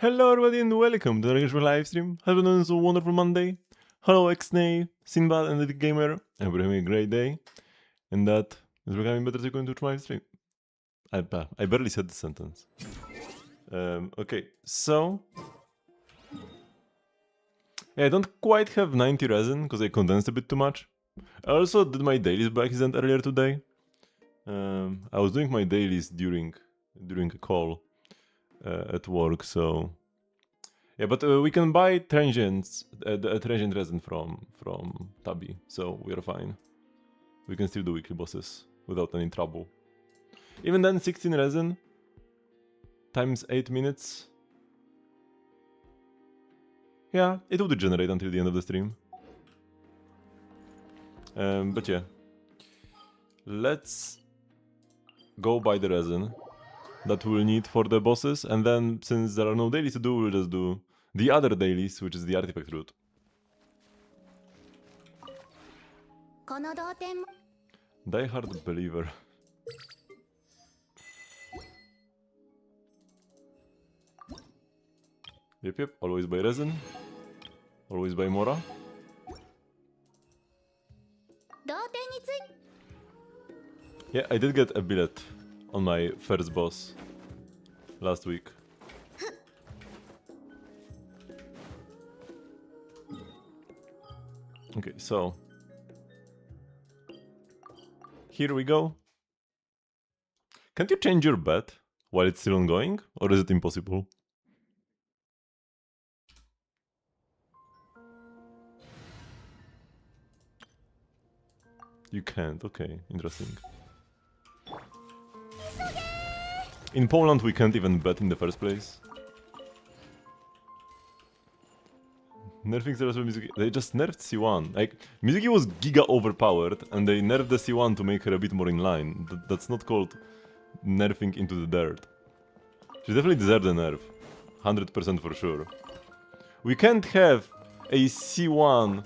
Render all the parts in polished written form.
Hello everybody and welcome to the Genshin livestream. Have you done a wonderful Monday? Hello Xnay, Sinbad and the Gamer, and we're having a great day. And that is becoming better to go into my stream. I barely said the sentence. Okay, so... Yeah, I don't quite have 90 resin, because I condensed a bit too much. I also did my dailies by accident earlier today. I was doing my dailies during a call at work, so... Yeah, but we can buy transient resin from Tabi, so we are fine. We can still do weekly bosses without any trouble. Even then, 16 resin times 8 minutes. Yeah, it will degenerate until the end of the stream. But yeah, let's go buy the resin that we'll need for the bosses, and then since there are no dailies to do, we'll just do the other dailies, which is the artifact route. Die Hard Believer. Yep, always buy resin. Always buy Mora. Yeah, I did get a billet on my first boss last week. Okay, so here we go. Can't you change your bet while it's still ongoing, or is it impossible? You can't, okay, interesting. In Poland we can't even bet in the first place. Nerfing the Mizuki, they just nerfed C1. Like, Mizuki was giga overpowered, and they nerfed the C1 to make her a bit more in line. That's not called nerfing into the dirt. She definitely deserved a nerf. 100% for sure. We can't have a C1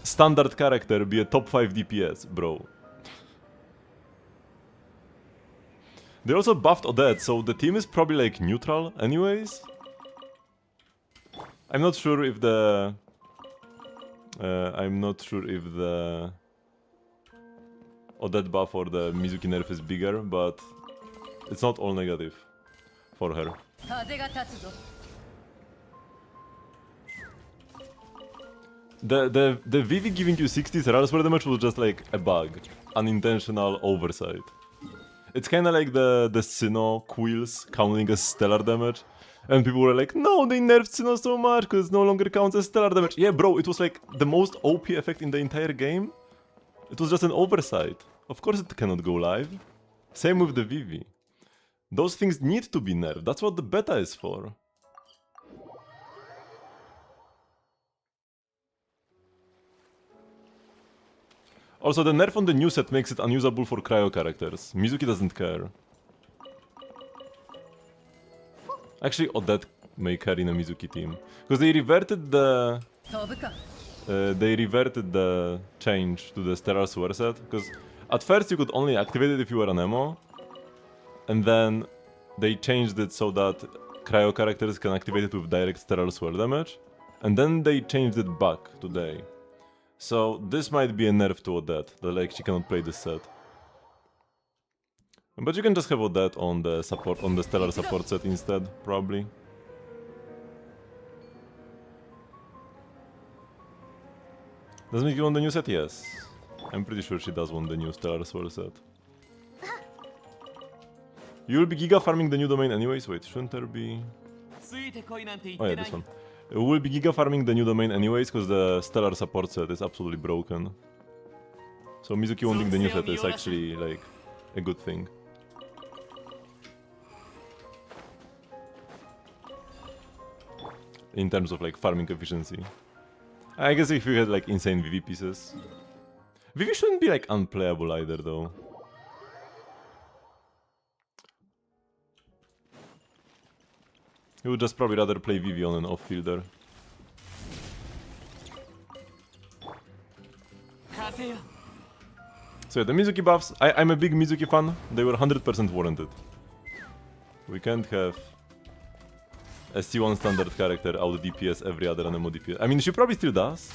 standard character be a top 5 DPS, bro. They also buffed Odette, so the team is probably like neutral anyways. I'm not sure if the Odette buff or the Mizuki nerf is bigger, but it's not all negative for her. The Vivi giving you 60 Serrals for damage was just like a bug, unintentional oversight. It's kinda like the Sinnoh quills counting as stellar damage. And people were like, no, they nerfed Sinnoh so much because it no longer counts as stellar damage. Yeah, bro, it was like the most OP effect in the entire game. It was just an oversight. Of course it cannot go live. Same with the Vivi. Those things need to be nerfed. That's what the beta is for. Also, the nerf on the new set makes it unusable for cryo characters. Mizuki doesn't care. Actually, Odette may carry in a Mizuki team. Because they reverted the... change to the Stellar Swear set. Because at first you could only activate it if you were an emo. And then they changed it so that cryo characters can activate it with direct Stellar Swear damage. And then they changed it back today. So this might be a nerf to Odette, that like she cannot play this set. But you can just have Odette on the support, on the Stellar support set instead, probably. Does Mizuki want the new set? Yes. I'm pretty sure she does want the new Stellar Sword set. You'll be giga farming the new domain anyways? Wait, shouldn't there be... Oh yeah, this one. We'll be giga farming the new domain anyways, because the Stellar support set is absolutely broken. So Mizuki wanting the new set is actually, like, a good thing. In terms of, like, farming efficiency. I guess if you had, like, insane Vivi pieces. Vivi shouldn't be, like, unplayable either, though. You would just probably rather play Vivi on an off-fielder. So yeah, the Mizuki buffs, I'm a big Mizuki fan, they were 100% warranted. We can't have a C1 standard character out DPS every other Anemo DPS. I mean, she probably still does.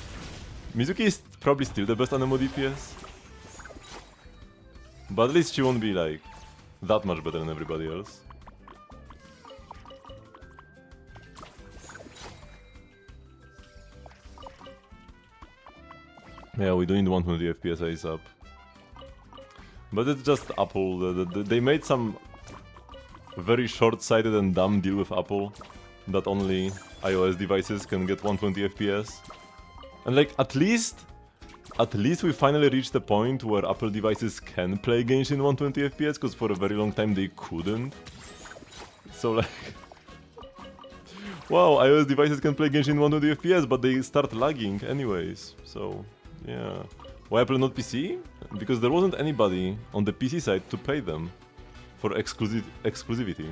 Mizuki is probably still the best Anemo DPS. But at least she won't be like that much better than everybody else. Yeah, we do need 120 FPS ASAP. But it's just Apple. They made some very short-sighted and dumb deal with Apple that only iOS devices can get 120 FPS. And like, at least we finally reached the point where Apple devices can play Genshin 120 FPS, because for a very long time they couldn't. So like... wow, iOS devices can play Genshin 120 FPS, but they start lagging anyways. So, yeah. Why Apple not PC? Because there wasn't anybody on the PC side to pay them for exclusivity.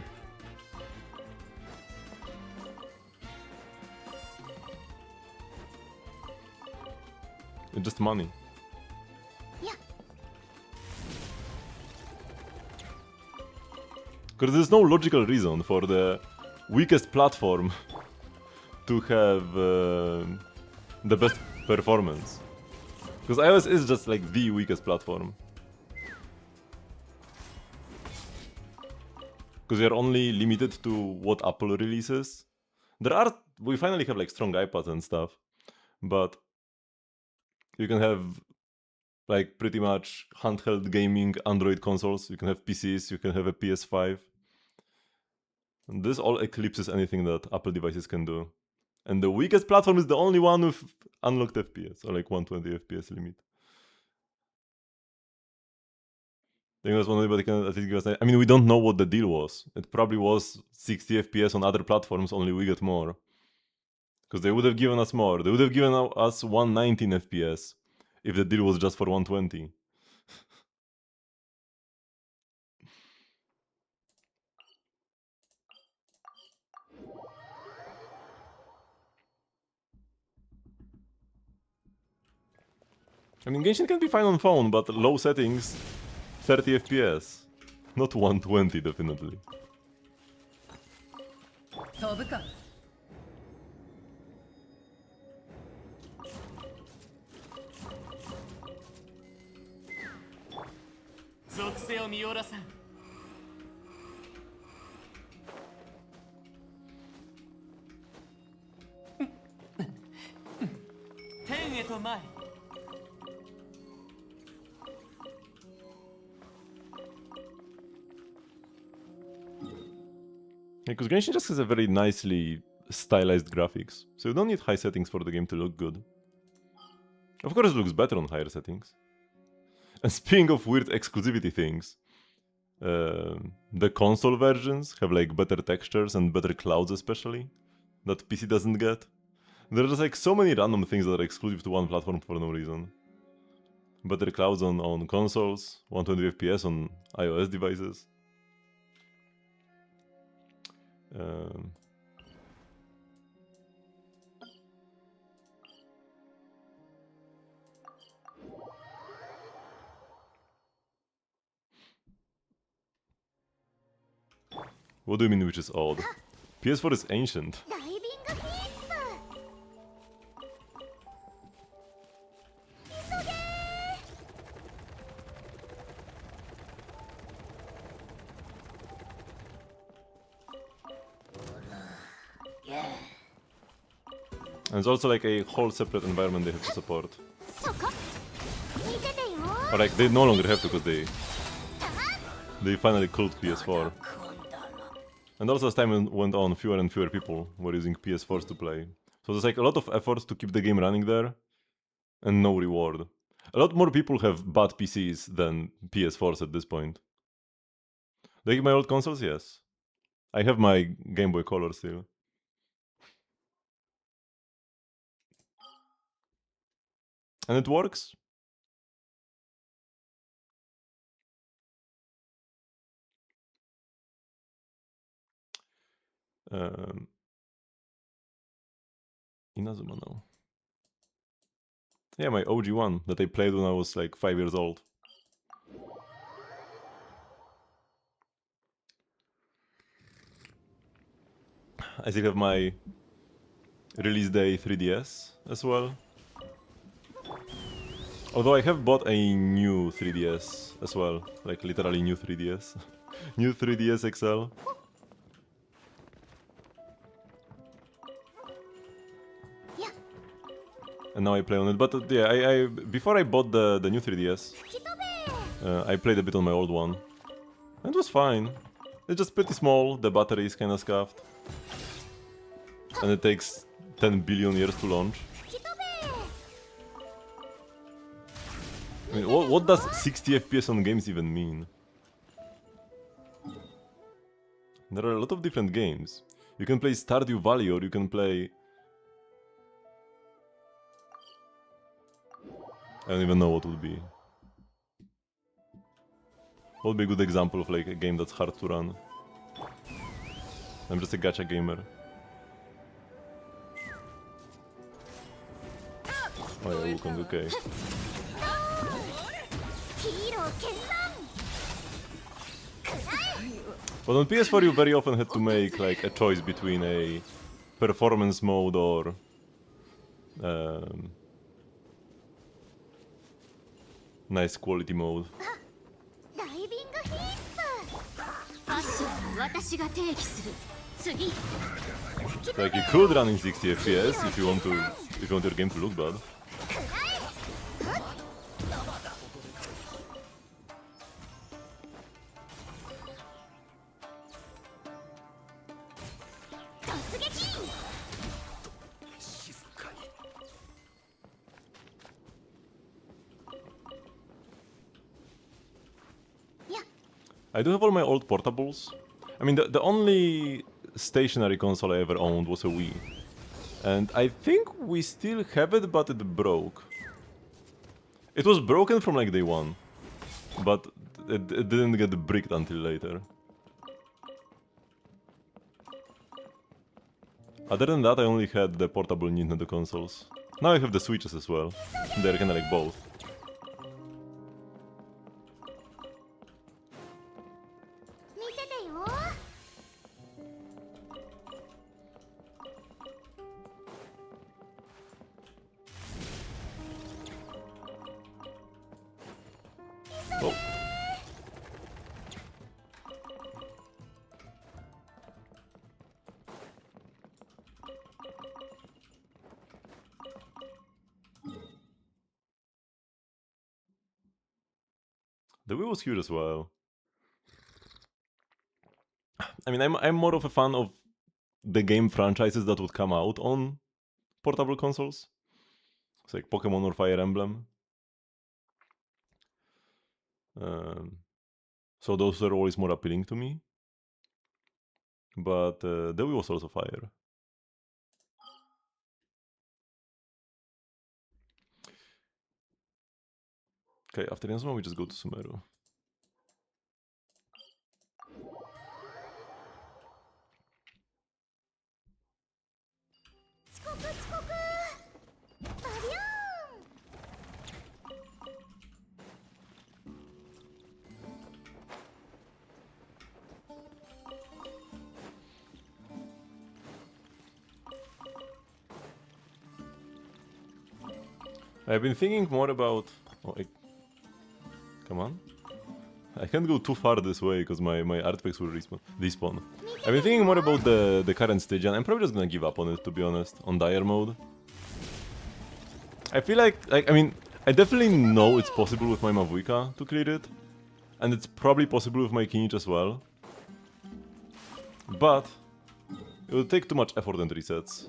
It's just money. Yeah. Because there's no logical reason for the weakest platform to have the best performance. Because iOS is just like the weakest platform. Because you're only limited to what Apple releases. We finally have like strong iPads and stuff, but you can have like pretty much handheld gaming Android consoles, you can have PCs, you can have a PS5. And this all eclipses anything that Apple devices can do. And the weakest platform is the only one with unlocked FPS, or like 120 FPS limit. I think that's one anybody can at least give us. I mean, we don't know what the deal was. It probably was 60 FPS on other platforms, only we get more. Because they would have given us more. They would have given us 119 FPS if the deal was just for 120. I mean, Genshin can be fine on phone, but low settings, 30 FPS. Not 120, definitely. 飛ぶか。属性を見下ろさん。天へと前。Because Genshin just has a very nicely stylized graphics, so you don't need high settings for the game to look good. Of course it looks better on higher settings. And speaking of weird exclusivity things, the console versions have like better textures and better clouds especially, that PC doesn't get. There's like so many random things that are exclusive to one platform for no reason. Better clouds on consoles, 120 FPS on iOS devices. What do you mean which is old? PS4 is ancient. And it's also like a whole separate environment they have to support. Or like they no longer have to because they finally killed PS4. And also as time went on, fewer and fewer people were using PS4s to play. So there's like a lot of effort to keep the game running there, and no reward. A lot more people have bad PCs than PS4s at this point. Like my old consoles, yes. I have my Game Boy Color still. And it works. Inazuma now. Yeah, my OG one that I played when I was like 5 years old. I still have my release day 3DS as well. Although I have bought a new 3DS as well, like literally new 3DS. New 3DS XL. And now I play on it, but yeah, I before I bought the new 3DS, I played a bit on my old one. And it was fine. It's just pretty small, the battery is kinda scuffed. And it takes 10 billion years to launch. I mean, what does 60 FPS on games even mean? There are a lot of different games. You can play Stardew Valley or you can play... I don't even know what would be. What would be a good example of like a game that's hard to run? I'm just a gacha gamer. Oh yeah, Wukong, okay. But on PS4 you very often had to make like a choice between a performance mode or nice quality mode. Like you could run in 60 FPS if you want your game to look bad. I do have all my old portables. I mean, the only stationary console I ever owned was a Wii. And I think we still have it, but it broke. It was broken from like day one. But it didn't get bricked until later. Other than that, I only had the portable Nintendo consoles. Now I have the Switches as well. They're kinda like both. Oh. The Wii was huge as well. I mean, I'm more of a fan of the game franchises that would come out on portable consoles. It's like Pokemon or Fire Emblem. So those are always more appealing to me. But the Wii was also fire. Okay, after Inazuma we just go to Sumeru. I've been thinking more about... Oh, come on. I can't go too far this way because my artifacts will despawn. I've been thinking more about the current stage and I'm probably just gonna give up on it, to be honest, on dire mode. I feel like I mean, I definitely know it's possible with my Mavuika to clear it. And it's probably possible with my Kinich as well. But it will take too much effort and resets.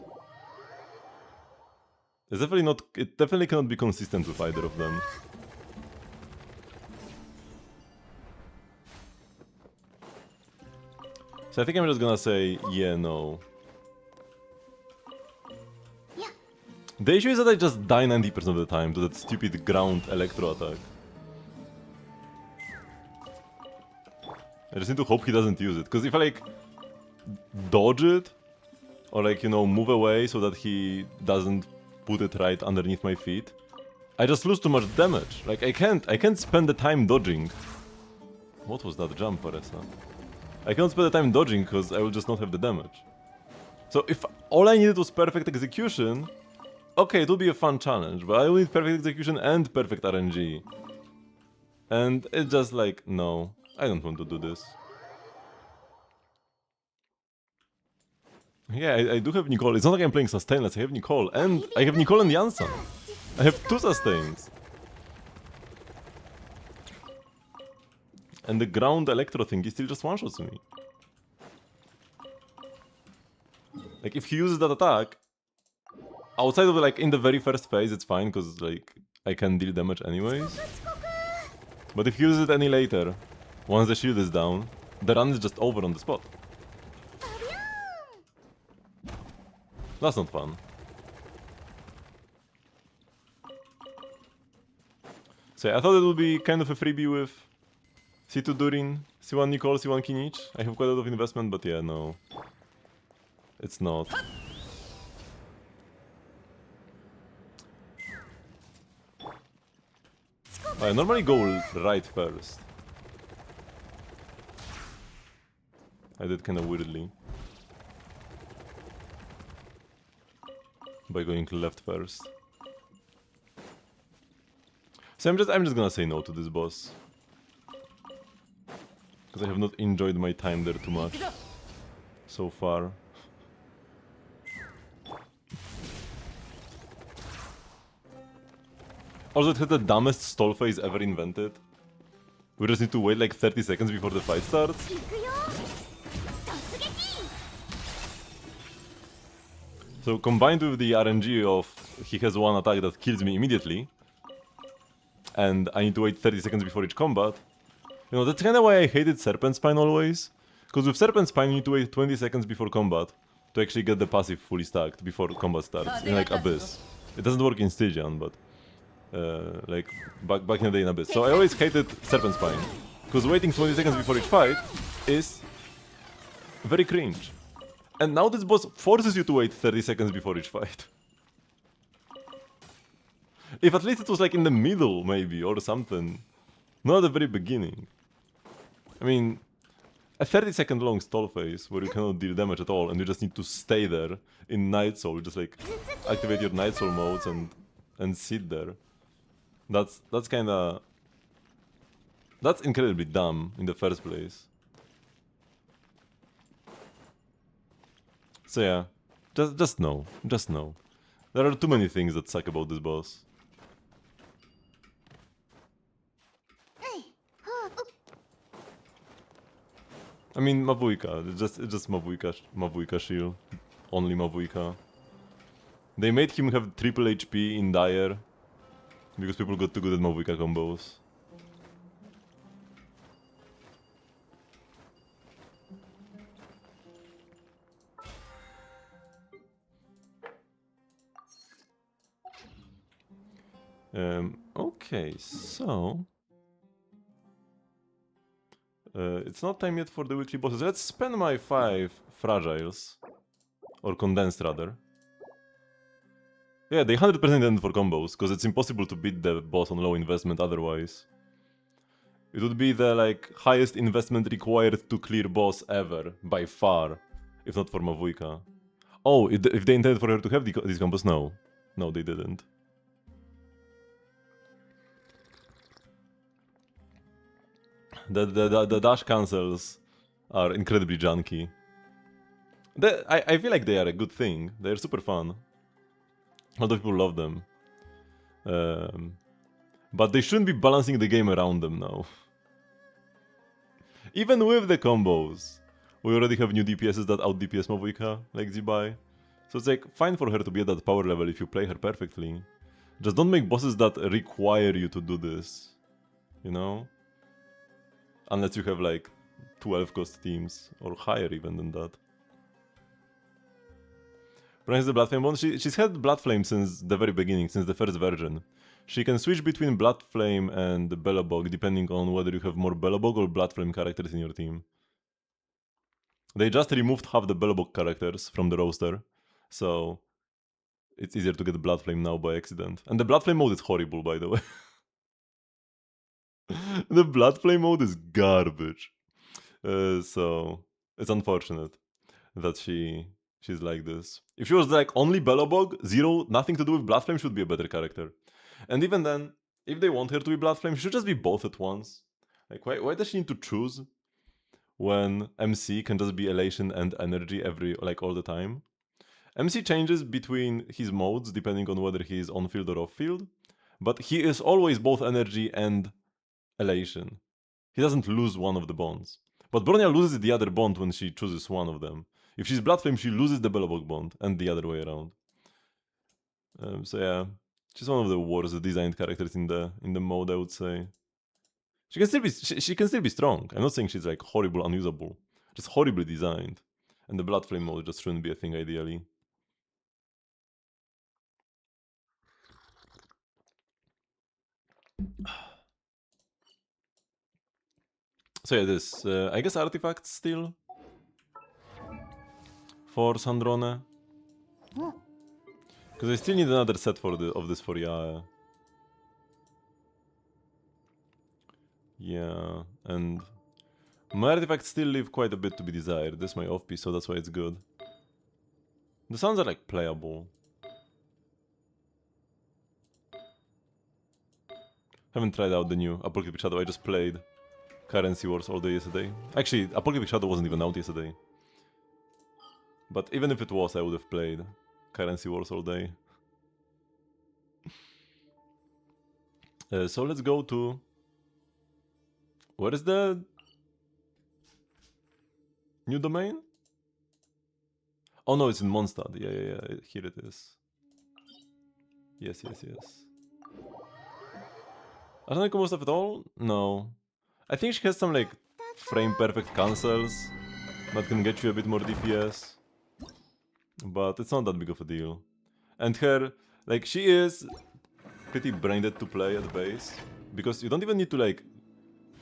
It's definitely not. It definitely cannot be consistent with either of them. So I think I'm just gonna say yeah, no. The issue is that I just die 90% of the time to that stupid ground electro attack. I just need to hope he doesn't use it, because if I like dodge it or like, you know, move away so that he doesn't put it right underneath my feet, I just lose too much damage. Like I can't spend the time dodging. What was that jump, Paressa? I can't spend the time dodging because I will just not have the damage. So if all I needed was perfect execution, okay, it would be a fun challenge, but I need perfect execution and perfect RNG. And it's just like, no, I don't want to do this. Yeah, I do have Nicole. It's not like I'm playing sustainless. I have Nicole, and I have Nicole and Janssen. I have 2 sustains. And the ground electro thing, he still just one-shots me. Like, if he uses that attack, outside of like in the very first phase, it's fine, because like, I can deal damage anyways. But if he uses it any later, once the shield is down, the run is just over on the spot. That's not fun. So yeah, I thought it would be kind of a freebie with C2 Durin, C1 Nicole, C1 Kinich. I have quite a lot of investment, but yeah, no. It's not. I normally go right first. I did kinda weirdly. By going left first. So I'm just gonna say no to this boss. Because I have not enjoyed my time there too much. So far. Also, it had the dumbest stall phase ever invented. We just need to wait like 30 seconds before the fight starts. So combined with the RNG of he has one attack that kills me immediately, and I need to wait 30 seconds before each combat, you know, that's kinda why I hated Serpent Spine always. Because with Serpent Spine you need to wait 20 seconds before combat to actually get the passive fully stacked before combat starts, in like Abyss. It doesn't work in Stygian, but like back in the day in Abyss. So I always hated Serpent Spine, because waiting 20 seconds before each fight is very cringe. And now this boss forces you to wait 30 seconds before each fight. If at least it was like in the middle, maybe, or something. Not at the very beginning. I mean, a 30-second long stall phase where you cannot deal damage at all and you just need to stay there in Night Soul, just like activate your Night Soul modes and sit there. That's kinda... That's incredibly dumb in the first place. So yeah, just no. Just no. There are too many things that suck about this boss. I mean, Mavuika. It's just Mavuika shield. Only Mavuika. They made him have triple HP in Dire because people got too good at Mavuika combos. Okay, so... it's not time yet for the weekly bosses. Let's spend my 5 fragiles. Or condensed, rather. Yeah, they 100% end for combos, because it's impossible to beat the boss on low investment otherwise. It would be the, like, highest investment required to clear boss ever, by far. If not for Mavuika. Oh, if they intended for her to have these combos? No. No, they didn't. The dash cancels are incredibly junky. I feel like they are a good thing. They're super fun. A lot of people love them. But they shouldn't be balancing the game around them now. Even with the combos, we already have new DPSs that out DPS Mavuika, like Zibai. So it's like fine for her to be at that power level if you play her perfectly. Just don't make bosses that require you to do this. You know? Unless you have like 12 cost teams, or higher even than that. Princess the Bloodflame one, she's had Bloodflame since the very beginning, since the first version. She can switch between Bloodflame and Bellabog depending on whether you have more Bellabog or Bloodflame characters in your team. They just removed half the Bellabog characters from the roster, so it's easier to get Bloodflame now by accident. And the Bloodflame mode is horrible, by the way. The Bloodflame mode is garbage. So it's unfortunate that she she's like this. If she was like only Belobog, zero, nothing to do with Bloodflame, she would be a better character. And even then, if they want her to be Bloodflame, she should just be both at once. Like, why does she need to choose when MC can just be Elation and Energy all the time? MC changes between his modes depending on whether he is on field or off field, but he is always both Energy and Elation. He doesn't lose one of the bonds. But Bronya loses the other bond when she chooses one of them. If she's Bloodflame, she loses the Belobog bond, and the other way around. So yeah, she's one of the worst designed characters in the mode, I would say. She can still be strong. I'm not saying she's like horrible, unusable. Just horribly designed. And the Bloodflame mode just shouldn't be a thing ideally. So yeah, this I guess artifacts still for Sandrone. Because I still need another set of this for Yae. Yeah, and my artifacts still leave quite a bit to be desired. This is my off piece, so that's why it's good. The sounds are like playable. Haven't tried out the new Apocalyptic Shadow. I just played Currency Wars all day yesterday. Actually, Apocalyptic Shadow wasn't even out yesterday. But even if it was, I would have played Currency Wars all day. So let's go to... Where is the new domain? Oh no, it's in Mondstadt. Yeah. Here it is. Yes. I don't like most of it all? No. I think she has some like frame perfect cancels that can get you a bit more DPS. But it's not that big of a deal. And her, like, she is pretty brain dead to play at base. Because you don't even need to like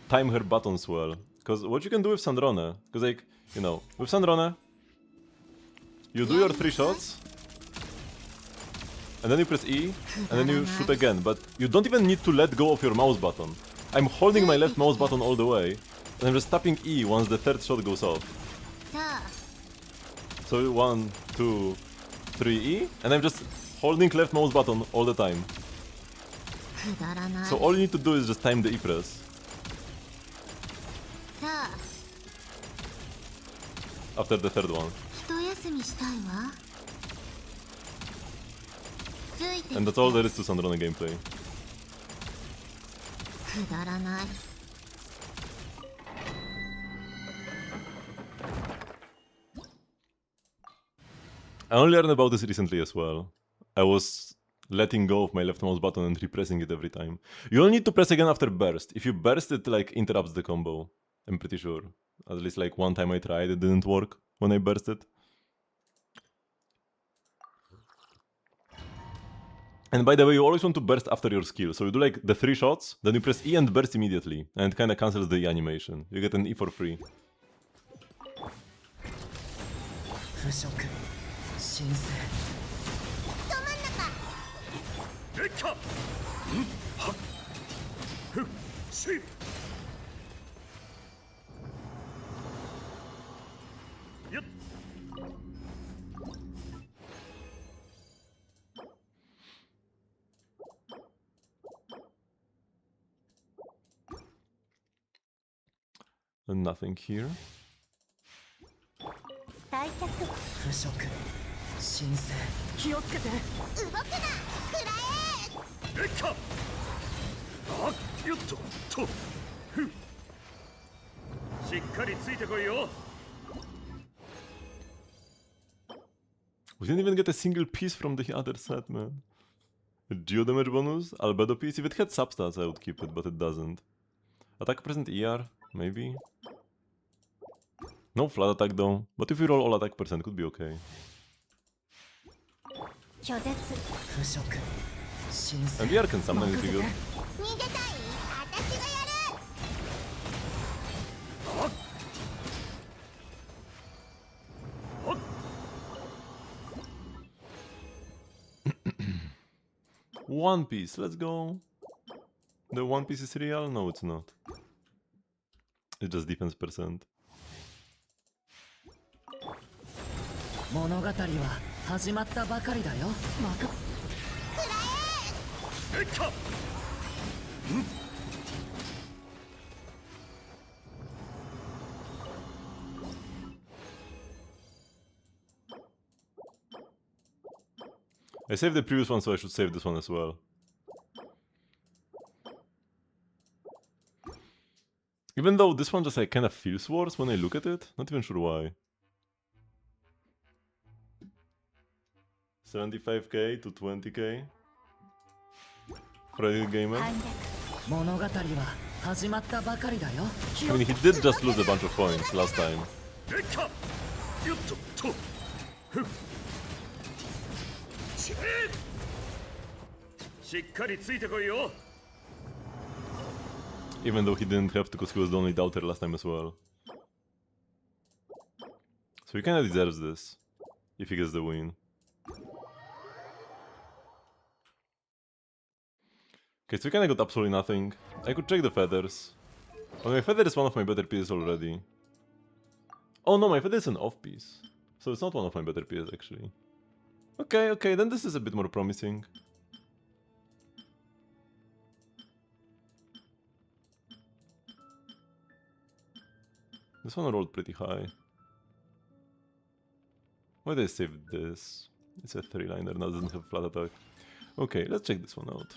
time her buttons well. Because what you can do with Sandrone, because like, you know, with Sandrone, you do your 3 shots, and then you press E, and then you shoot again, but you don't even need to let go of your mouse button. I'm holding my left mouse button all the way, and I'm just tapping E once the 3rd shot goes off. So 1, 2, 3 E, and I'm just holding left mouse button all the time. So all you need to do is just time the E press. After the 3rd one. And that's all there is to Sandrone gameplay. I only learned about this recently as well. I was letting go of my left mouse button and repressing it every time. You only need to press again after burst. If you burst, it like interrupts the combo. I'm pretty sure. At least like one time I tried, it didn't work when I burst it. And by the way, you always want to burst after your skill. So you do like the 3 shots, then you press E and burst immediately. And it kinda cancels the E animation. You get an E for free. And nothing here. We didn't even get a single piece from the other set, man. A Geo damage bonus, Albedo piece. If it had substats, I would keep it, but it doesn't. Attack percent ER, maybe. No flat attack though, but if you roll all attack percent, could be okay. And ER can sometimes be good. One Piece, let's go. The One Piece is real? No, it's not. It's just defense percent. 物語は始まったばかりだよ。I saved the previous one, so I should save this one as well. Even though this one just like kind of feels worse when I look at it, not even sure why. 75k to 20k. Friday Gamer. I mean, he did just lose a bunch of points last time. Even though he didn't have to, because he was the only doubter last time as well. So he kinda deserves this, if he gets the win. Okay, so we kinda got absolutely nothing. I could check the feathers. Oh, my feather is one of my better pieces already. Oh no, my feather is an off piece. So it's not one of my better pieces actually. Okay, okay, then this is a bit more promising. This one rolled pretty high. Why did I save this? It's a 3-liner, now it doesn't have flat attack. Okay, let's check this one out.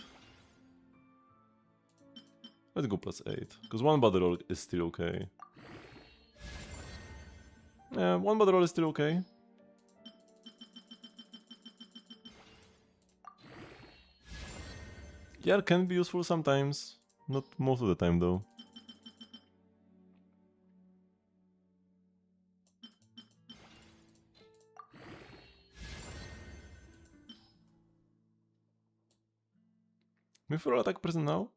Let's go +8, because one battle roll is still okay. Yeah, one battle roll is still okay. Yeah, it can be useful sometimes. Not most of the time though. Maybe for attack present now?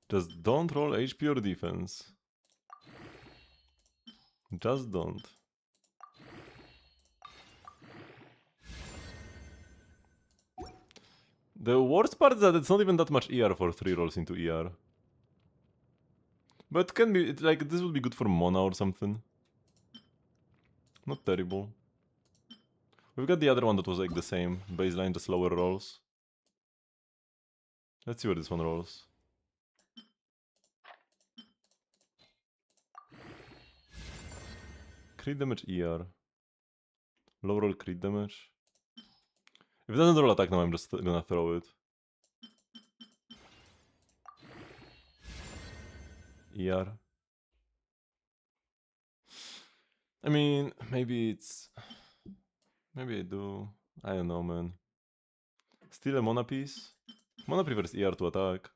Just don't roll HP or defense. Just don't. The worst part is that it's not even that much ER for 3 rolls into ER. But it can be, like, this would be good for Mona or something. Not terrible. We've got the other one that was like the same, baseline, just lower rolls. Let's see where this one rolls. Crit damage ER. Low roll crit damage. If it doesn't roll attack now, I'm just gonna throw it. ER. I mean, maybe it's... Maybe I do. I don't know, man. Still a Mona piece? Mona prefers ER to attack.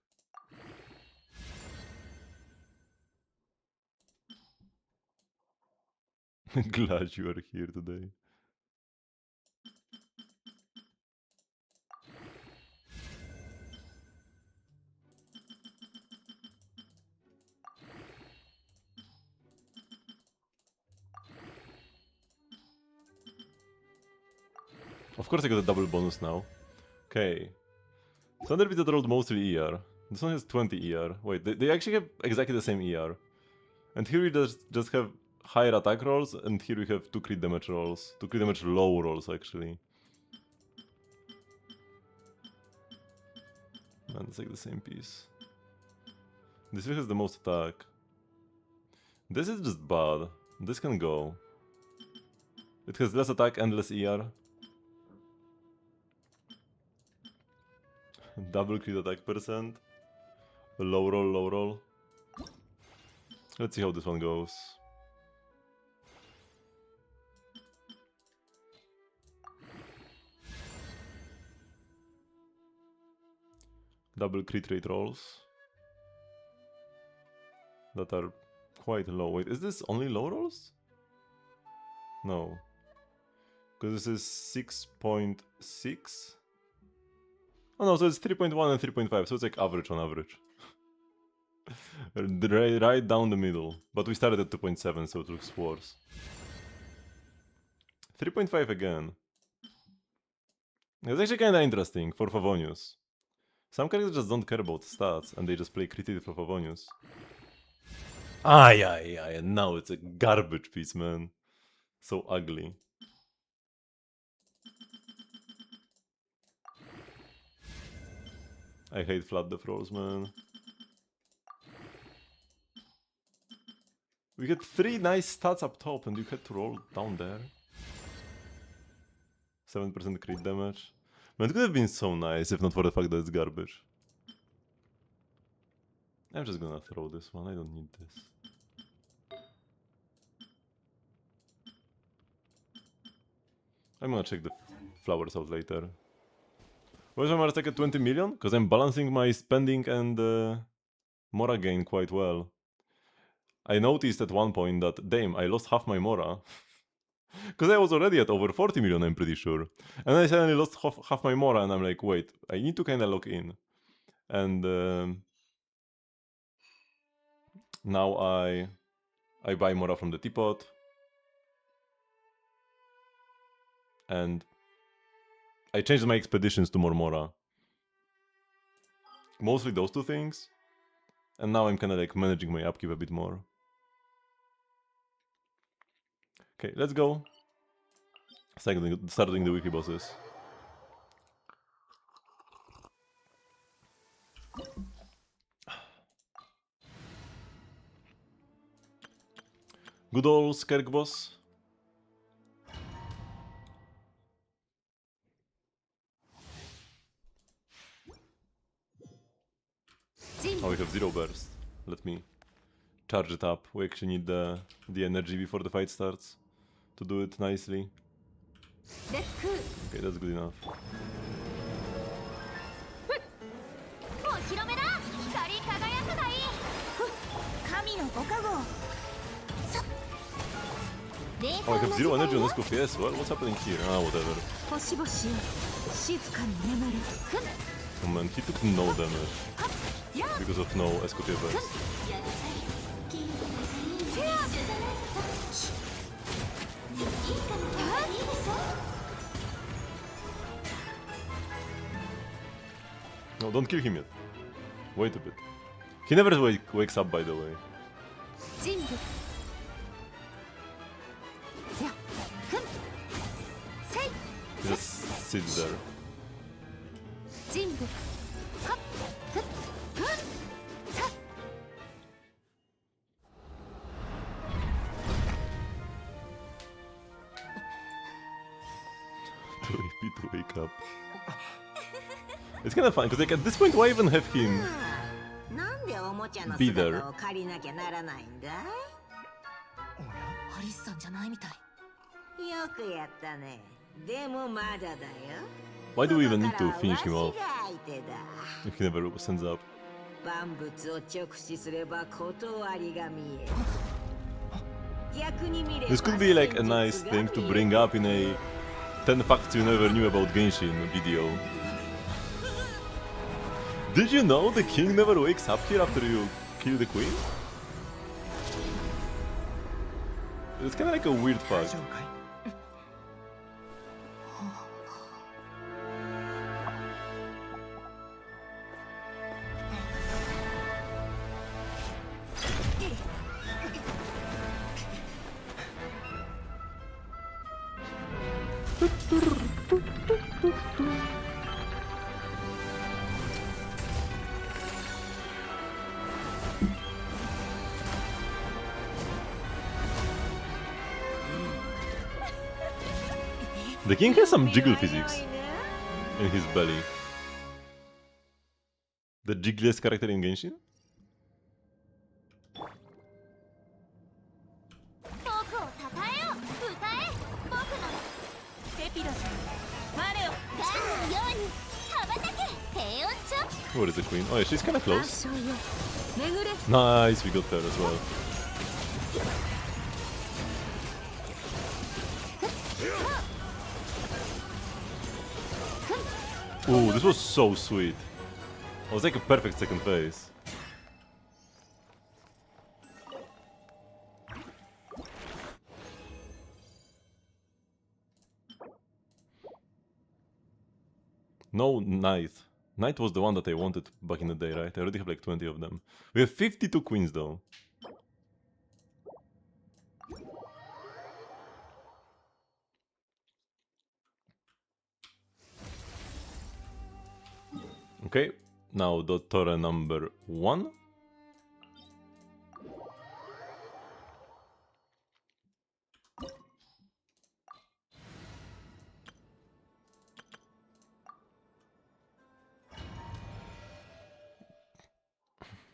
Glad you are here today. Of course I got a double bonus now. Okay. So Underbeat that rolled mostly ER. This one has 20 ER. Wait, they actually have exactly the same ER. And here we just have higher attack rolls, and here we have 2 crit damage rolls. 2 crit damage low rolls, actually. Man, it's like the same piece. This one has the most attack. This is just bad. This can go. It has less attack and less ER. Double crit attack percent. Low roll, low roll. Let's see how this one goes. Double crit rate rolls. That are quite low. Wait, is this only low rolls? No. Because this is 6.6? Oh no, so it's 3.1 and 3.5, so it's like average on average. right down the middle. But we started at 2.7, so it looks worse. 3.5 again. It's actually kinda interesting for Favonius. Some characters just don't care about stats and they just play creative for Favonius. Ay, and now it's a garbage piece, man. So ugly. I hate flat def rolls, man. We had 3 nice stats up top and you had to roll down there. 7% crit damage. Man, it could have been so nice if not for the fact that it's garbage. I'm just gonna throw this one, I don't need this. I'm gonna check the flowers out later. Where's my Mars at 20 million? Because I'm balancing my spending and Mora gain quite well. I noticed at one point that, damn, I lost half my Mora. Because I was already at over 40 million, I'm pretty sure. And I suddenly lost half my Mora and I'm like, wait, I need to kinda lock in. And now I buy Mora from the teapot. And I changed my expeditions to more Mora. Mostly those two things. And now I'm kinda like managing my upkeep a bit more. Okay, let's go. Starting the weekly bosses. Good old Skerk boss. Oh, we have 0 burst. Let me charge it up. We actually need the energy before the fight starts to do it nicely. Okay, that's good enough. Oh, I have 0 energy on this FPS. What's happening here? Ah, whatever. Oh man, he took no damage because of no Escopievers. No, don't kill him yet. Wait a bit. He never wakes up, by the way. He just sits there. To wake up. It's kind of fun because like at this point, why even have him be there? Why do we even need to finish him off if he never sends up? This could be like a nice thing to bring up in a 10 facts you never knew about Genshin video. Did you know the king never wakes up here after you kill the queen? It's kinda like a weird fact. The king has some jiggle physics in his belly. The jiggliest character in Genshin? Where is the queen? Oh yeah, she's kinda close. Nice, we got her as well. Ooh, this was so sweet. It was like a perfect second phase. No knight. Knight was the one that I wanted back in the day, right? I already have like 20 of them. We have 52 queens though. Okay, now Dottore number 1.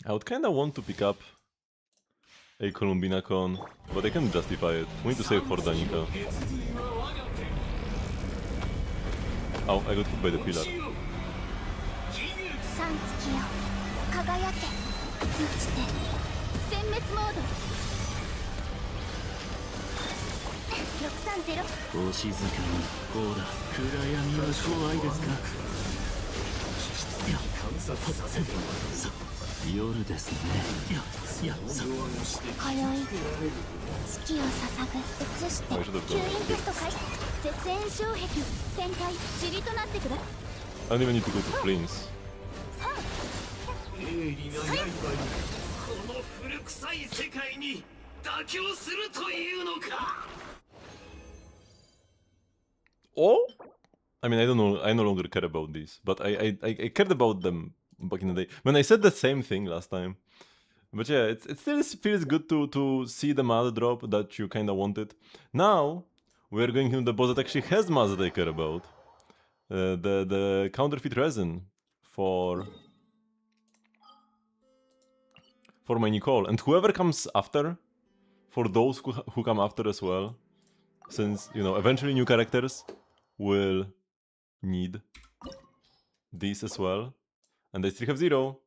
I would kinda want to pick up a Columbina Con, but I can't justify it. We need to save for Danica. Oh, I got hit by the pillar. 三月よ輝け満ちて殲滅モード630お静かにほら暗闇は怖いですかいやさ夜ですねいやさ今宵月を捧ぐ移して吸引テスト開始絶縁障壁展開塵となってくだ I don't even need to go to Flames. 鋭利な刃にこの古臭い世界に妥協するというのか Oh? I mean, I don't know. I no longer care about these, but I cared about them back in the day. When I said the same thing last time. But yeah, it still feels good to see the Maz drop that you kinda wanted. Now, we're going to the boss that actually has Maz that I care about. The counterfeit resin for my Nicole. And whoever comes after, for those who come after as well, since, you know, eventually new characters will need these as well. And they still have 0.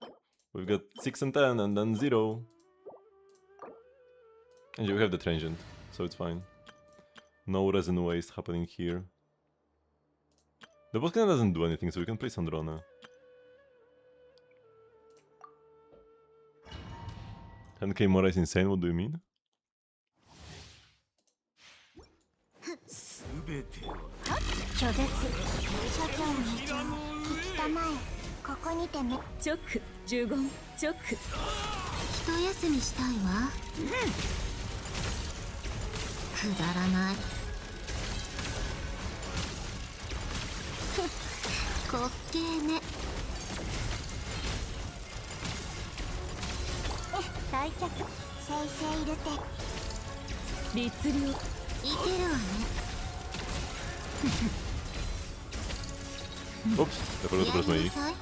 We've got 6 and 10 and then 0. And we have the transient, so it's fine. No resin waste happening here. The boss kinda doesn't do anything, so we can play Sandrona. 10k Mora is insane, what do you mean? 拒絶諸教未上聞きたまえここにてめチョック呪言チョック一休みしたいわくだらない滑稽ね来客せいせいるて律令いけるわね Oops, I forgot to press my やり E. なさい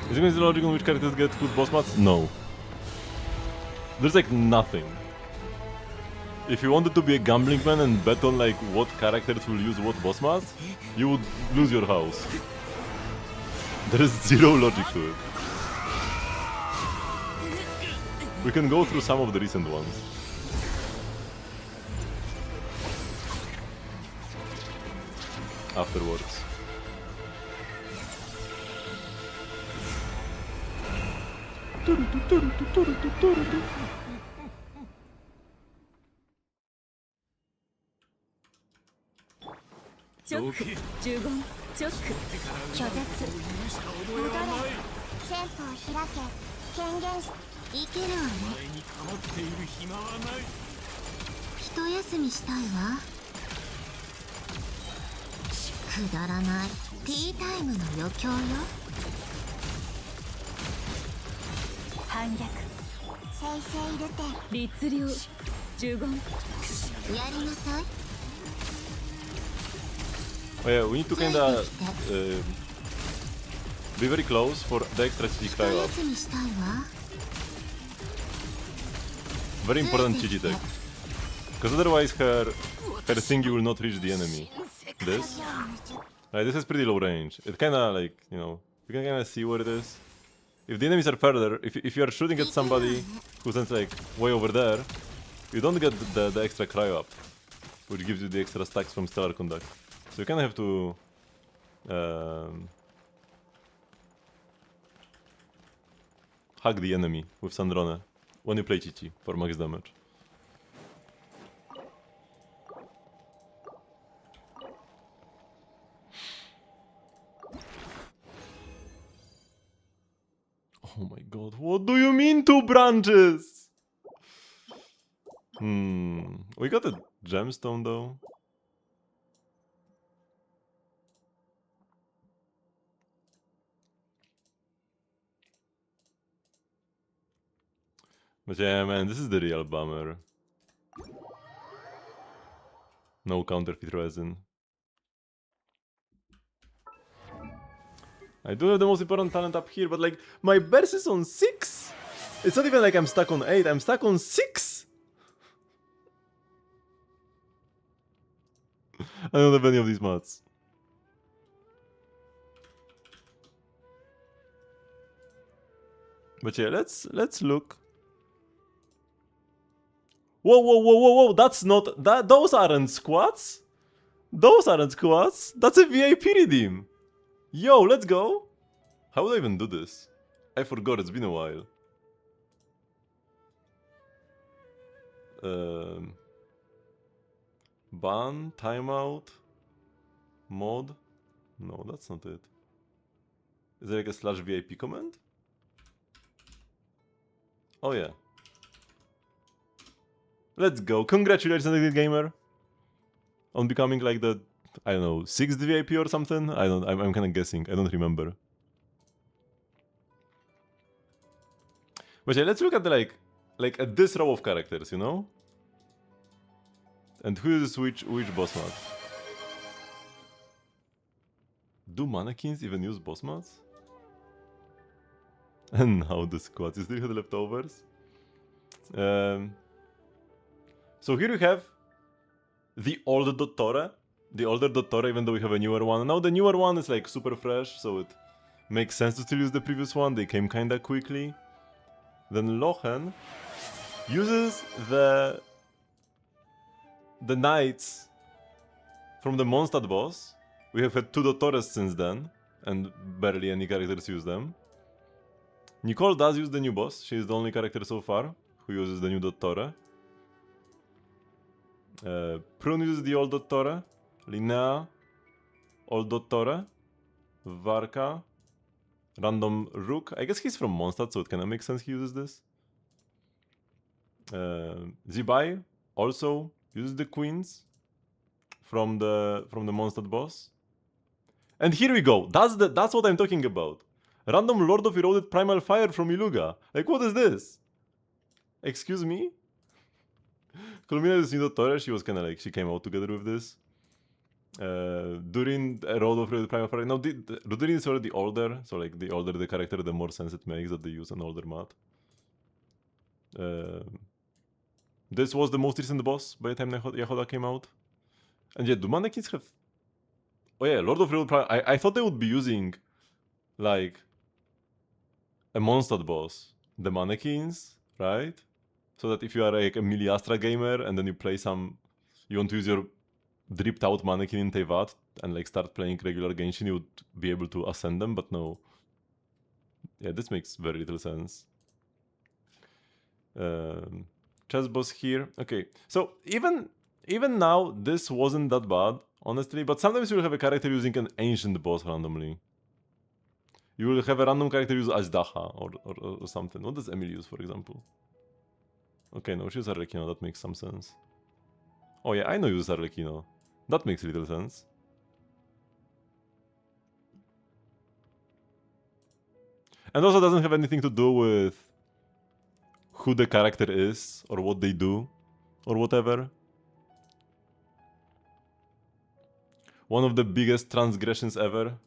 Is it going to be logical which characters get good boss mats? No. There's like nothing. If you wanted to be a gambling man and bet on like what characters will use what boss mats, you would lose your house. There is zero logic to it. We can go through some of the recent ones. Afterwards.チョック呪言チョック拒絶戻れ戦法開け権限しいけるわねに構っている暇はない一休みしたいわくだらないティータイムの余興よ反逆せいせいるて律令呪言やりなさい Oh yeah, we need to kinda be very close for the extra CG 一 cryo up. 休みしたいわ Very important CG tech. Because otherwise her thingy will not reach the enemy. This? Right, this is pretty low range. It kinda like, you know, you can kinda see where it is. If the enemies are further, if you are shooting at somebody who's like way over there, you don't get the extra cryo up, which gives you the extra stacks from Stellar Conduct. So you kinda have to hug the enemy with Sandrone when you play Chichi for max damage. Oh my god, what do you mean 2 branches? We got a gemstone though. But yeah, man, this is the real bummer. No counterfeit resin. I do have the most important talent up here, but like, my burst is on 6! It's not even like I'm stuck on 8, I'm stuck on 6! I don't have any of these mats. But yeah, let's look. Whoa, whoa, whoa, whoa, whoa! That's not that. Those aren't squats. Those aren't squats. That's a VIP redeem. Yo, let's go. How would I even do this? I forgot. It's been a while. Ban, timeout, mod. No, that's not it. Is there like a slash VIP command? Oh yeah. Let's go. Congratulations, gamer, on becoming like the, I don't know, 6th VIP or something. I'm kind of guessing. I don't remember. But yeah, let's look at the like at this row of characters, you know. And who uses which boss mod? Do mannequins even use boss mods? And now the squads. You still have leftovers. So here we have the older Dottore. The older Dottore, even though we have a newer one. Now the newer one is like super fresh, so it makes sense to still use the previous one. They came kinda quickly. Then Lochen uses the knights from the Mondstadt boss. We have had 2 Dottores since then, and barely any characters use them. Nicole does use the new boss. She is the only character so far who uses the new Dottore. Prune uses the old Dottore. Linnea, old Dottore. Varka, random Rook. I guess he's from Mondstadt, so it kinda makes sense he uses this. Zibai also uses the queens from the Mondstadt boss. And here we go. That's what I'm talking about. Random Lord of Eroded Primal Fire from Iluga. Like, what is this? Excuse me? Colmina is new Dottore. She was kinda like, she came out together with this. Durin, Road of Eroded Primal Fire. No, Durin is already older. So like, the older the character, the more sense it makes that they use an older mat. This was the most recent boss by the time Yahoda came out. And yeah, do mannequins have... Oh yeah, Lord of Real Prime. I thought they would be using like a Mondstadt boss, the mannequins, right? So that if you are like a Miliastra gamer and then you play some, you want to use your dripped out mannequin in Teyvat and like start playing regular Genshin, you would be able to ascend them, but no. Yeah, this makes very little sense. Chess boss here. Okay, so even now, this wasn't that bad, honestly, but sometimes you'll have a character using an ancient boss randomly. You will have a random character use Azdaha or something. What does Emily use, for example? Okay, no, she uses Arlecchino, that makes some sense. Oh yeah, I know you use Arlecchino. That makes little sense. And also doesn't have anything to do with who the character is, or what they do, or whatever. One of the biggest transgressions ever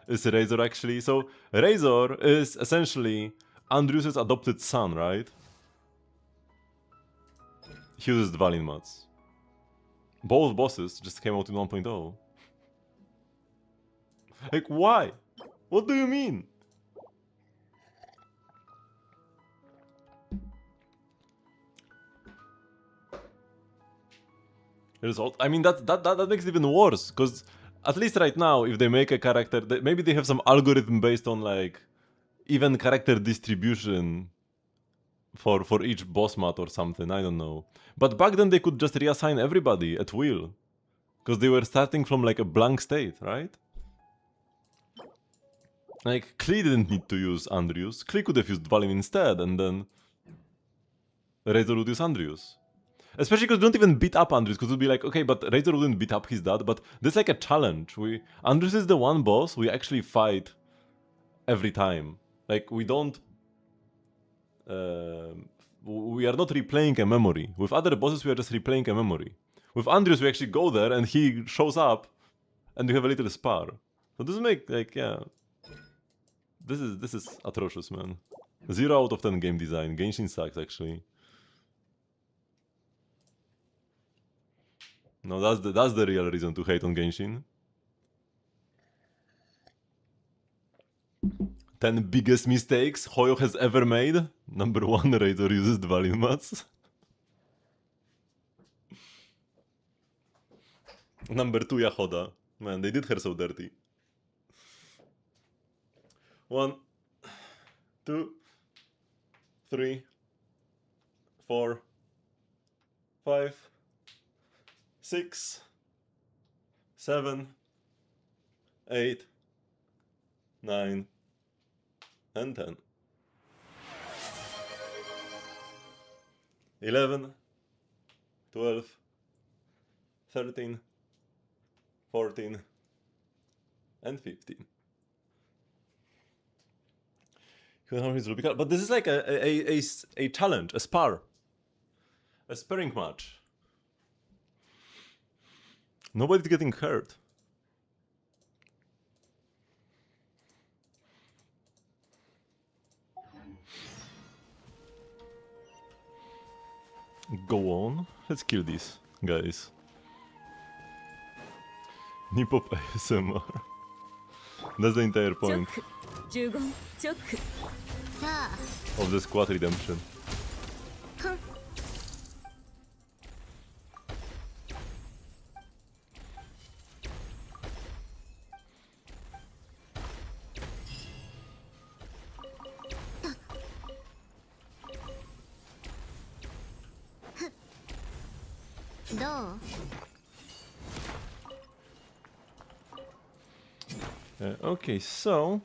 is Razor, actually. So Razor is essentially Andrius's adopted son, right? He uses Dvalin mats. Both bosses just came out in 1.0. Like, why? What do you mean? Result. I mean, that makes it even worse, because at least right now, if they make a character, maybe they have some algorithm based on like even character distribution for each boss mat or something. I don't know. But back then they could just reassign everybody at will, because they were starting from like a blank state, right? Like, Klee didn't need to use Andrius. Klee could have used Valim instead, and then Razor would use Andrius. Especially because we don't even beat up Andrius, because we'll be like, okay, but Razor wouldn't beat up his dad, but that's like a challenge. Andrius is the one boss we actually fight every time. Like, we don't... we are not replaying a memory. With other bosses, we are just replaying a memory. With Andrius, we actually go there, and he shows up, and we have a little spar. So this make, like, yeah... This is atrocious, man. 0 out of 10 game design. Genshin sucks, actually. No, that's the real reason to hate on Genshin. 10 biggest mistakes Hoyo has ever made. Number 1, Razor uses Dvalin mats. Number 2, Yahoda. Man, they did her so dirty. 1, 2, 3, 4, 5, 6, 7, 8, 9, and 10. 11, 12, 13, 14, and 15. But this is like a challenge, a spar. A sparring match. Nobody's getting hurt. Go on. Let's kill these guys. Nipop ASMR. That's the entire point 15チョック さあ of the squad redemption. ふん どう Okay, so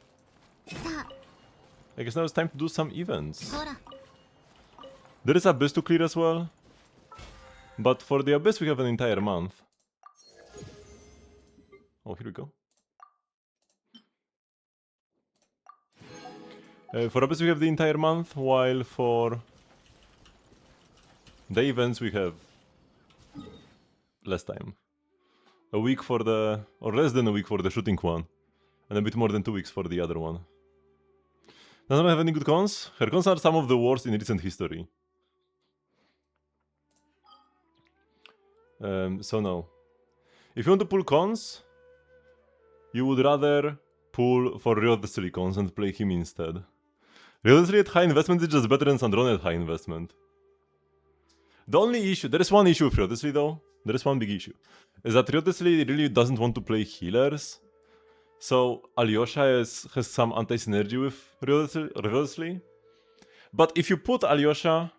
さ I guess now it's time to do some あ events. ほら There is Abyss to clear as well. But for the Abyss we have an entire month. Oh, here we go. For Abyss we have the entire month, while for the events we have less time. A week for the... or less than a week for the shooting one. And a bit more than 2 weeks for the other one. Does not have any good cons? Her cons are some of the worst in recent history. So no. If you want to pull cons, you would rather pull for Ryodesli cons and play him instead. Ryodesli at high investment is just better than Sandrone at high investment. The only issue, there is one issue with Ryodesli though. There is one big issue. Is that Ryodesli really doesn't want to play healers. So Alyosha has some anti-synergy with Ryodesli. But if you put Alyosha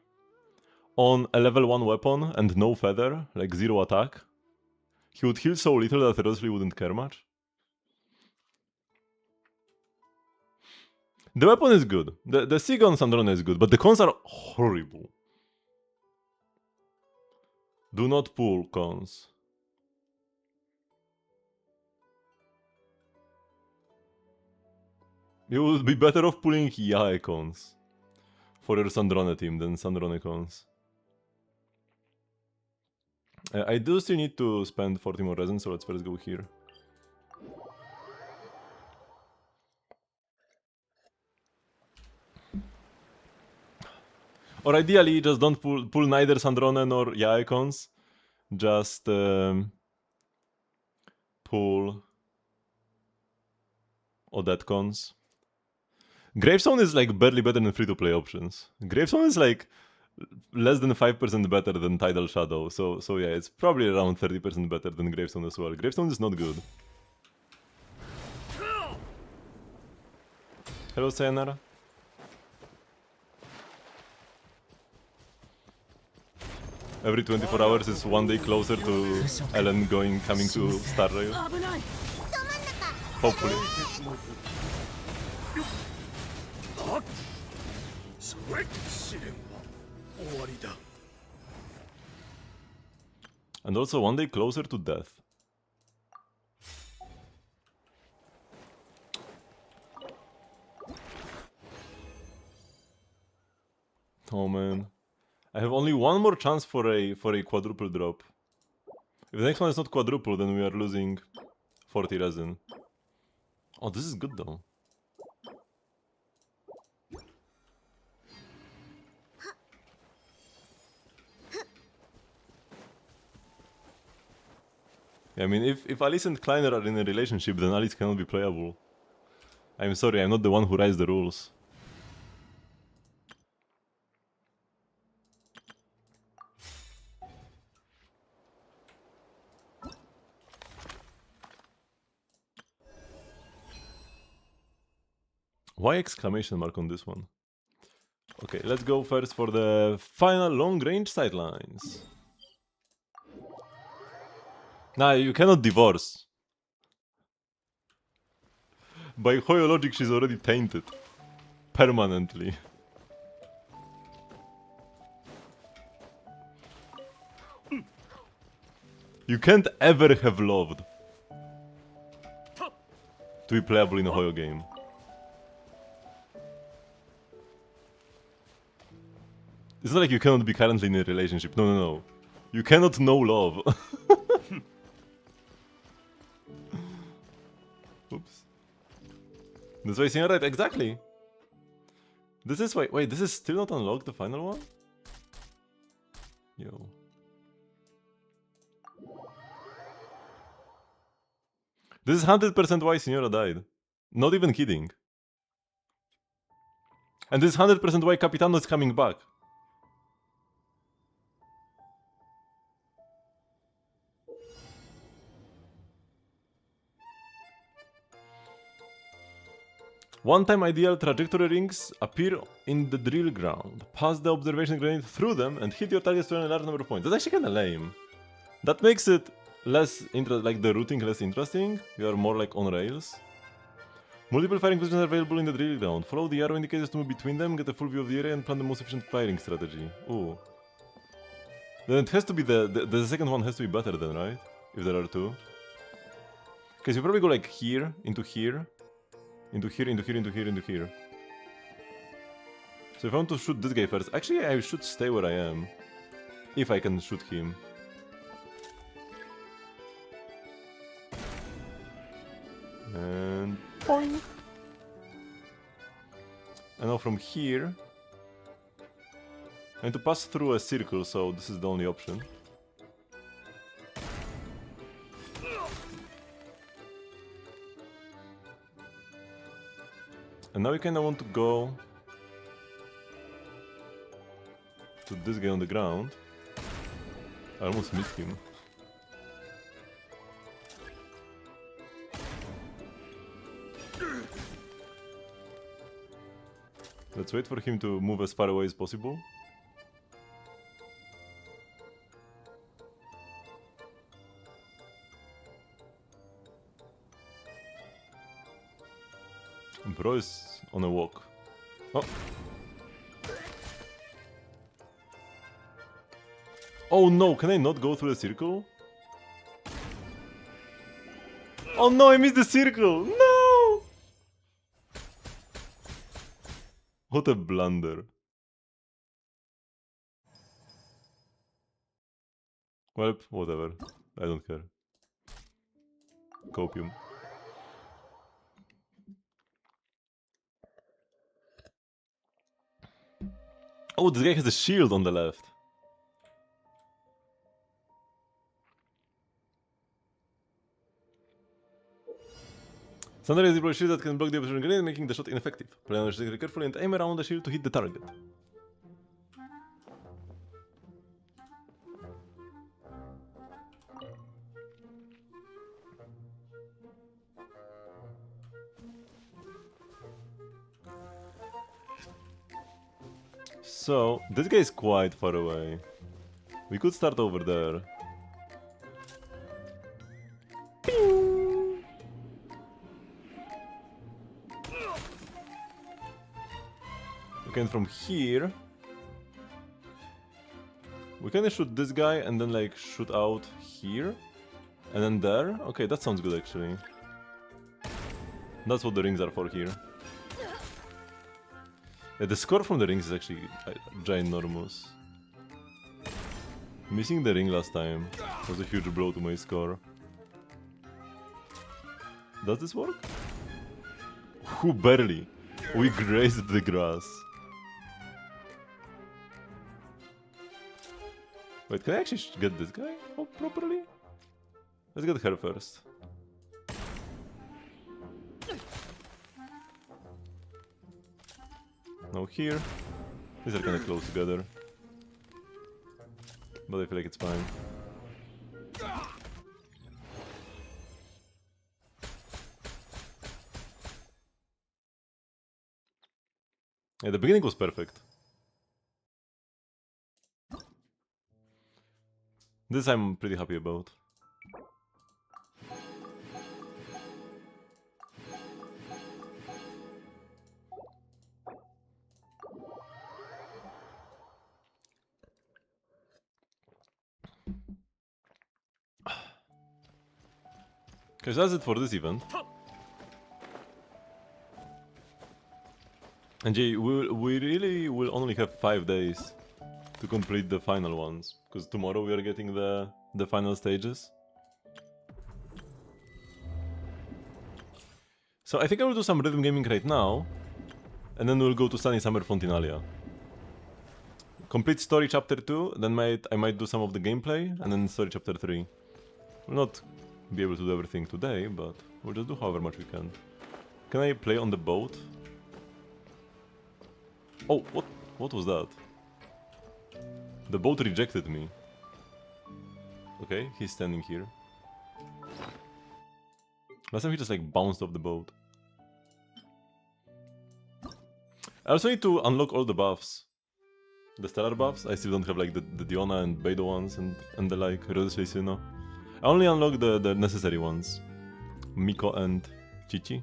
on a level 1 weapon and no feather, like 0 attack, he would heal so little that Ryodesli wouldn't care much. The weapon is good. The Sig on Sandrone is good, but the cons are horrible. Do not pull cons. You would be better off pulling Yae cons for your Sandrone team than Sandrone cons. I do still need to spend 40 more resin, so let's first go here. Or ideally, just don't pull neither Sandrone nor Yae cons. Just pull Odette cons. Gravestone is like barely better than free-to-play options. Gravestone is like less than 5% better than Tidal Shadow, so yeah, it's probably around 30% better than Gravestone as well. Gravestone is not good. Hello, Sayonara. Every 24 hours is one day closer to Ellen coming to Star Rail. 危ない Hopefully. And also one day closer to death. Oh man. I have only one more chance for a quadruple drop. If the next one is not quadruple, then we are losing 40 resin. Oh, this is good though. Yeah, I mean, if Alice and Kleiner are in a relationship, then Alice cannot be playable. I'm sorry, I'm not the one who writes the rules. Why exclamation mark on this one? Okay, let's go first for the final long-range sightlines. Nah, you cannot divorce. By Hoyo logic, she's already tainted. Permanently. You can't ever have loved to be playable in a Hoyo game. It's not like you cannot be currently in a relationship. No, no, no. You cannot know love. Oops. That's why you're right, exactly. This is why. Wait, this is still not unlocked, the final one? Yo. This is 100% why Signora died. Not even kidding. And this is 100% why Capitano is coming back. One-time ideal trajectory rings appear in the drill ground. Pass the observation grenade through them and hit your targets to a large number of points. That's actually kinda lame. That makes it less like the routing less interesting. You are more like on rails. Multiple firing positions are available in the drill ground. Follow the arrow indicators to move between them, get a full view of the area, and plan the most efficient firing strategy. Ooh. Then it has to be the second one has to be better then, right? If there are two. Because you probably go like here, into here. Into here, into here, into here, into here. So if I want to shoot this guy first, actually I should stay where I am. If I can shoot him. And boing. And now from here I need to pass through a circle, so this is the only option. And now we kinda want to go to this guy on the ground. I almost missed him. Let's wait for him to move as far away as possible. Bro is on a walk. Oh. Oh no, can I not go through the circle? Oh no, I missed the circle! No! What a blunder. Well, whatever. I don't care. Copium. Oh, this guy has a shield on the left. Thunder is a shield that can block the opposition grenade, making the shot ineffective. Play on the shield carefully and aim around the shield to hit the target. So, this guy is quite far away. We could start over there. Okay, and from here... we can shoot this guy and then like shoot out here. And then there? Okay, that sounds good actually. That's what the rings are for here. Yeah, the score from the rings is actually ginormous. Missing the ring last time was a huge blow to my score. Does this work? Who barely? We grazed the grass. Wait, can I actually get this guy properly? Let's get her first. Now here. These are kinda close together. But I feel like it's fine. Yeah, the beginning was perfect. This I'm pretty happy about. Okay, so that's it for this event. And Jay, we really will only have 5 days to complete the final ones, because tomorrow we are getting the final stages. So I think I will do some rhythm gaming right now, and then we'll go to Sunny Summer Fontinalia. Complete story chapter 2, then I might do some of the gameplay, and then story chapter 3. We'll not be able to do everything today, but we'll just do however much we can. Can I play on the boat? Oh, what was that? The boat rejected me. Okay, he's standing here. Last time he just like bounced off the boat. I also need to unlock all the buffs. The stellar buffs. I still don't have like the Diona and Beidou ones and the like, Rodesleisino. I only unlock the necessary ones. Miko and Chichi.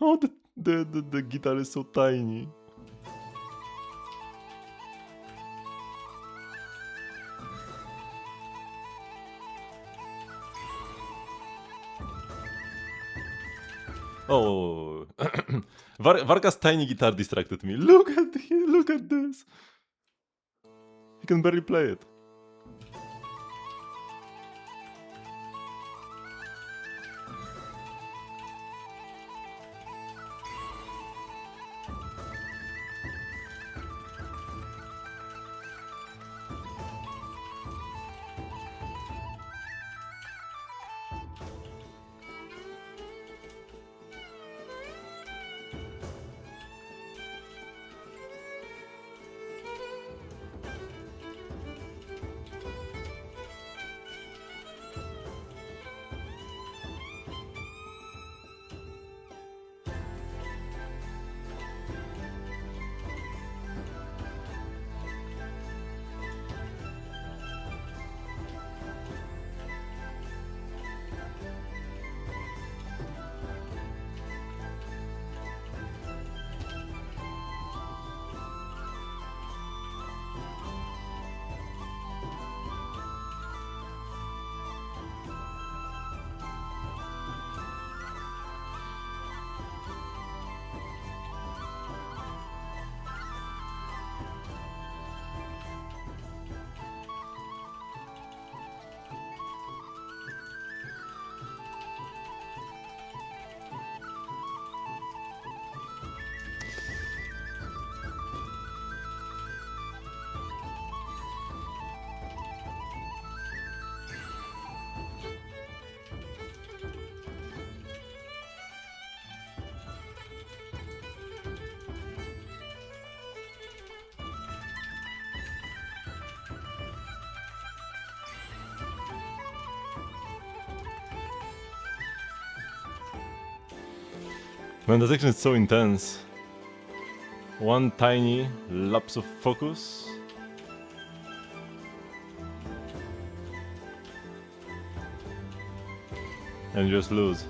Oh, the guitar is so tiny. Oh, Varka's tiny guitar distracted me. Look at this. He can barely play it. Man, that section is so intense. One tiny lapse of focus. And just lose.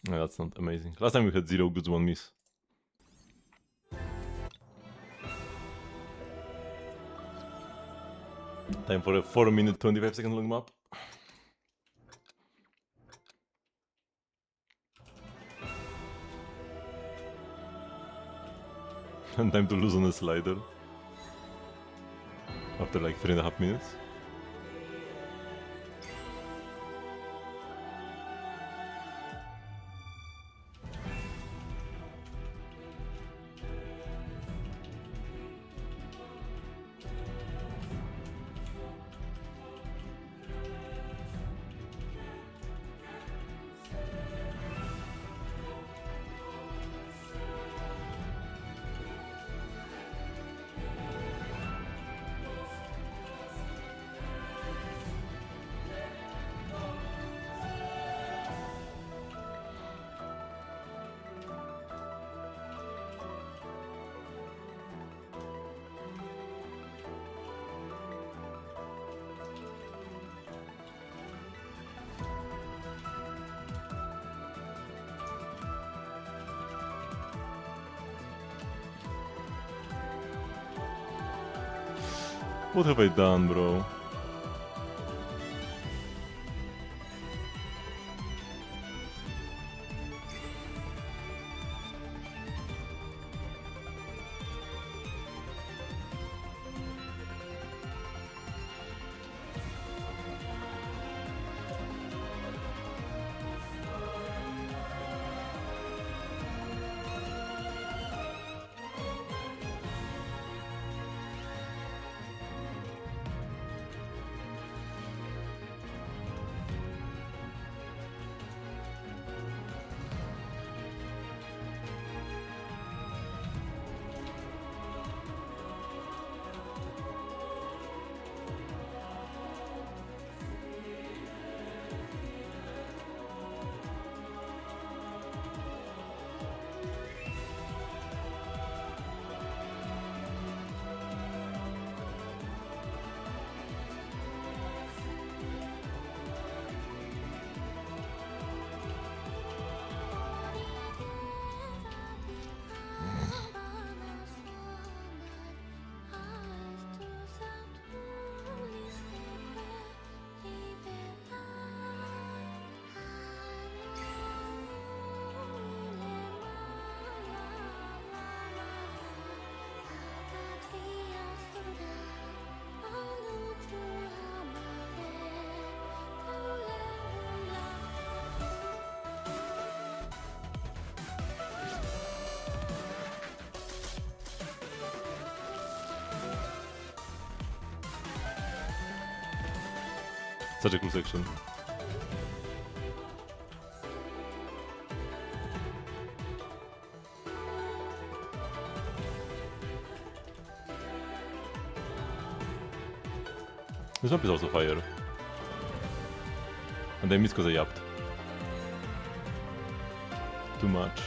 No, that's not amazing. Last time we had 0 goods, 1 miss. Time for a 4-minute 25-second long map. And time to lose on a slider. After like 3.5 minutes. What have I done, bro? Such a cool section. This map is also fire. And I missed because I yapped. Too much.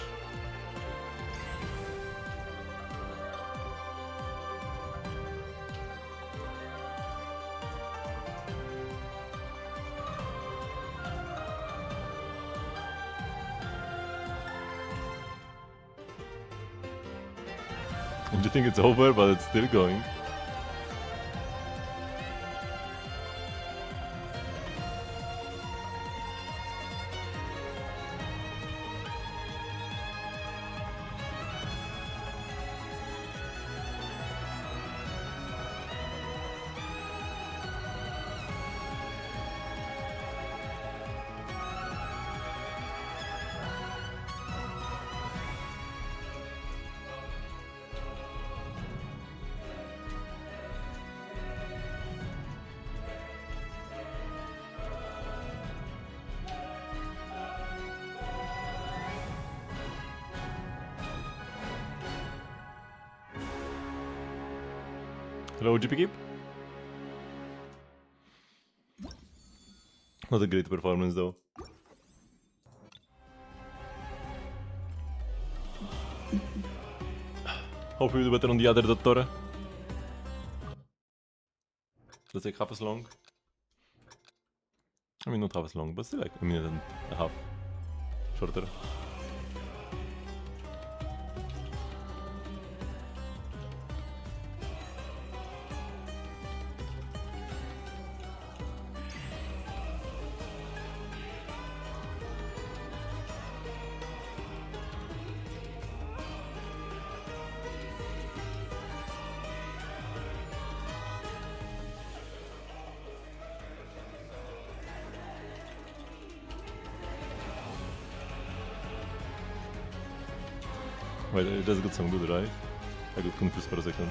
And you think it's over, but it's still going. Hello, GP Keep. Not a great performance though. Hope we do better on the other Dottore. Let's take half as long. I mean, not half as long, but still like a minute and a half shorter. Wait, I just got some good, right? I got confused for a second.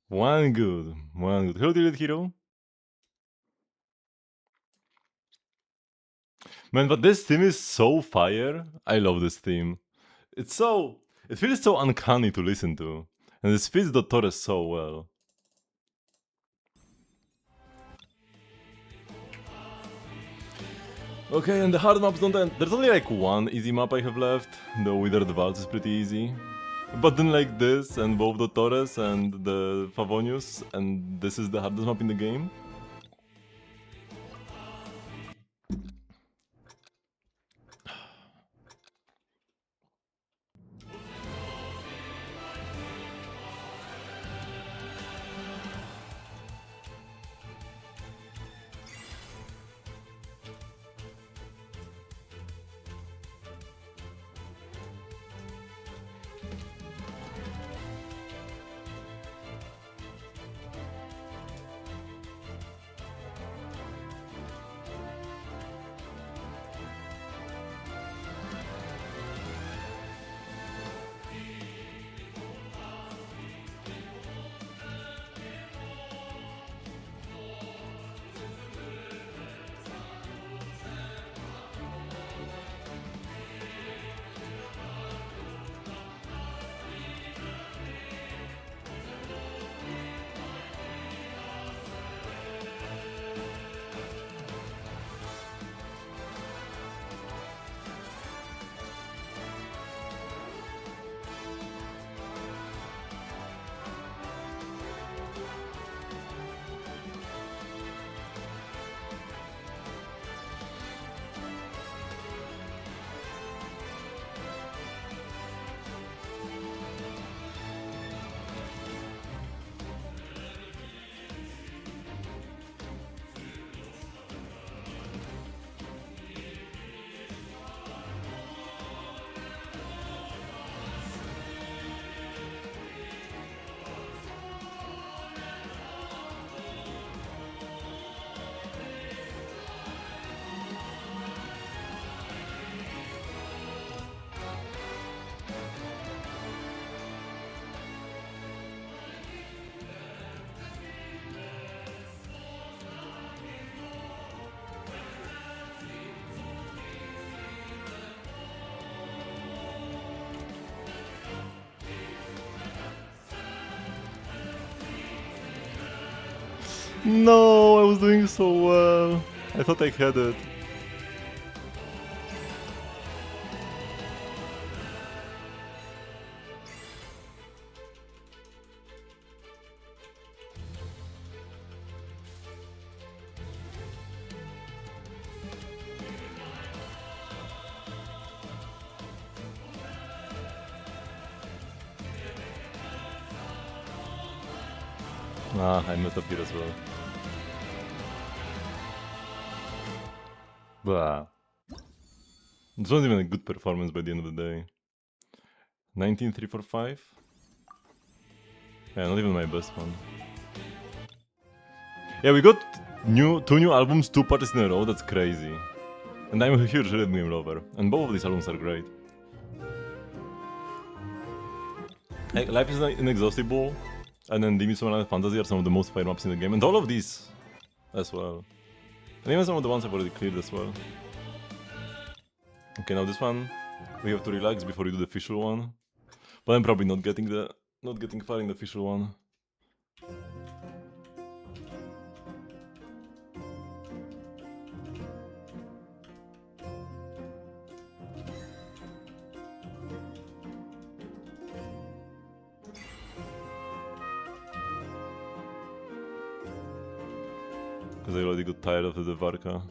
One good. Hello, Delete Hero. Man, but this theme is so fire. I love this theme. It feels so uncanny to listen to. And this fits Dottore so well. Okay, and the hard maps don't end. There's only like one easy map I have left. The Withered Vault is pretty easy. But then like this, and both Dottores and the Favonius, and this is the hardest map in the game. No, I was doing so well. I thought I had it. Ah, I messed up here as well. Blah. This wasn't even a good performance by the end of the day. 19,345? Yeah, not even my best one. Yeah, we got two new albums, 2 parties in a row, that's crazy. And I'm a huge rhythm game lover, and both of these albums are great. Like, Life is Inexhaustible, and then Dimmy Summer Fantasy are some of the most fire maps in the game, and all of these as well. And even some of the ones I've already cleared as well. Okay, now this one, we have to relax before we do the official one. But I'm probably not getting far in the official one. Because I already got tired of the Varka.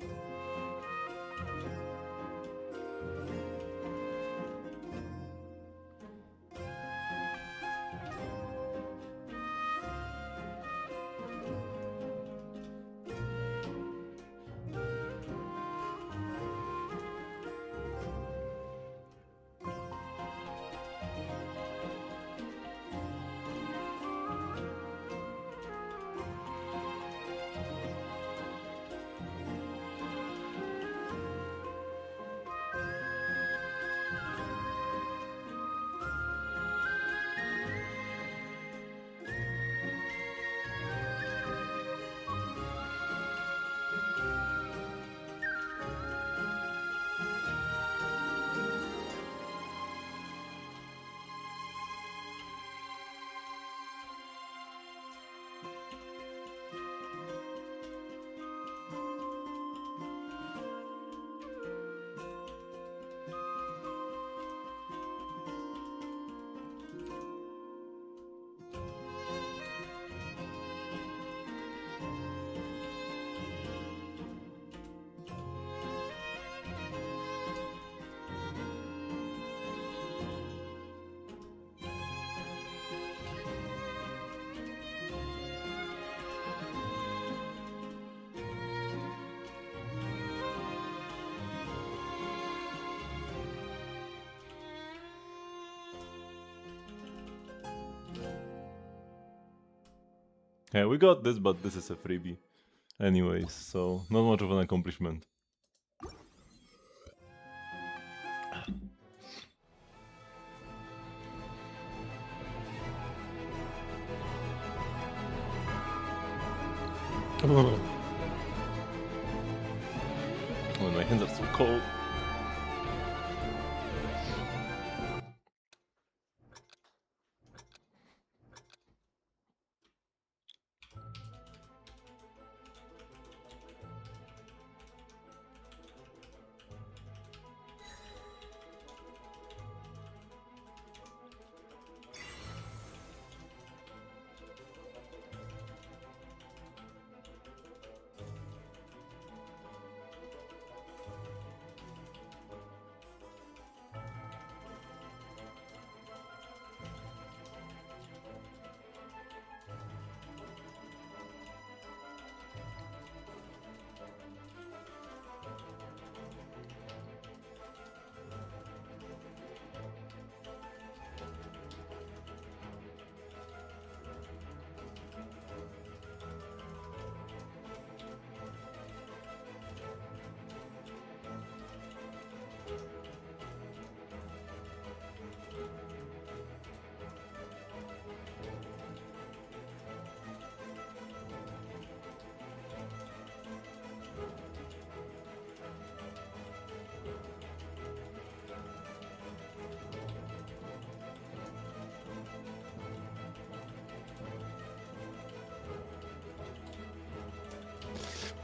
Yeah, we got this, but this is a freebie. Anyways, so not much of an accomplishment. Oh, my hands are so cold.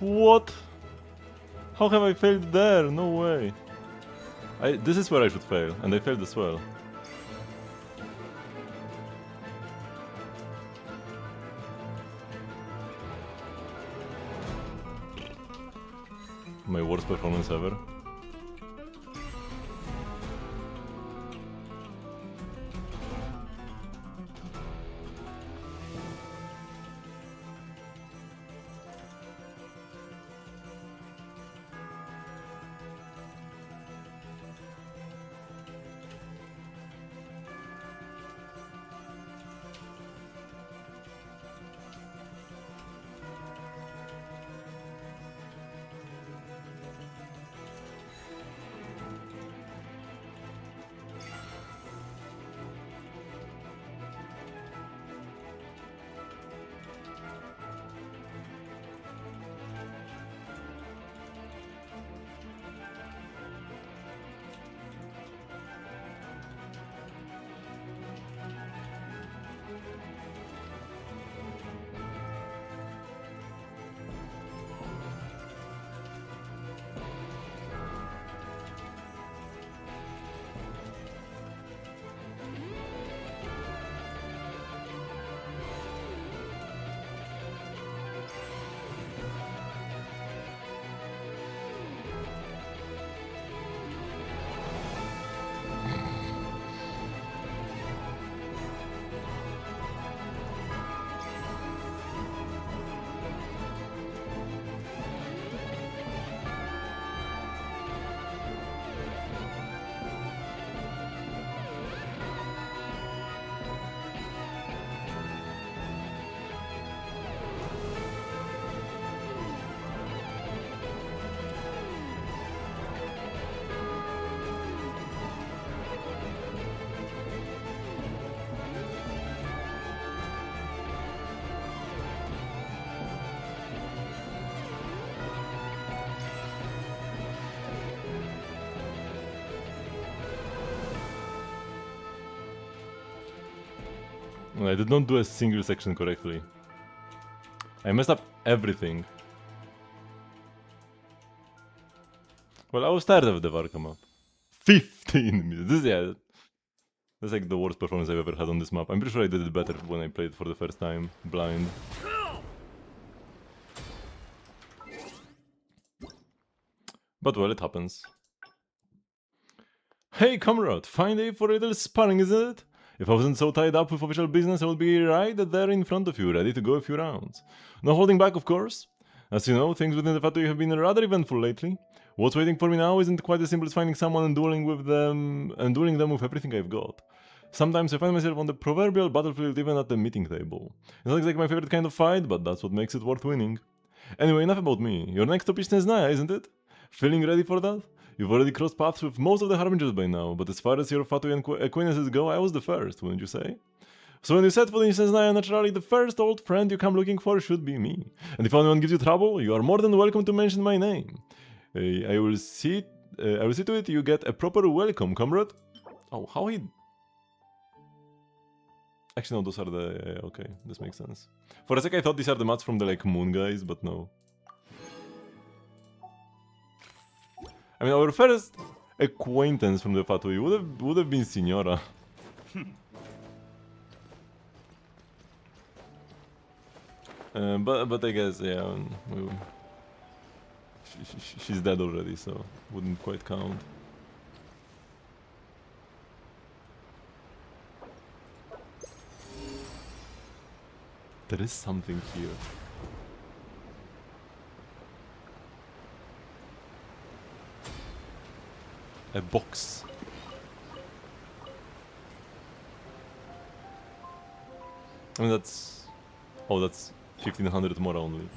What? How have I failed there? No way. This is where I should fail, and I failed as well. My worst performance ever. I did not do a single section correctly. I messed up everything. Well, I was tired of the Varka map. 15 minutes. That's like the worst performance I've ever had on this map. I'm pretty sure I did it better when I played for the first time, blind. But well, it happens. Hey comrade, fine day for a little sparring, isn't it? If I wasn't so tied up with official business, I would be right there in front of you, ready to go a few rounds. No holding back, of course. As you know, things within the Fatui have been rather eventful lately. What's waiting for me now isn't quite as simple as finding someone and dueling them with everything I've got. Sometimes I find myself on the proverbial battlefield even at the meeting table. It's not exactly my favorite kind of fight, but that's what makes it worth winning. Anyway, enough about me. Your next stop is Snezhnaya, isn't it? Feeling ready for that? You've already crossed paths with most of the Harbingers by now, but as far as your Fatui acquaintances go, I was the first, wouldn't you say? So when you set foot in Snezhnaya, naturally the first old friend you come looking for should be me. And if anyone gives you trouble, you are more than welcome to mention my name. I will see to it you get a proper welcome, comrade. Oh, how he... Actually, no, those are the... okay, this makes sense. For a sec I thought these are the mats from the, like, moon guys, but no. I mean, our first acquaintance from the Fatui would have been Signora. But I guess, yeah, she's dead already, so wouldn't quite count. There is something here. A box. I mean, that's... oh, that's 1500 more only.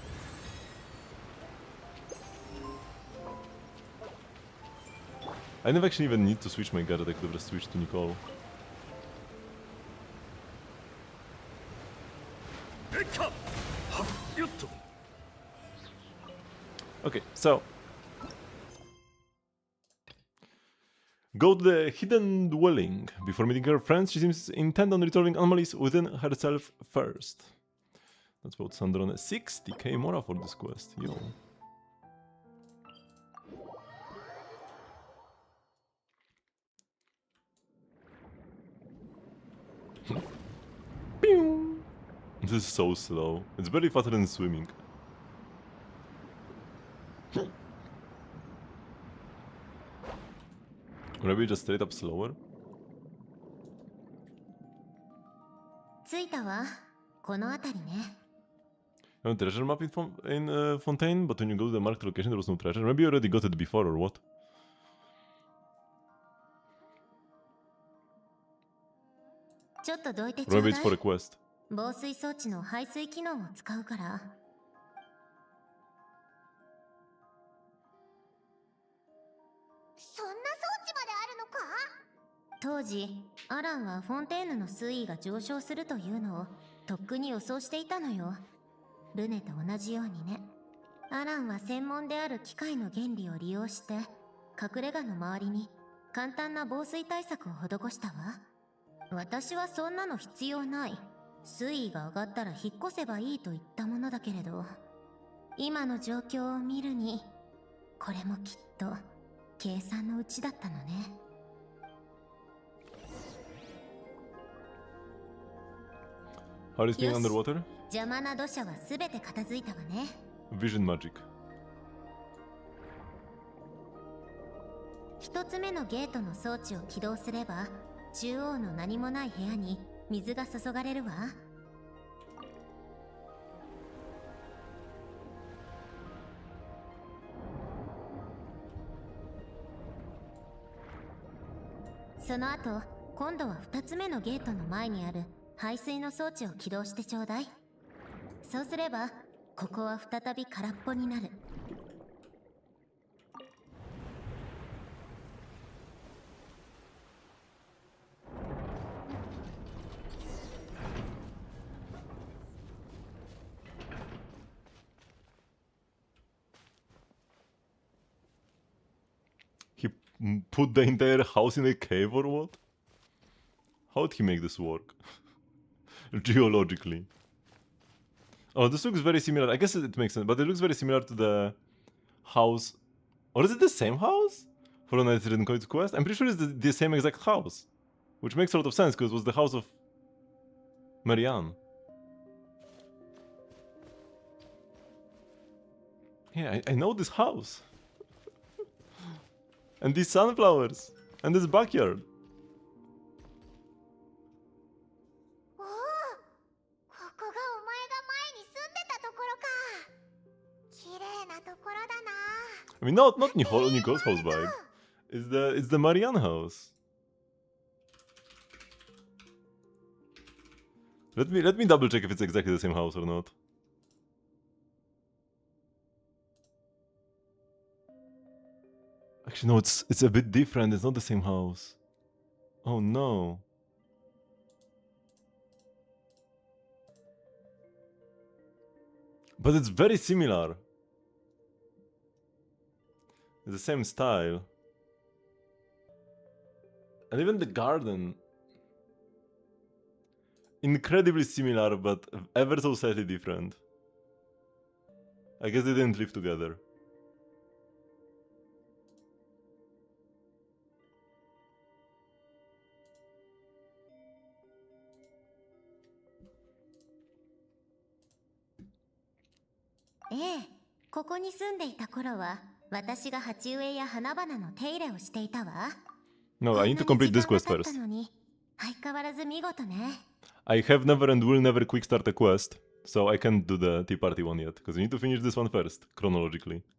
I never actually even need to switch my gadget, I could have just switched to Nicole. Okay, so... go to the hidden dwelling. Before meeting her friends, she seems intent on resolving anomalies within herself first. That's about 60k mora for this quest, yo. This is so slow. It's barely faster than swimming. Maybe just straight up slower? 着いたわ。この辺りね。No treasure map in Fontaine, but when you go to the marked location there was no treasure. Maybe you already got it before or what? ちょっとどいてち Or ょう maybe だ it's for a い。 quest. 防水装置の排水機能を使うから。そんな装置まであるのか？当時アランはフォンテーヌの水位が上昇するというのをとっくに予想していたのよ。ルネと同じようにね。アランは専門である機械の原理を利用して隠れ家の周りに簡単な防水対策を施したわ。私はそんなの必要ない。水位が上がったら引っ越せばいいと言ったものだけれど、今の状況を見るにこれもきっと計算のうちだったのね。How is being underwater? 邪魔な土砂はすべて片付いたわね。Vision magic. 一つ目のゲートの装置を起動すれば、中央の何もない部屋に水が注がれるわ。その後、今度は二つ目のゲートの前にある排水の装置を起動してちょうだい。そうすればここは再び空っぽになる。He put the entire house in a cave or what? How did he make this work? Geologically. Oh, this looks very similar. I guess it makes sense, but it looks very similar to the house. Or is it the same house? For a Night Ridden Coins quest? I'm pretty sure it's the same exact house. Which makes a lot of sense, because it was the house of Marianne. Yeah, I know this house. And these sunflowers. And this backyard. おお、ここがお前が前に住んでたところか。綺麗なところだな。I mean, not Nicole's house vibe. It's the Marianne house. Let me double check if it's exactly the same house or not. Actually, no, it's a bit different. It's not the same house. Oh no. But it's very similar. It's the same style. And even the garden. Incredibly similar, but ever so slightly different. I guess they didn't live together. Eh, ここに住んでいた頃は私が鉢植えや花々の手入れをしていたわ。 No, I need to complete this quest first. 相変わらず見事ね。I have never and will never quick start a quest, so I can't do the Tea Party one yet, because you need to finish this one first, chronologically.「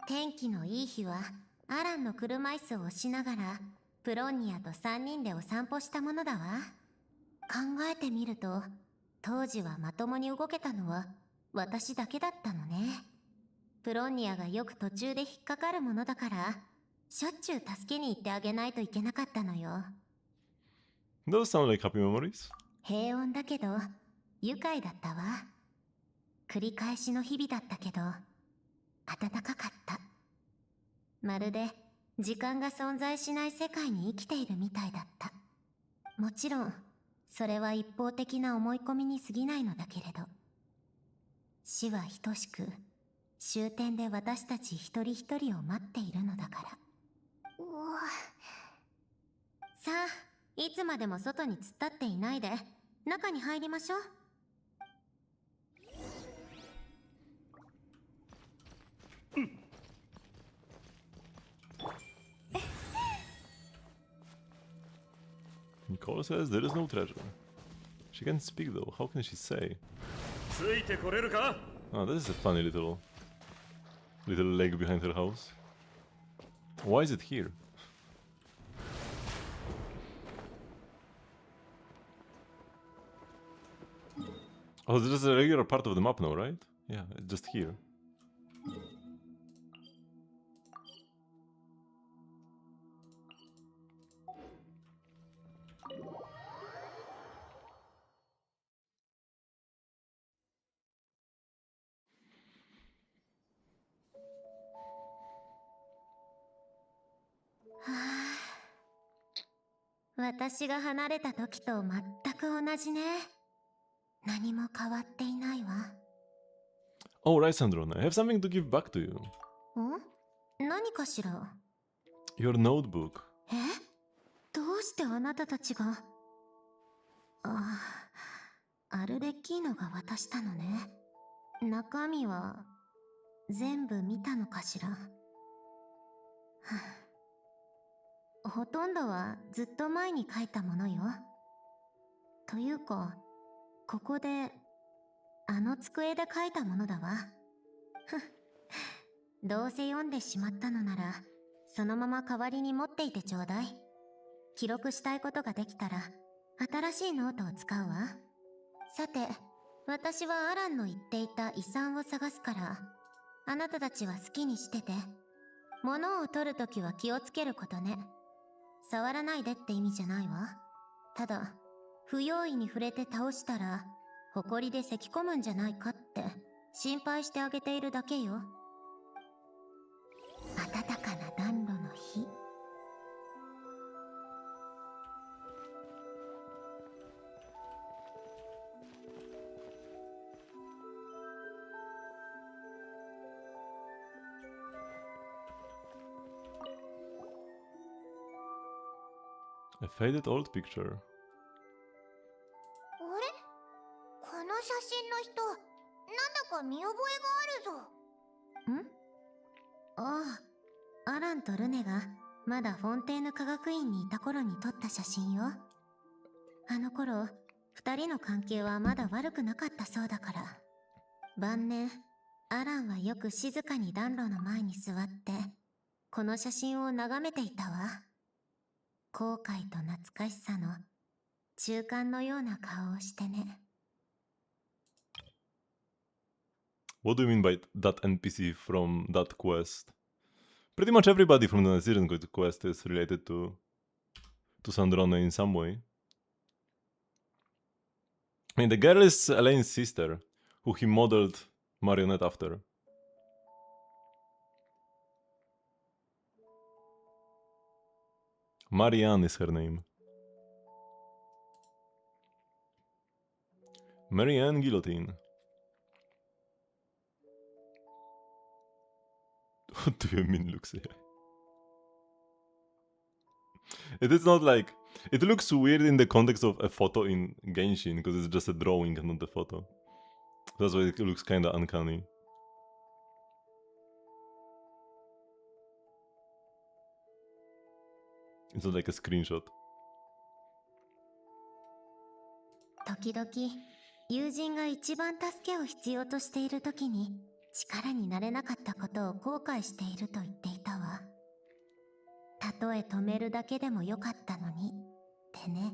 天気のいい日はアランの車椅子を押しながらプロンニアと3人でお散歩したものだわ。考えてみると当時はまともに動けたのは私だけだったのね。プロンニアがよく途中で引っかかるものだからしょっちゅう助けに行ってあげないといけなかったのよ。 Those sound like happy memories. 平穏だけど愉快だったわ。繰り返しの日々だったけど暖かかった。まるで時間が存在しない世界に生きているみたいだった。もちろんそれは一方的な思い込みに過ぎないのだけれど、死は等しく終点で私たち一人一人を待っているのだから。さあ、いつまでも外に突っ立っていないで中に入りましょう。Nicole says there is no treasure. She can't speak though. How can she say? ついてこれるか？ Oh, this is a funny little lake behind her house. Why is it here? Oh, this is a regular part of the map now, right? Yeah, it's just here.はあ、私が離れた時と全く同じね。何も変わっていないわ。Oh, right, Sandrona. I have something to give back to you. 何かしら？ Your notebook. どうしてあなたたちが？アルベッキーノが渡したのね。中身は全部見たのかしら。ほとんどはずっと前に書いたものよ。というか、ここであの机で書いたものだわ。どうせ読んでしまったのならそのまま代わりに持っていてちょうだい。記録したいことができたら新しいノートを使うわ。さて、私はアランの言っていた遺産を探すから、あなたたちは好きにしてて。物を取るときは気をつけることね。触らないでって意味じゃないわ。ただ、不用意に触れて倒したら埃で咳き込むんじゃないかって心配してあげているだけよ。暖かな暖炉の日。A faded old picture. あれ？この写真の人、なんだか見覚えがあるぞ。ああ、アランとルネがまだフォンテーヌ科学院にいた頃に撮った写真よ。あの頃、二人の関係はまだ悪くなかったそうだから。晩年、アランはよく静かに暖炉の前に座って、この写真を眺めていたわ。後悔と懐かしさの中間のような顔をしてね。What do you mean by that NPC from that quest? Pretty much everybody from the Nazirian quest is related to Sandrona in some way. I mean, the girl is Elaine's sister, who he modeled Marionette after. Marianne is her name. Marianne Guillotine. What do you mean looks here? It is not like... It looks weird in the context of a photo in Genshin, because it's just a drawing and not a photo. That's why it looks kinda uncanny. It's not like a screenshot. 時々、友人が一番助けを必要としている時に力になれなかったことを後悔していると言っていたわ。たとえ止めるだけでもよかったのにってね。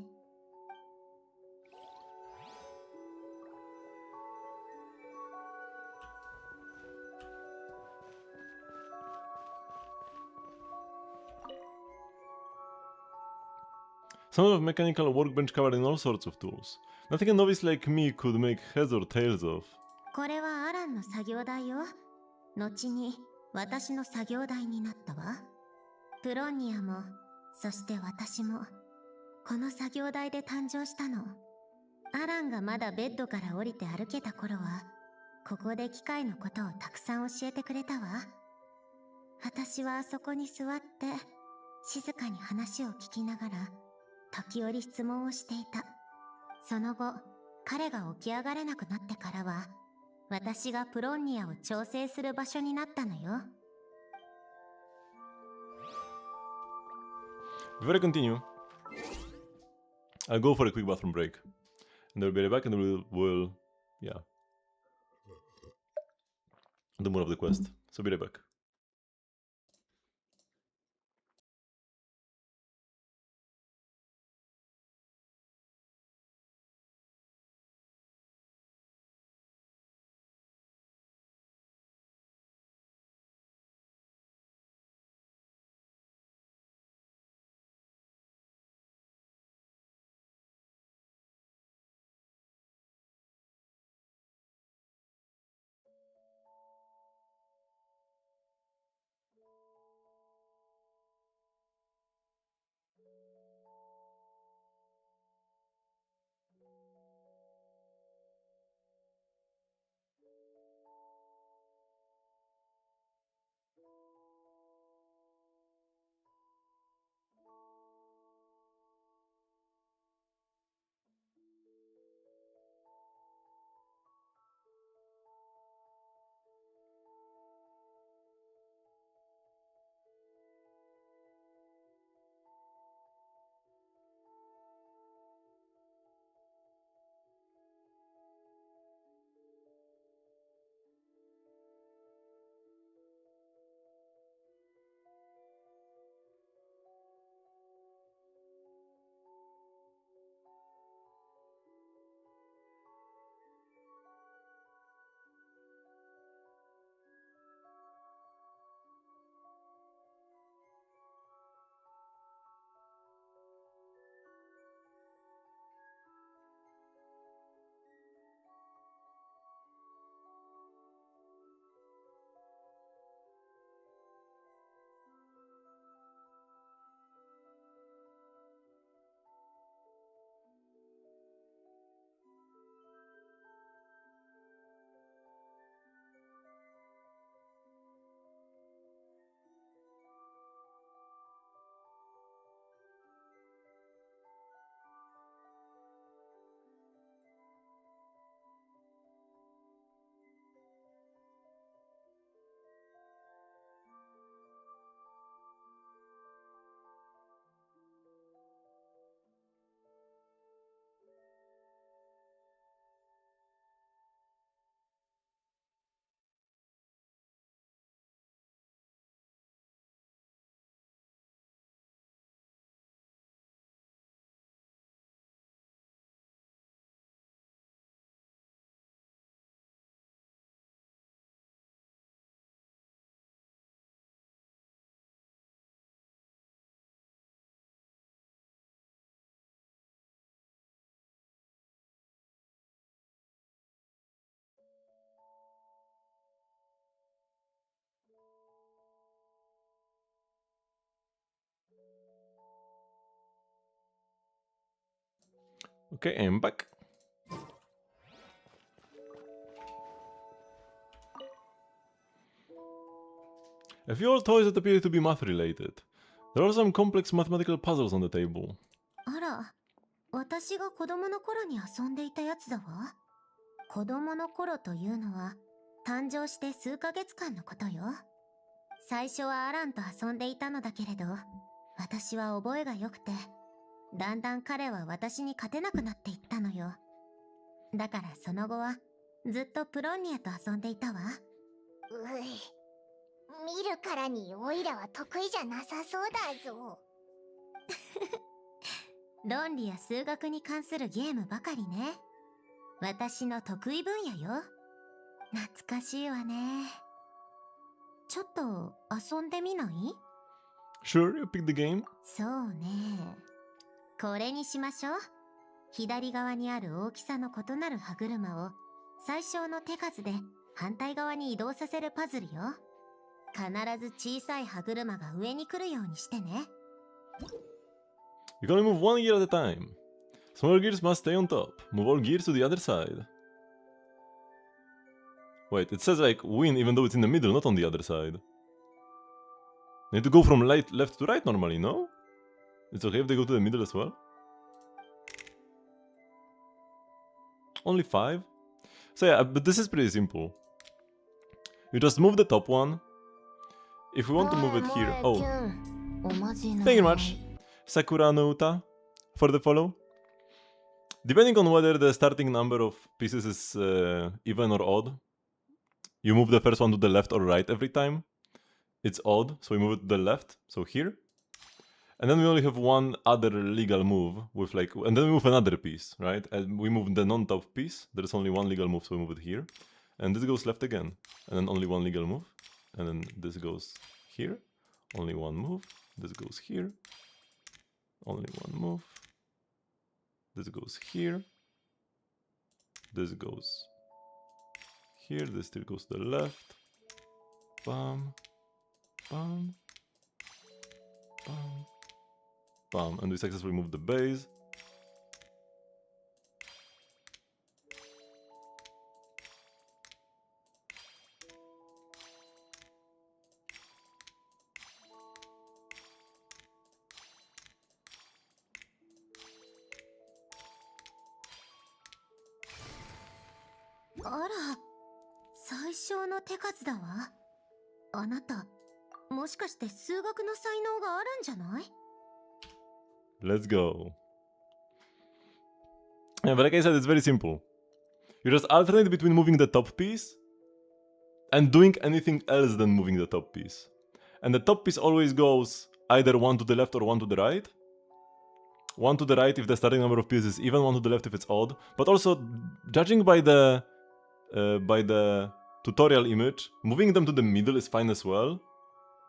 Some of mechanical workbench covered in all sorts of tools. Nothing a novice like me could make heads or tails of. これはアランの作業台よ。後に私の作業台になったわ。プロンニアも、そして私も、この作業台で誕生したの。アランがまだベッドから降りて歩けた頃は、ここで機械のことをたくさん教えてくれたわ。私はあそこに座って静かに話を聞きながら時折質問をしていた。その後、彼が起き上がれなくなってからは、私がプロンニアを調整する場所になったのよ。Before I continue, I'll go for a quick bathroom break. And I'll be right back and we'll yeah, do more of the quest. So be right back. Okay, I'm back. A few old toys that appear to be math related. There are some complex mathematical puzzles on the table. あら、私が子供の頃に遊んでいたやつだわ。子供の頃というのは、誕生して数ヶ月間のことよ。最初はアランと遊んでいたのだけれど、私は覚えが良くて、だんだん彼は私に勝てなくなっていったのよ。だからその後は、ずっとプロンニアと遊んでいたわ。うい、見るからにオイラは得意じゃなさそうだぞ。論理や数学に関するゲームばかりね。私の得意分野よ。懐かしいわね。ちょっと遊んでみない？ Sure, you pick the game? そうね。これにしましょう。左側にある大きさの異なる歯車を最小の手数で反対側に移動させるパズルよ。必ず小さい歯車が上に来るようにしてね。You can only move one gear at a time. Smaller gears must stay on top. Move all gears to the other side. Wait, it says like win even though it's in the middle, not on the other side. They need to go from left to right normally, no? It's okay if they go to the middle as well? Only 5? So yeah, but this is pretty simple. You just move the top one. If we want to move it here... Oh, thank you very much, Sakura no Uta, for the follow. Depending on whether the starting number of pieces is even or odd, you move the first one to the left or right every time. It's odd, so we move it to the left, so here. And then we only have one other legal move with like, and then we move another piece, right? And we move the non-top piece. There's only one legal move, so we move it here. And this goes left again, and then only one legal move. And then this goes here, only one move. This goes here, only one move. This goes here. This goes here. This still goes to the left. Bam, bam, bam. Bam, and we successfully moved the base. Ara, 最小の手数だわ。あなた、もしかして数学の才能があるんじゃない？ Let's go. Yeah, but like I said, it's very simple. You just alternate between moving the top piece and doing anything else than moving the top piece. And the top piece always goes either one to the left or one to the right. One to the right if the starting number of pieces is even, one to the left if it's odd. But also, judging by the tutorial image, moving them to the middle is fine as well.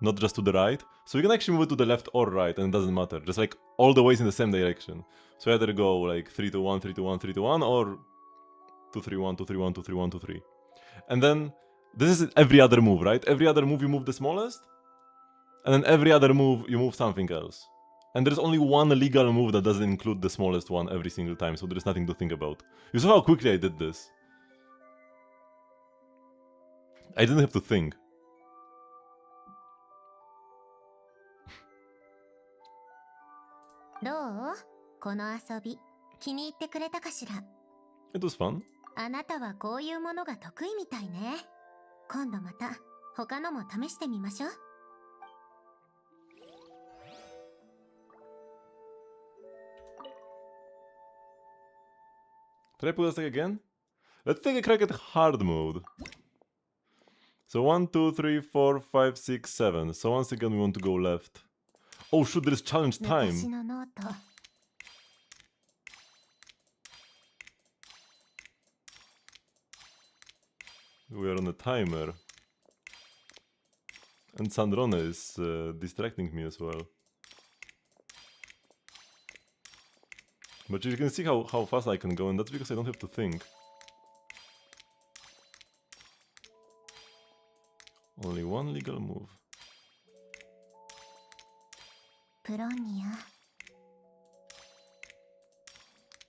Not just to the right. So you can actually move it to the left or right and it doesn't matter. Just like all the ways in the same direction. So either go like 3 to 1, 3 to 1, 3 to 1 or 2 3 1, 2 3 1, 2 3 1, 2 3. And then this is every other move, right? Every other move you move the smallest. And then every other move you move something else. And there's only one legal move that doesn't include the smallest one every single time. So there's nothing to think about. You saw how quickly I did this. I didn't have to think. It was fun. あなたはこういうものが得意みたいね。今度また他のも試してみましょう。Should I put us again? Let's take a crack at hard mode. So 1, 2, 3, 4, 5, 6, 7. So once again we want to go left. Oh shoot, there's challenge time. 昔のノート。We are on a timer. And Sandrone is distracting me as well. But you can see how fast I can go, and that's because I don't have to think. Only one legal move. プロニア。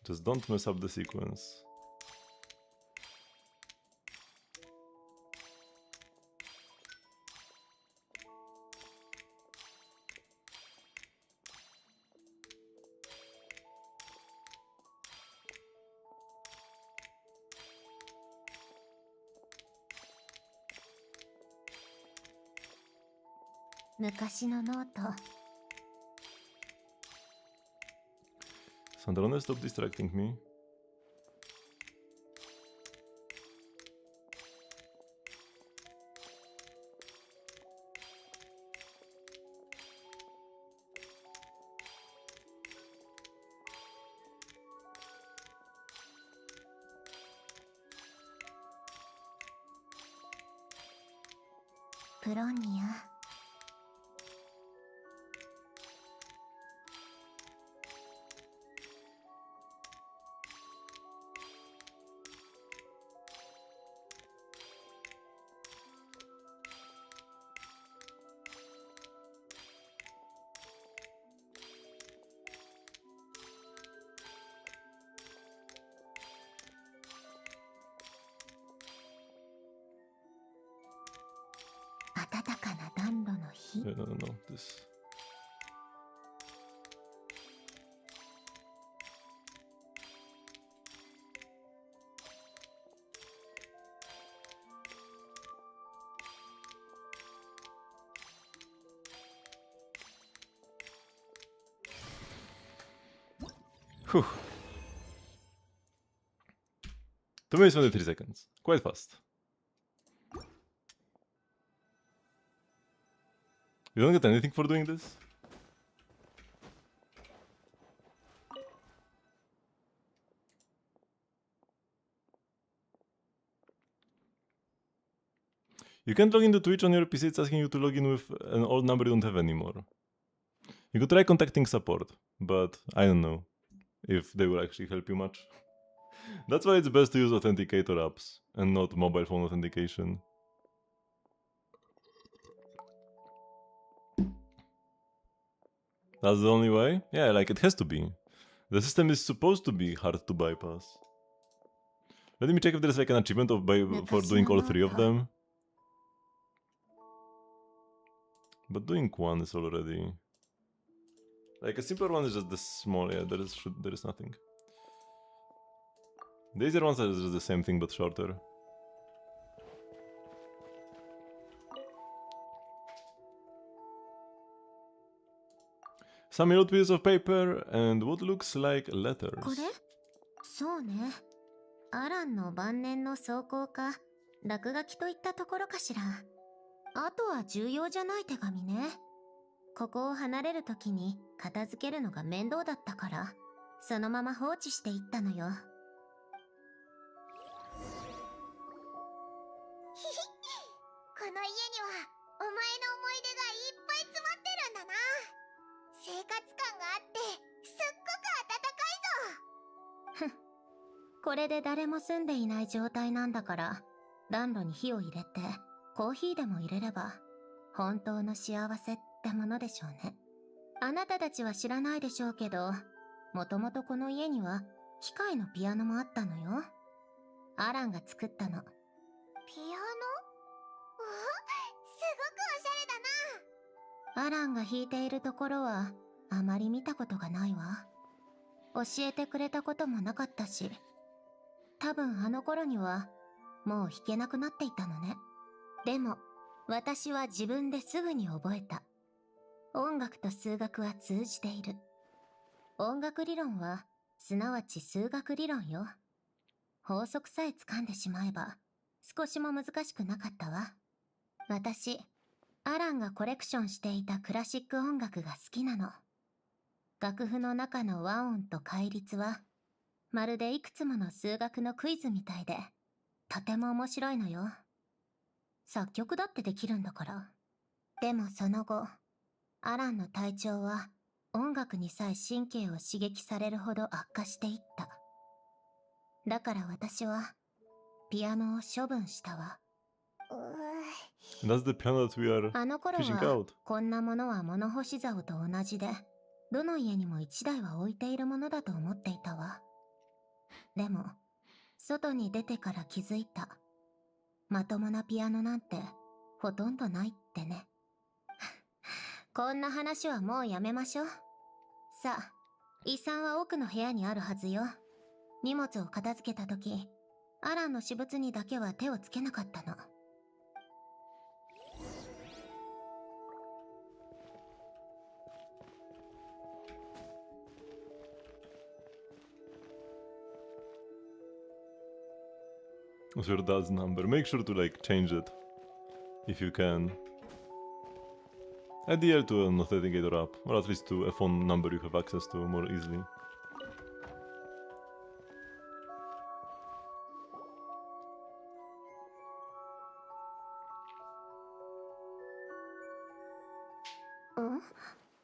Just don't mess up the sequence. Sandrone, stop distracting me. Pronia. 暖かな暖炉の火。 No, this. Whew. 2 minutes 23 seconds. Quite fast. You don't get anything for doing this? You can't log into Twitch on your PC, it's asking you to log in with an old number you don't have anymore. You could try contacting support, but I don't know if they will actually help you much. That's why it's best to use authenticator apps and not mobile phone authentication. That's the only way? Yeah, like it has to be. The system is supposed to be hard to bypass. Let me check if there's like an achievement for doing all 3 of them. But doing one is already... Like a simpler one is just this small, yeah, there is nothing. The easier ones are just the same thing but shorter. Some old pieces of paper and what looks like letters. これ？そうね。アランの晩年の草稿か落書きといったところかしら。あとは重要じゃない手紙ね。ここを離れるときに片付けるのが面倒だったから、そのまま放置していったのよ。ひひ、この家にはお前の思い出がいっぱい詰まってるんだな。生活感があってすっごく暖かいぞ。これで誰も住んでいない状態なんだから、暖炉に火を入れてコーヒーでも入れれば本当の幸せってものでしょうね。あなたたちは知らないでしょうけど、もともとこの家には機械のピアノもあったのよ。アランが作ったの。ピアノ？お、すごくおしゃれだな。アランが弾いているところはあまり見たことがないわ。教えてくれたこともなかったし、多分あの頃にはもう弾けなくなっていたのね。でも私は自分ですぐに覚えた。音楽と数学は通じている。音楽理論はすなわち数学理論よ。法則さえ掴んでしまえば少しも難しくなかったわ。私、アランがコレクションしていたクラシック音楽が好きなの。楽譜の中の和音と戒律はまるでいくつもの数学のクイズみたいで、とても面白いのよ。作曲だってできるんだから。でもその後、アランの体調は音楽にさえ神経を刺激されるほど悪化していった。だから私はピアノを処分したわ。That's the piano that we are あの頃 fishing は out. こんなものは物干し竿と同じで、どの家にも一台は置いているものだと思っていたわ。でも外に出てから気づいた。まともなピアノなんてほとんどないってね。こんな話はもうやめましょう。さあ、遺産は奥の部屋にあるはずよ。荷物を片付けたとき、アランの私物にだけは手をつけなかったの。What's your dad's number? Make sure to like change it if you can. Add the L to an authenticator app, or at least to a phone number you have access to more easily.ん？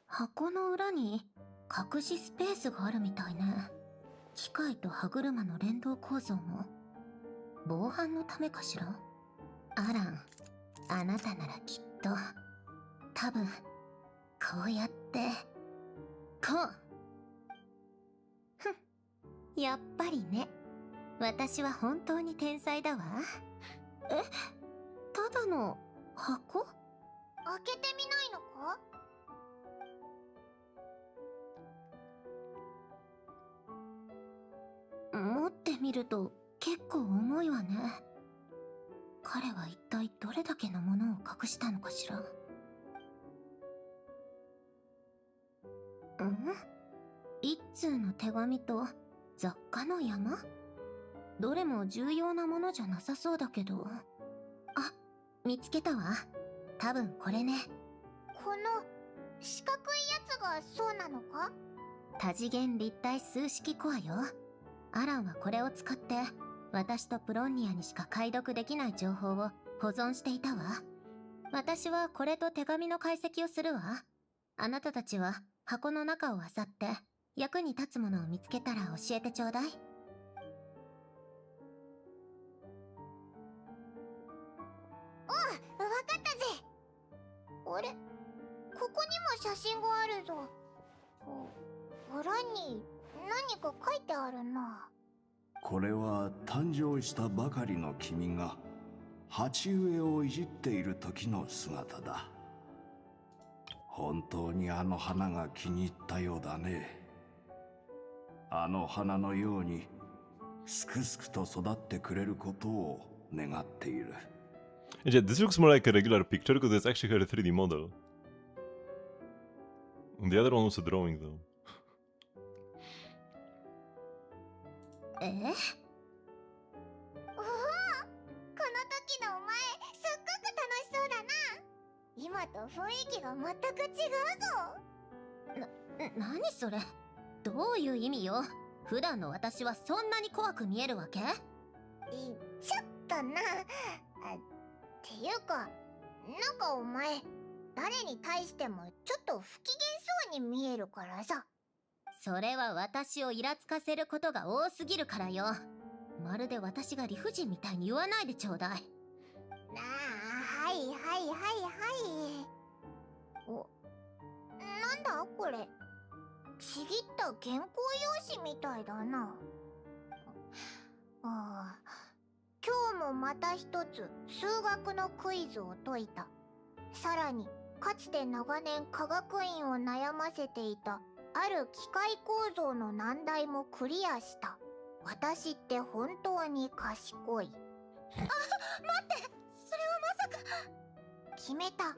箱の裏に隠しスペースがあるみたいね。機械と歯車の連動構造も防犯のためかしら。アラン、あなたならきっと多分こうやってこう。ふん、やっぱりね。私は本当に天才だわ。え、ただの箱？開けてみないのか？持ってみると結構重いわね。彼は一体どれだけのものを隠したのかしら。一通の手紙と雑貨の山？どれも重要なものじゃなさそうだけど。あ、見つけたわ。多分これね。この四角いやつがそうなのか？多次元立体数式コアよ。アランはこれを使って私とプロンニアにしか解読できない情報を保存していたわ。私はこれと手紙の解析をするわ。あなたたちは箱の中を漁って役に立つものを見つけたら教えてちょうだい。わかったぜ。あれ、ここにも写真があるぞ。裏に何か書いてあるな。これは誕生したばかりの君が鉢植えをいじっている時の姿だ。本当にあの花が気に入ったようだね。あの花のようにすくすくと育ってくれることを願っている。And yeah, this looks more like a regular picture because it's actually a 3D model. The other one was a drawing though. え？この時のお前すっごく楽しそうだな。今と雰囲気が全く違うぞ。何それ？どういう意味よ？普段の私はそんなに怖く見えるわけ？ちょっとな。っていうか、なんかお前誰に対してもちょっと不機嫌そうに見えるからさ。それは私をイラつかせることが多すぎるからよ。まるで私が理不尽みたいに言わないでちょうだい。はいはいはいはい。お、なんだこれ。ちぎった原稿用紙みたいだな。今日もまた一つ数学のクイズを解いた。さらにかつて長年科学院を悩ませていたある機械構造の難題もクリアした。私って本当に賢い。待って、それはまさか。決めた。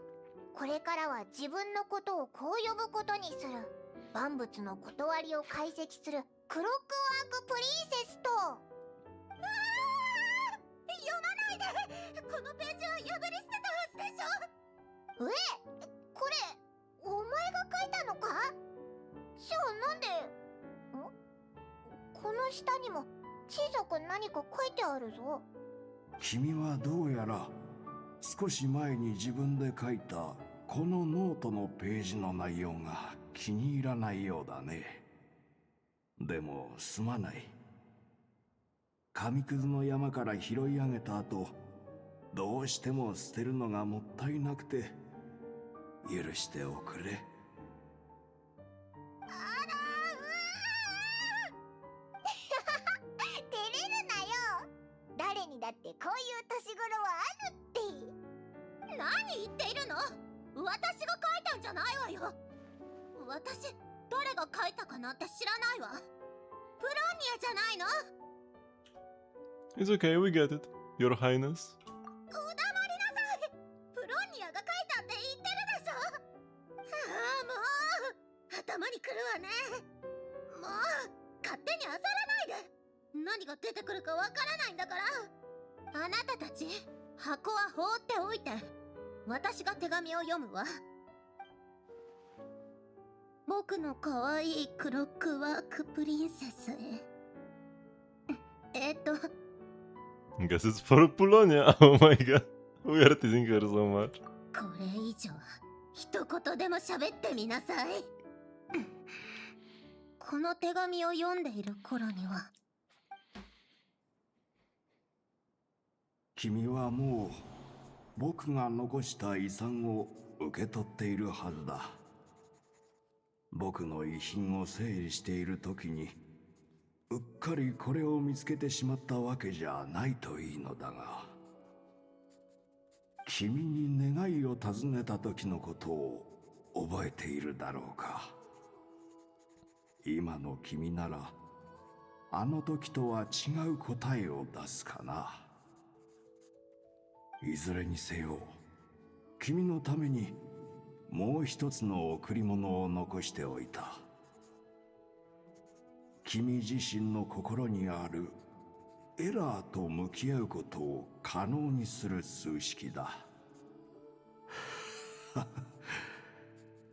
これからは自分のことをこう呼ぶことにする。万物の断りを解析するクロックワークプリンセスと。読まないで。このページは破り捨てたはずでしょ。これお前が書いたのか？じゃあなんでこの下にも小さく何か書いてあるぞ。君はどうやら少し前に自分で書いたこのノートのページの内容が気に入らないようだね。でもすまない。紙くずの山から拾い上げた後、どうしても捨てるのがもったいなくて許しておくれ。照れるなよ。誰にだってこういう年頃はあるって。何言っているの？私が書いたんじゃないわよ。私、誰が書いたかなんて知らないわ。プロンニアじゃないの？ It's okay, we get it, Your Highness. お黙りなさい。プロンニアが書いたって言ってるでしょ。もう頭にくるわね。もう勝手に漁らないで。何が出てくるかわからないんだから。あなたたち、箱は放っておいて。私が手紙を読むわ。僕の可愛いクロックワークプリンセスへ。I guess it's for Polonia. Oh my god. We are teasing her so much. これ以上一言でも喋ってみなさい。この手紙を読んでいる頃には。君はもう僕が残した遺産を受け取っているはずだ。僕の遺品を整理している時にうっかりこれを見つけてしまったわけじゃないといいのだが。君に願いを尋ねた時のことを覚えているだろうか。今の君ならあの時とは違う答えを出すかな。いずれにせよ君のためにもう一つの贈り物を残しておいた。君自身の心にあるエラーと向き合うことを可能にする数式だ。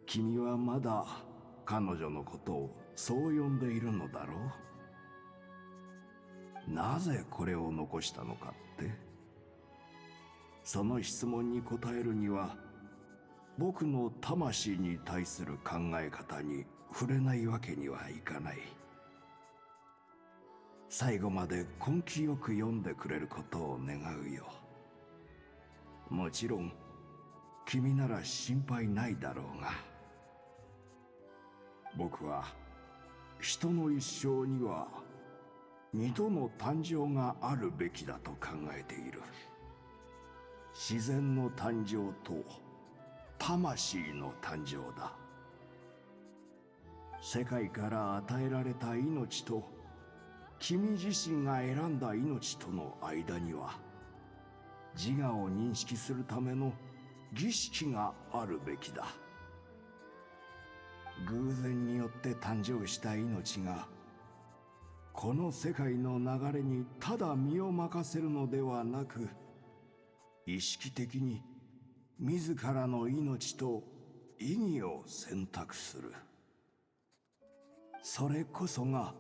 君はまだ彼女のことをそう呼んでいるのだろう。なぜこれを残したのかって。その質問に答えるには僕の魂に対する考え方に触れないわけにはいかない。最後まで根気よく読んでくれることを願うよ。もちろん君なら心配ないだろうが、僕は人の一生には二度の誕生があるべきだと考えている。自然の誕生と魂の誕生だ。世界から与えられた命と君自身が選んだ命との間には自我を認識するための儀式があるべきだ。偶然によって誕生した命がこの世界の流れにただ身を任せるのではなく、意識的に自らの命と意義を選択する。それこそが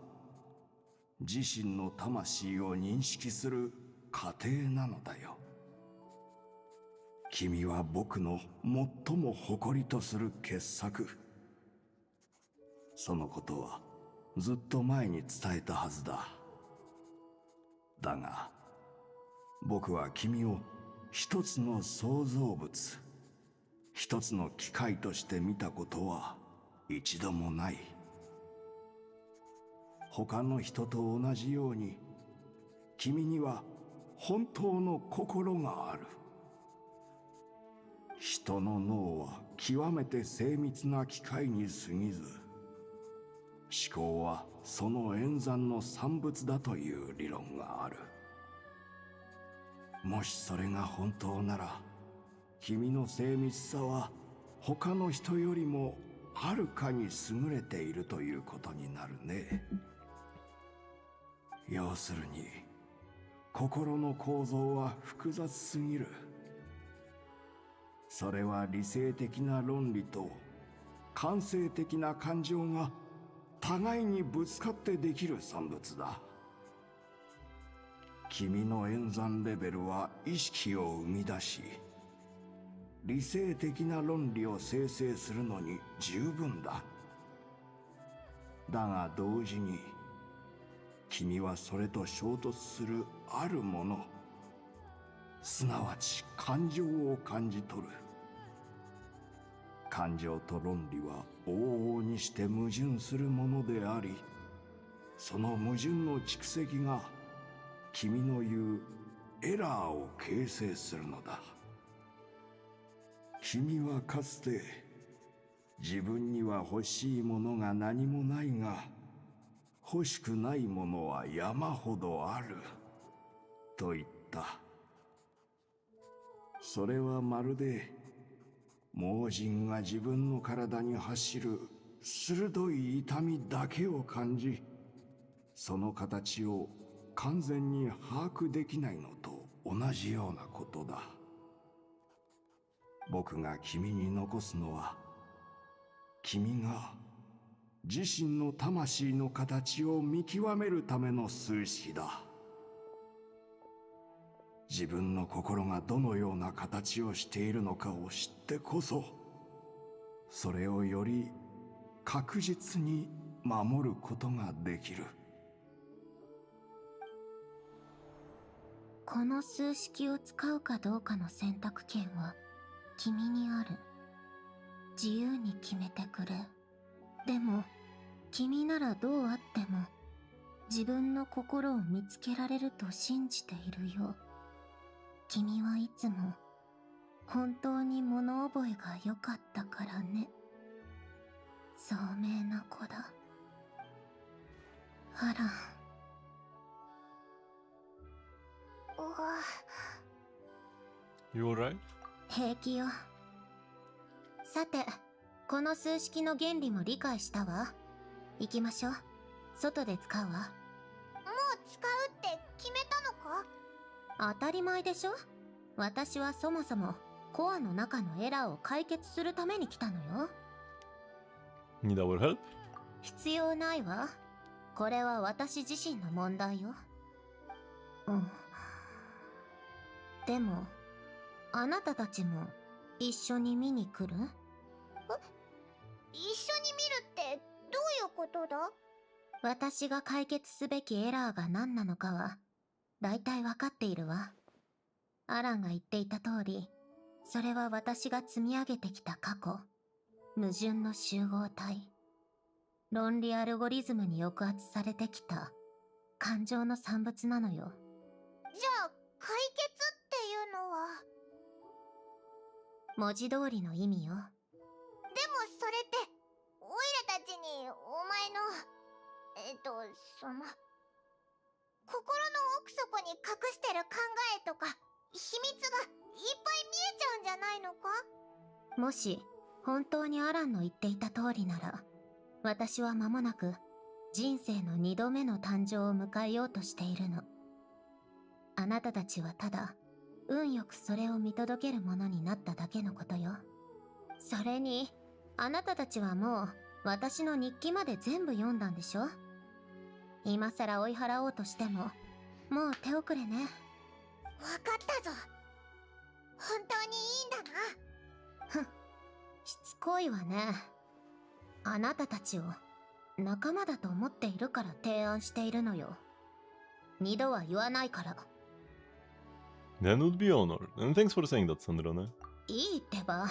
自身の魂を認識する過程なのだよ。君は僕の最も誇りとする傑作。そのことはずっと前に伝えたはずだ。だが僕は君を一つの創造物、一つの機械として見たことは一度もない。他の人と同じように君には本当の心がある。人の脳は極めて精密な機械に過ぎず、思考はその演算の産物だという理論がある。もしそれが本当なら、君の精密さは他の人よりもはるかに優れているということになるね。要するに心の構造は複雑すぎる。それは理性的な論理と感性的な感情が互いにぶつかってできる産物だ。君の演算レベルは意識を生み出し、理性的な論理を生成するのに十分だ。だが同時に君はそれと衝突するあるもの、すなわち感情を感じ取る。感情と論理は往々にして矛盾するものであり、その矛盾の蓄積が君の言うエラーを形成するのだ。君はかつて自分には欲しいものが何もないが欲しくないものは山ほどあると言った。それはまるで盲人が自分の体に走る鋭い痛みだけを感じ、その形を完全に把握できないのと同じようなことだ。僕が君に残すのは、君が自身の魂の形を見極めるための数式だ。自分の心がどのような形をしているのかを知ってこそ、それをより確実に守ることができる。この数式を使うかどうかの選択権は君にある。自由に決めてくれ。でも君ならどうあっても自分の心を見つけられると信じているよ。君はいつも本当に物覚えが良かったからね。聡明な子だ。アラン。You alright? 平気よ。さて、この数式の原理も理解したわ。行きましょう。外で使うわ。もう使うって決めたのか？当たり前でしょ。私はそもそもコアの中のエラーを解決するために来たのよ。Need our help? 必要ないわ。これは私自身の問題よ。でも、あなたたちも一緒に見に来る？一緒に見るってどういうことだ？私が解決すべきエラーが何なのかは大体わかっているわ。アランが言っていた通り、それは私が積み上げてきた過去、矛盾の集合体、論理アルゴリズムに抑圧されてきた感情の産物なのよ。じゃあ解決っていうのは？文字通りの意味よ。でもそれってオイラたちにお前のその心の奥底に隠してる考えとか秘密がいっぱい見えちゃうんじゃないのか？もし本当にアランの言っていた通りなら、私は間もなく人生の2度目の誕生を迎えようとしているの。あなたたちはただ運よくそれを見届けるものになっただけのことよ。それにあなたたちはもう私の日記まで全部読んだんでしょ。今さら追い払おうとしてももう手遅れね。わかったぞ。本当にいいんだな。ふん、しつこいわね。あなたたちを仲間だと思っているから提案しているのよ。二度は言わないから。That would be honored. And thanks for saying that, Snezhnaya. いいってば。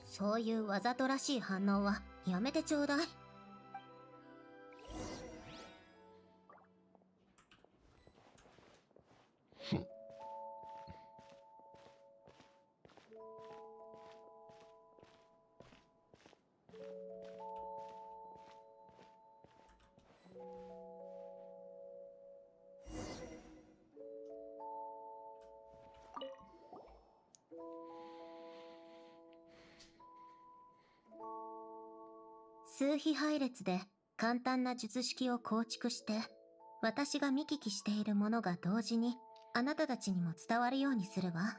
そういうわざとらしい反応はやめてちょうだい。数比配列で簡単な術式を構築して、私が見聞きしているものが同時にあなたたちにも伝わるようにするわ。それならよ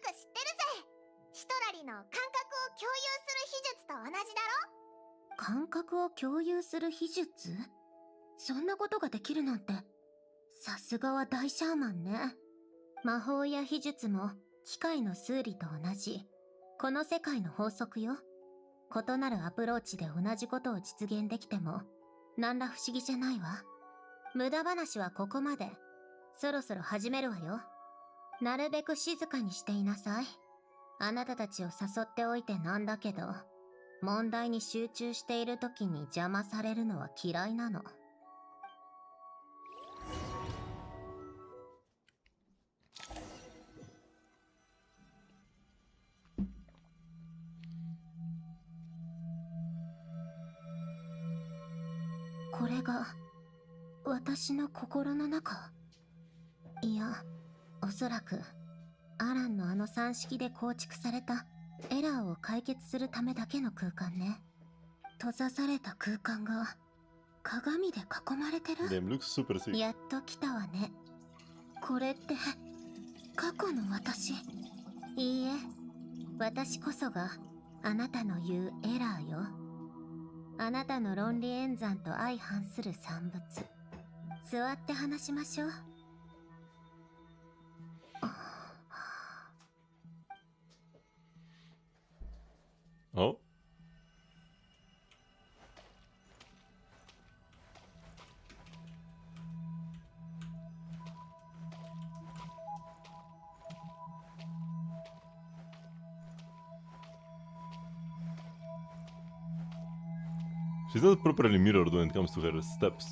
く知ってるぜ。ヒトラリの感覚を共有する秘術と同じだろ？感覚を共有する秘術？そんなことができるなんて、さすがは大シャーマンね。魔法や秘術も機械の数理と同じ、この世界の法則よ。異なるアプローチで同じことを実現できても何ら不思議じゃないわ。無駄話はここまで。そろそろ始めるわよ。なるべく静かにしていなさい。あなたたちを誘っておいてなんだけど、問題に集中している時に邪魔されるのは嫌いなの。これが私の心の中？いや、おそらくアランのあの算式で構築されたエラーを解決するためだけの空間ね。閉ざされた空間が鏡で囲まれてる。 Damn, looks super sick. やっと来たわね。これって過去の私？いいえ、私こそがあなたの言うエラーよ。あなたの論理演算と相反する産物。座って話しましょう。Oh? She's not properly mirrored when it comes to her steps.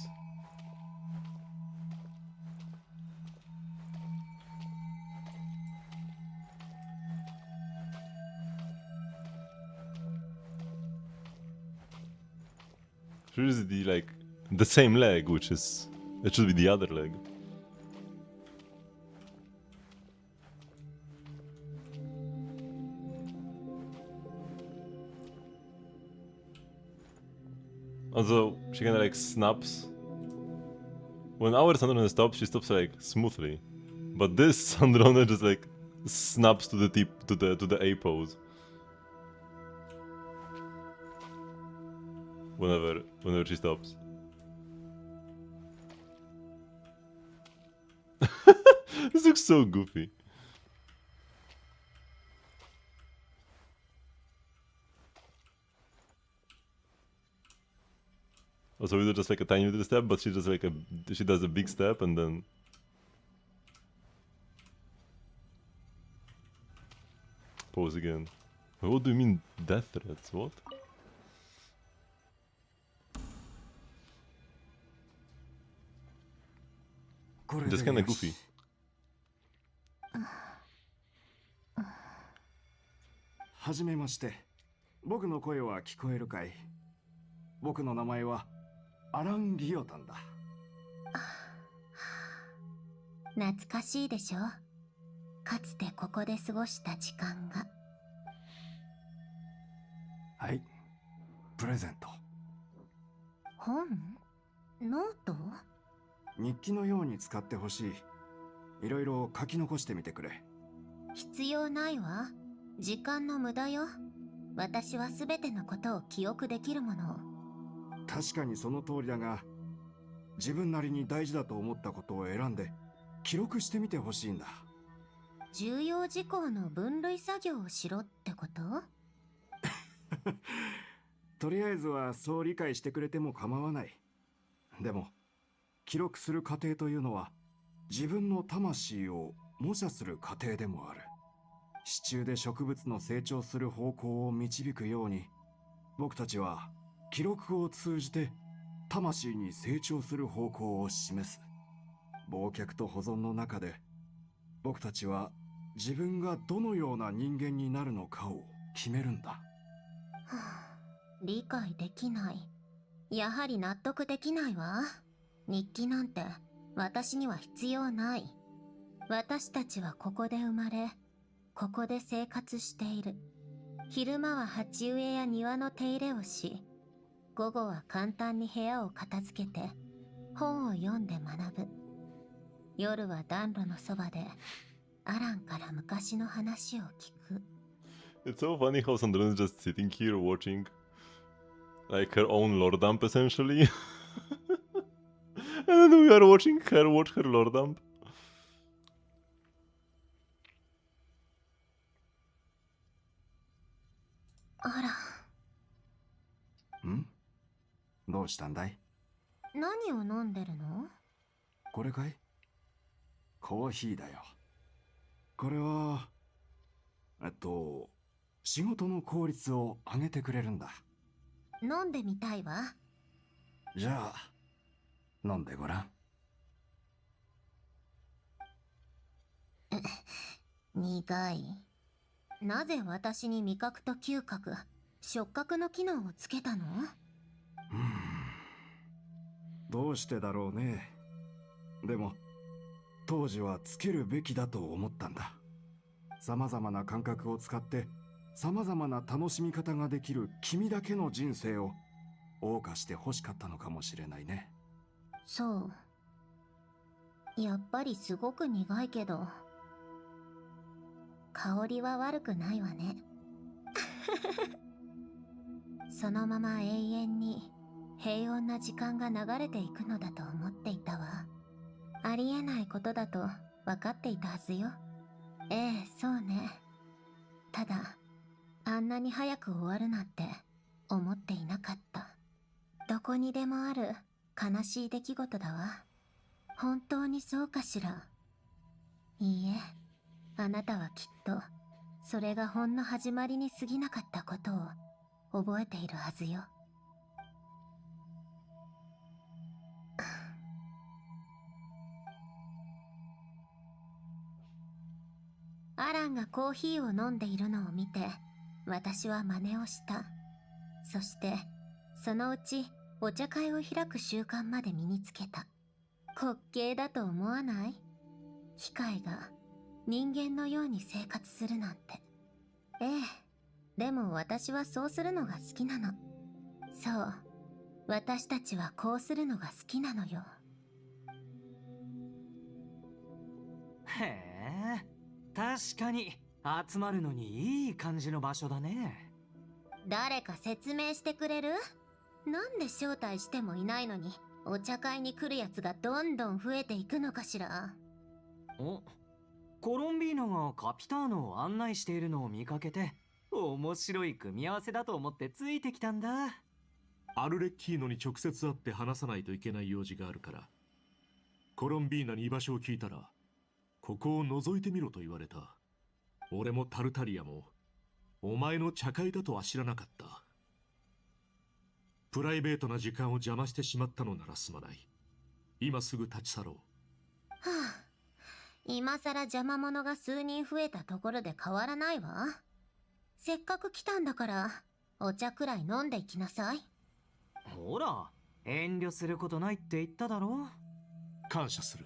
Here is the like the same leg, which is it should be the other leg. Also, she kind of like snaps. When our Sandrone stops, she stops like smoothly. But this Sandrone just like snaps to the tip, to the A pose. Whenever she stops. This looks so goofy. Also, we do just like a tiny little step, but she just like she does a big step and then pose again. What do you mean death threats? What? Just kinda goofy. はじめまして。僕の声は聞こえるかい？僕の名前はアラン・ギオタンだ。懐かしいでしょ？かつてここで過ごした時間が。はい、プレゼント。本？ノート？日記のように使ってほしい。いろいろ書き残してみてくれ。必要ないわ。時間の無駄よ。私はすべてのことを記憶できるもの。確かにその通りだが、自分なりに大事だと思ったことを選んで記録してみてほしいんだ。重要事項の分類作業をしろってこと？とりあえずはそう理解してくれても構わない。でも記録する過程というのは自分の魂を模写する過程でもある。支柱で植物の成長する方向を導くように、僕たちは記録を通じて魂に成長する方向を示す。忘却と保存の中で僕たちは自分がどのような人間になるのかを決めるんだ。はあ、理解できない。やはり納得できないわ。日記なんて私には必要ない。私たちはここで生まれ、ここで生活している。昼間は鉢植えや庭の手入れをし、午後は簡単に部屋を片付けて本を読んで学ぶ。夜は暖炉のそばでアランから昔の話を聞く。It's so funny how Sandrone is just sitting here watching like her own lore dump essentially. And then we are watching her watch her lore dump. あら。ん？どうしたんだい？何を飲んでるの？これかい？コーヒーだよ。これは仕事の効率を上げてくれるんだ。飲んでみたいわ。じゃあ飲んでごらん。苦い。なぜ私に味覚と嗅覚、触覚の機能をつけたの？どうしてだろうね。でも当時はつけるべきだと思ったんだ。様々な感覚を使って様々な楽しみ方ができる君だけの人生を謳歌して欲しかったのかもしれないね。そう。やっぱりすごく苦いけど、香りは悪くないわね。そのまま永遠に平穏な時間が流れていくのだと思っていたわ。ありえないことだと分かっていたはずよ。ええ、そうね。ただ、あんなに早く終わるなんて思っていなかった。どこにでもある悲しい出来事だわ。本当にそうかしら。いいえ、あなたはきっとそれがほんの始まりに過ぎなかったことを覚えているはずよ。アランがコーヒーを飲んでいるのを見て、私は真似をした。そしてそのうちお茶会を開く習慣まで身につけた。滑稽だと思わない？機械が人間のように生活するなんて。ええ、でも私はそうするのが好きなの。そう、私たちはこうするのが好きなのよ。へえ、確かに集まるのにいい感じの場所だね。誰か説明してくれる？なんで招待してもいないのにお茶会に来るやつがどんどん増えていくのかしら。お、コロンビーナがカピターノを案内しているのを見かけて、面白い組み合わせだと思ってついてきたんだ。アルレッキーノに直接会って話さないといけない用事があるから、コロンビーナに居場所を聞いたら、ここを覗いてみろと言われた。俺もタルタリアもお前の茶会だとは知らなかった。プライベートな時間を邪魔してしまったのならすまない。今すぐ立ち去ろう。はあ、今さら邪魔者が数人増えたところで変わらないわ。せっかく来たんだからお茶くらい飲んでいきなさい。ほら、遠慮することないって言っただろ。感謝する。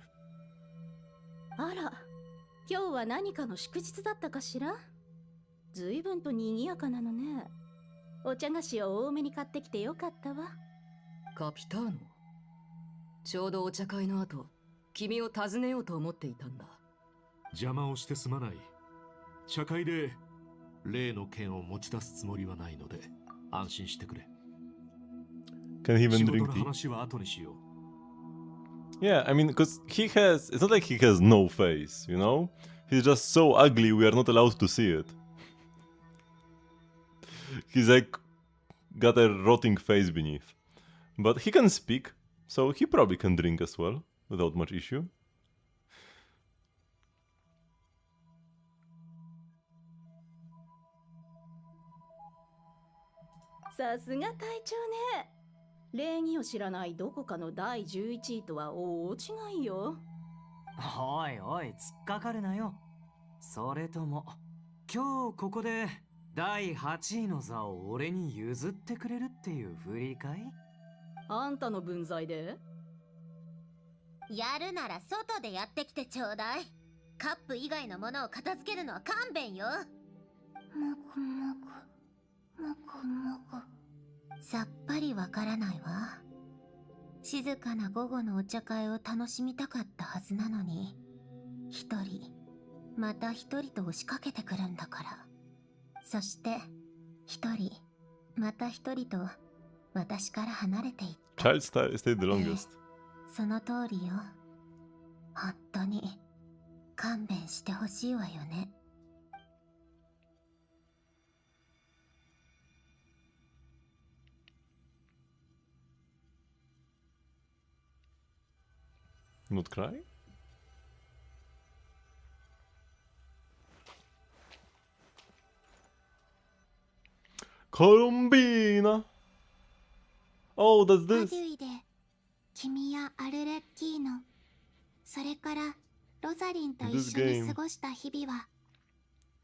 あら、今日は何かの祝日だったかしら。ずいぶんと賑やかなのね。お茶菓子を多めに買ってきてよかったわ。カピターノ、ちょうどお茶会の後、君を訪ねようと思っていたんだ。邪魔をしてすまない。茶会で例の件を持ち出すつもりはないので安心してくれ。 Can he 仕 even 事 drink の tea? 話は後にしよう。Yeah, I mean, because it's not like he has no face, you know? He's just so ugly we are not allowed to see it. He's like got a rotting face beneath. But he can speak, so he probably can drink as well, without much issue. さすが隊長ね。礼儀を知らないどこかの第11位とは大違いよ。おいおい、突っかかるなよ。それとも、今日ここで第8位の座を俺に譲ってくれるっていうふりかい？あんたの分際で？やるなら外でやってきてちょうだい。カップ以外のものを片付けるのは勘弁よ。もぐもぐもぐもぐ。さっぱりわからないわ。静かな午後のお茶会を楽しみたかったはずなのに、一人また一人と押しかけてくるんだから。そして一人また一人と私から離れていった。 Child stayed the longest. その通りよ。本当に勘弁してほしいわよね。Not cry? Colombina! Oh, that's パ this! デュイで君やアルレッキーノ、それからロザリンと一 This 緒に game. 過ごした日々は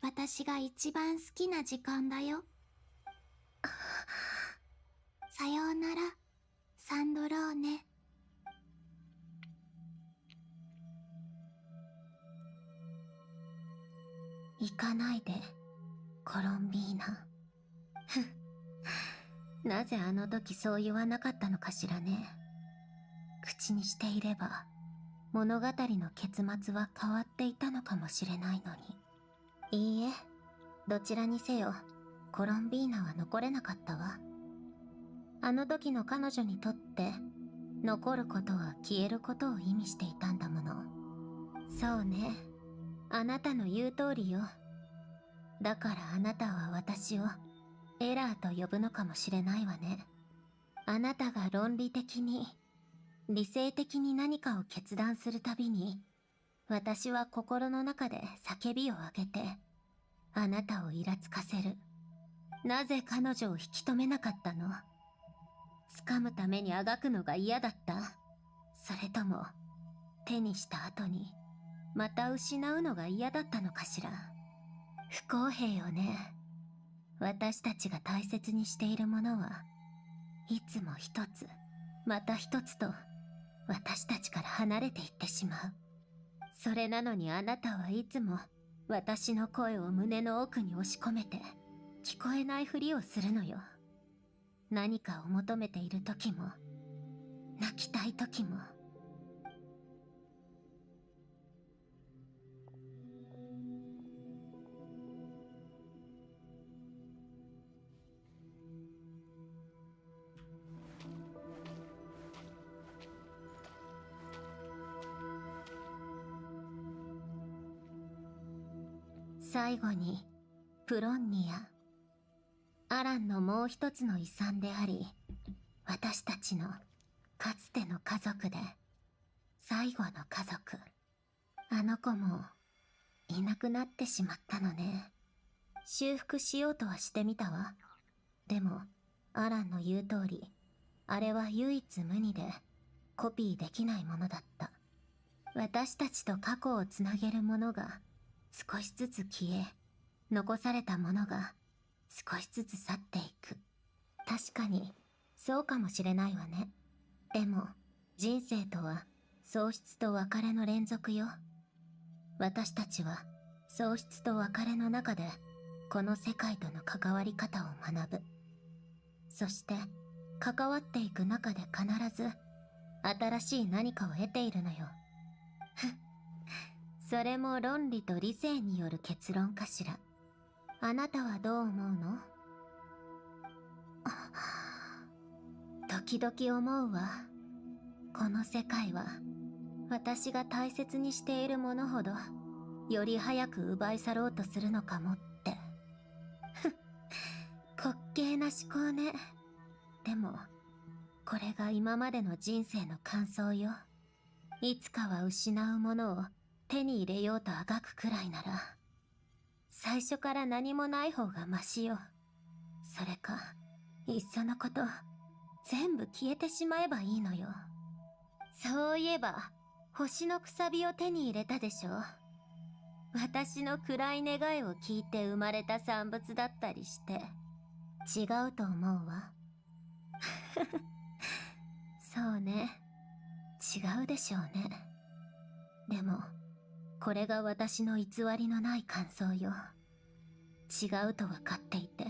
私が一番好きな時間だよ。さようならサンドローネ。行かないで、コロンビーナ。なぜあの時そう言わなかったのかしらね。口にしていれば物語の結末は変わっていたのかもしれないのに。いいえ、どちらにせよコロンビーナは残れなかったわ。あの時の彼女にとって残ることは消えることを意味していたんだもの。そうね、あなたの言う通りよ。だからあなたは私をエラーと呼ぶのかもしれないわね。あなたが論理的に理性的に何かを決断するたびに、私は心の中で叫びを上げてあなたをイラつかせる。なぜ彼女を引き止めなかったの？掴むためにあがくのが嫌だった？それとも手にした後にまた失うのが嫌だったのかしら。不公平よね。私たちが大切にしているものはいつも一つまた一つと私たちから離れていってしまう。それなのにあなたはいつも私の声を胸の奥に押し込めて聞こえないふりをするのよ。何かを求めている時も泣きたい時も。最後にプロンニア、アランのもう一つの遺産であり、私たちのかつての家族で最後の家族。あの子もいなくなってしまったのね。修復しようとはしてみたわ。でもアランの言う通り、あれは唯一無二でコピーできないものだった。私たちと過去をつなげるものが少しずつ消え、残されたものが少しずつ去っていく。確かにそうかもしれないわね。でも人生とは喪失と別れの連続よ。私たちは喪失と別れの中でこの世界との関わり方を学ぶ。そして関わっていく中で必ず新しい何かを得ているのよ。それも論理と理性による結論かしら。あなたはどう思うの？時々思うわ。この世界は私が大切にしているものほどより早く奪い去ろうとするのかもって。滑稽な思考ね。でもこれが今までの人生の感想よ。いつかは失うものを手に入れようとあがくくらいなら、最初から何もない方がマシよ。それかいっそのこと全部消えてしまえばいいのよ。そういえば星のくさびを手に入れたでしょ。私の暗い願いを聞いて生まれた産物だったりして、違うと思うわ。そうね、違うでしょうね。でもこれが私の偽りのない感想よ。違うと分かっていて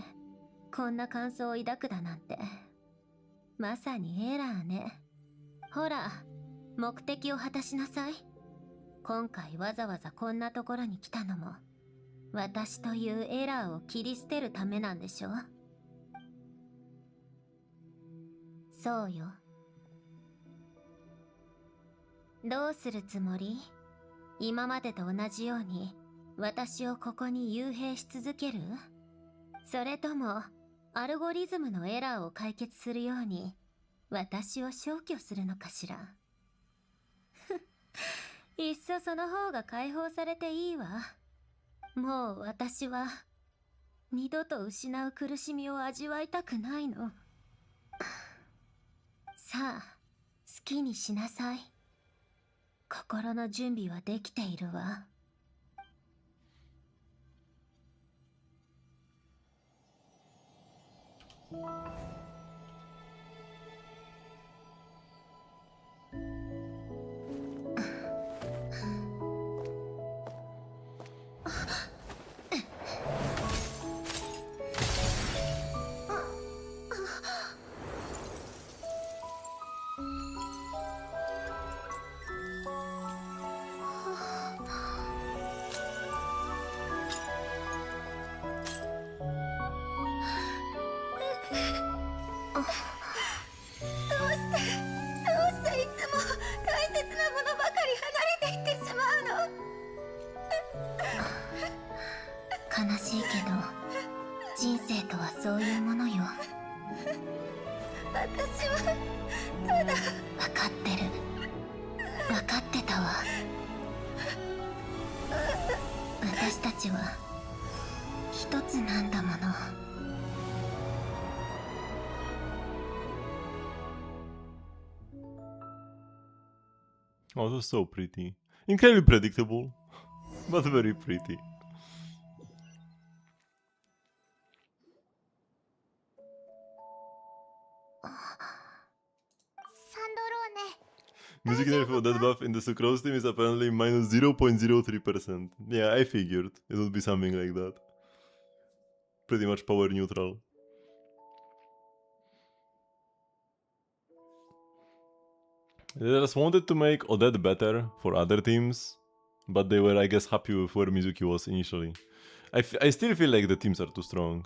こんな感想を抱くだなんて、まさにエラーね。ほら、目的を果たしなさい。今回わざわざこんなところに来たのも私というエラーを切り捨てるためなんでしょ。そうよ。どうするつもり？今までと同じように私をここに幽閉し続ける？それともアルゴリズムのエラーを解決するように私を消去するのかしら。いっそその方が解放されていいわ。もう私は二度と失う苦しみを味わいたくないの。さあ、好きにしなさい。心の準備はできているわ。悲しいけど人生とはそういうものよ。私はただ。分かってる。分かってたわ。私たちは一つなんだもの。Oh, that's so pretty. Incredibly predictable, but very pretty. Music nerf for that buff in the Sucrose team is apparently minus 0.03%. Yeah, I figured it would be something like that. Pretty much power neutral. They just wanted to make Odette better for other teams, but they were, I guess, happy with where Mizuki was initially. I still feel like the teams are too strong.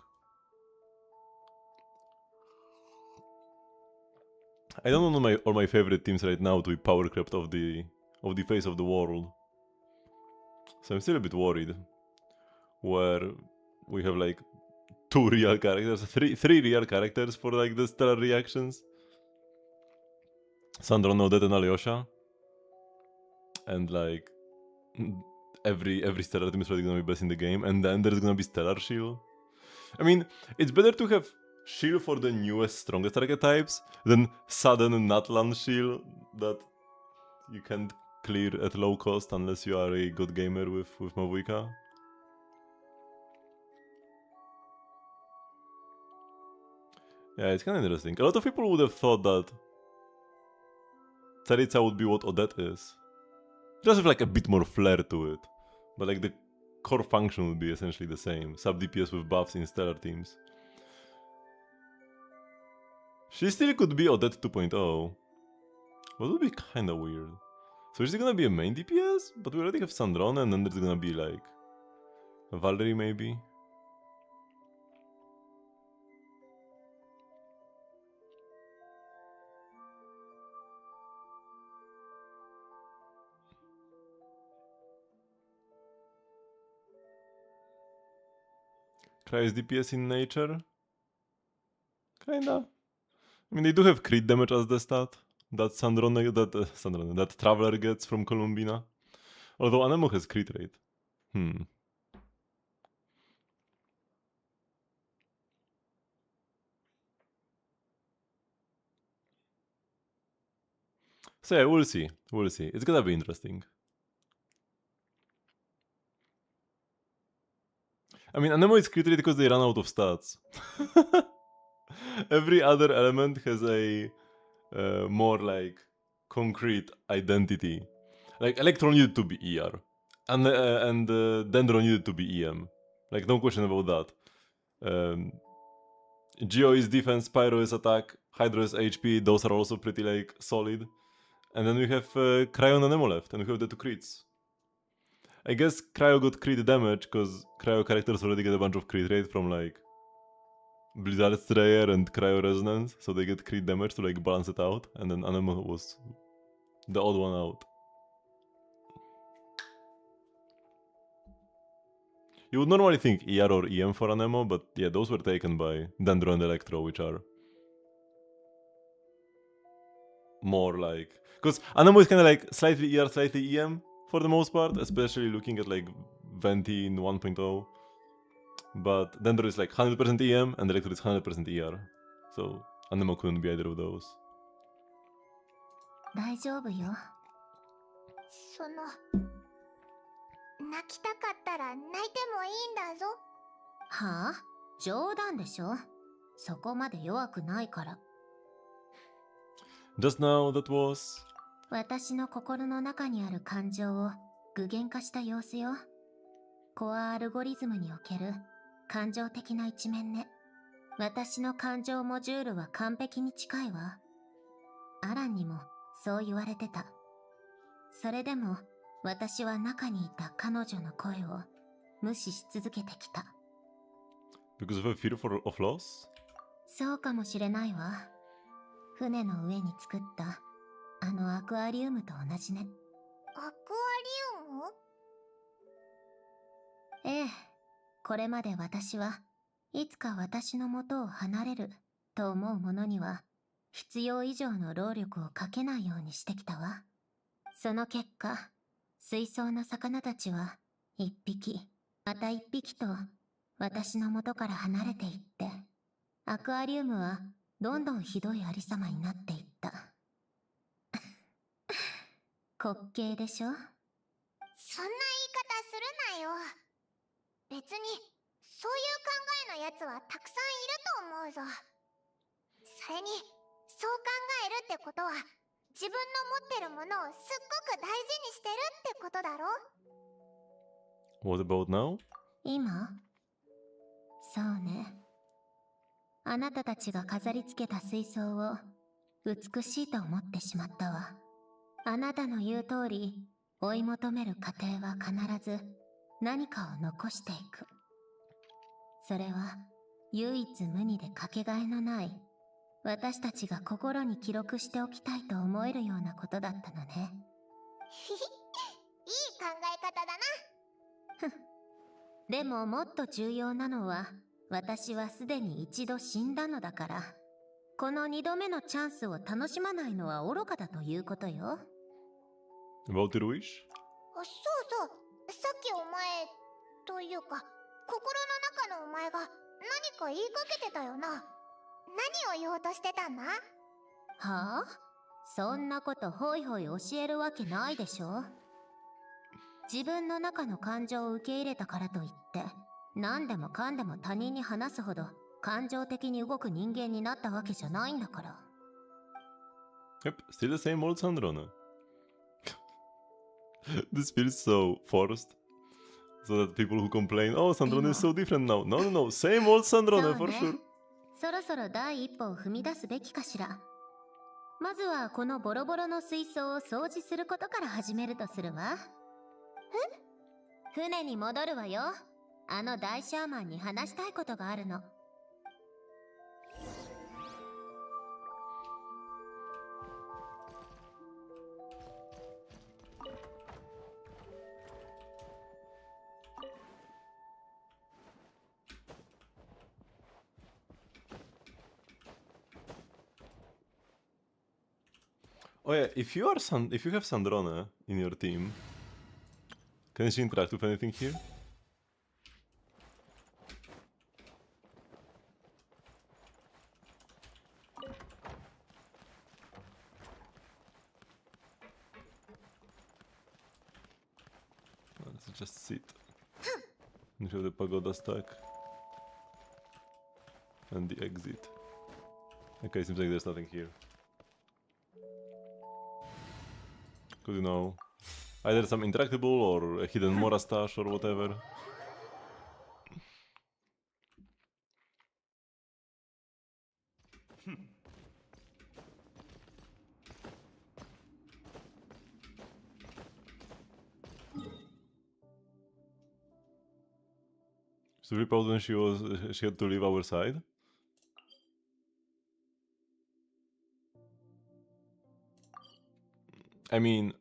I don't want all my favorite teams right now to be power crept of the face of the world. So I'm still a bit worried. Where we have like 2 real characters, three real characters for like the stellar reactions. Sandro, Odette, and Alyosha. And like every stellar team is probably gonna be best in the game, and then there's gonna be stellar shield. I mean, it's better to have shield for the newest, strongest archetypes than sudden Natlan shield that you can't clear at low cost unless you are a good gamer with Mavuika. Yeah, it's kind of interesting. A lot of people would have thought that Tsaritsa would be what Odette is. Just with like a bit more flair to it. But like the core function would be essentially the same. Sub DPS with buffs in stellar teams. She still could be Odette 2.0. What would be kinda weird. So she's gonna be a main DPS? But we already have Sandrone, and then there's gonna be like Valerie maybe? Cry is DPS in nature? Kinda. I mean, they do have crit damage as the stat that that Traveler gets from Columbina. Although Anemo has crit rate. So yeah, we'll see. We'll see. It's gonna be interesting. I mean, Anemo is crit rate because they run out of stats. Every other element has a more like concrete identity. Like Electron needed to be ER, and Dendron needed to be EM. Like no question about that. Geo is defense, Pyro is attack, Hydro is HP. Those are also pretty like solid. And then we have Cryo and Anemo left, and we have the 2 crits. I guess Cryo got crit damage because Cryo characters already get a bunch of crit rate from like Blizzard Strayer and Cryo Resonance, so they get crit damage to like balance it out, and then Anemo was the odd one out. You would normally think ER or EM for Anemo, but yeah, those were taken by Dendro and Electro, which are more like... Because Anemo is kind of like slightly ER, slightly EM for the most part, especially looking at like Venti in 1.0. But Dendro is like 100% EM and Electro is 100% ER. So Anemo couldn't be either of those. 大丈夫よ。泣きたかったら泣いてもいいんだぞ。はあ？冗談でしょ？そこまで弱くないから。Just now that was... 私の心の中にある感情を具現化した様子よ。コアアルゴリズムにおける感情的な一面ね。私の感情モジュールは完璧に近いわ。アランにもそう言われてた。それでも私は中にいた彼女の声を無視し続けてきた。Because of a fear of loss? そうかもしれないわ。船の上に作ったあのアクアリウムと同じね。アクアリウム？ええ、これまで私はいつか私の元を離れると思う者には必要以上の労力をかけないようにしてきたわ。その結果、水槽の魚たちは一匹また一匹と私の元から離れていって、アクアリウムはどんどんひどいありさまになっていった。滑稽でしょ？そんな言い方するなよ。別にそういう考えのやつはたくさんいると思うぞ。それにそう考えるってことは自分の持ってるものをすっごく大事にしてるってことだろ。 What about now? 今そうね。あなたたちが飾り付けた水槽を美しいと思ってしまったわ。あなたの言う通り、追い求める過程は必ず何かを残していく。それは唯一無二でかけがえのない、私たちが心に記録しておきたいと思えるようなことだったのね。ひひ、いい考え方だな。でももっと重要なのは、私はすでに一度死んだのだから、この二度目のチャンスを楽しまないのは愚かだということよ。About your wish? そうそう、さっきお前というか心の中のお前が何か言いかけてたよな。何を言おうとしてたんだ？はあ？そんなことホイホイ教えるわけないでしょ。自分の中の感情を受け入れたからといって何でもかんでも他人に話すほど感情的に動く人間になったわけじゃないんだから。 Yep, still the same old Sandrona. This feels so forced. So that people who complain, oh, Sandrona is so different now. No, no, no, same old Sandrona for sure. そろそろ第一歩を踏み出すべきかしら。まずはこのボロボロの水槽を掃除することから始めるとするわ。船に戻るわよ。あの大シャーマンに話したいことがあるの。Oh yeah, if you have Sandrona in your team, can she interact with anything here? Let's just sit. We have the pagoda stack. And the exit. Okay, seems like there's nothing here. Could you know, either some interactable or a hidden Mora stash or whatever. So we probably she had to leave our side. I mean,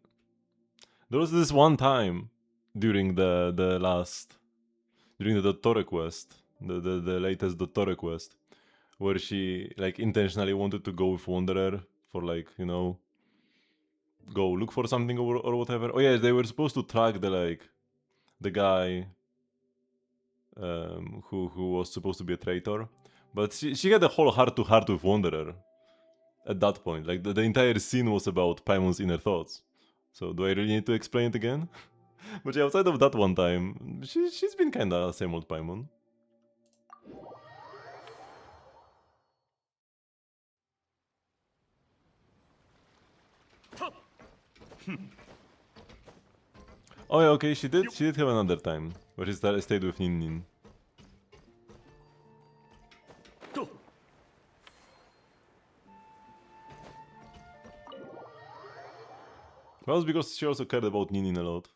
there was this one time during the Dottore quest, the latest Dottore quest, where she like intentionally wanted to go with Wanderer for like, you know, go look for something or whatever. Oh yeah, they were supposed to track the guy who was supposed to be a traitor, but she had a whole heart-to-heart with Wanderer at that point. Like the entire scene was about Paimon's inner thoughts. So do I really need to explain it again? But yeah, outside of that one time, she's been kinda same old Paimon. Oh yeah, okay, she did have another time where she stayed with Nin Nin. That was because she also cared about Nin Nin a lot.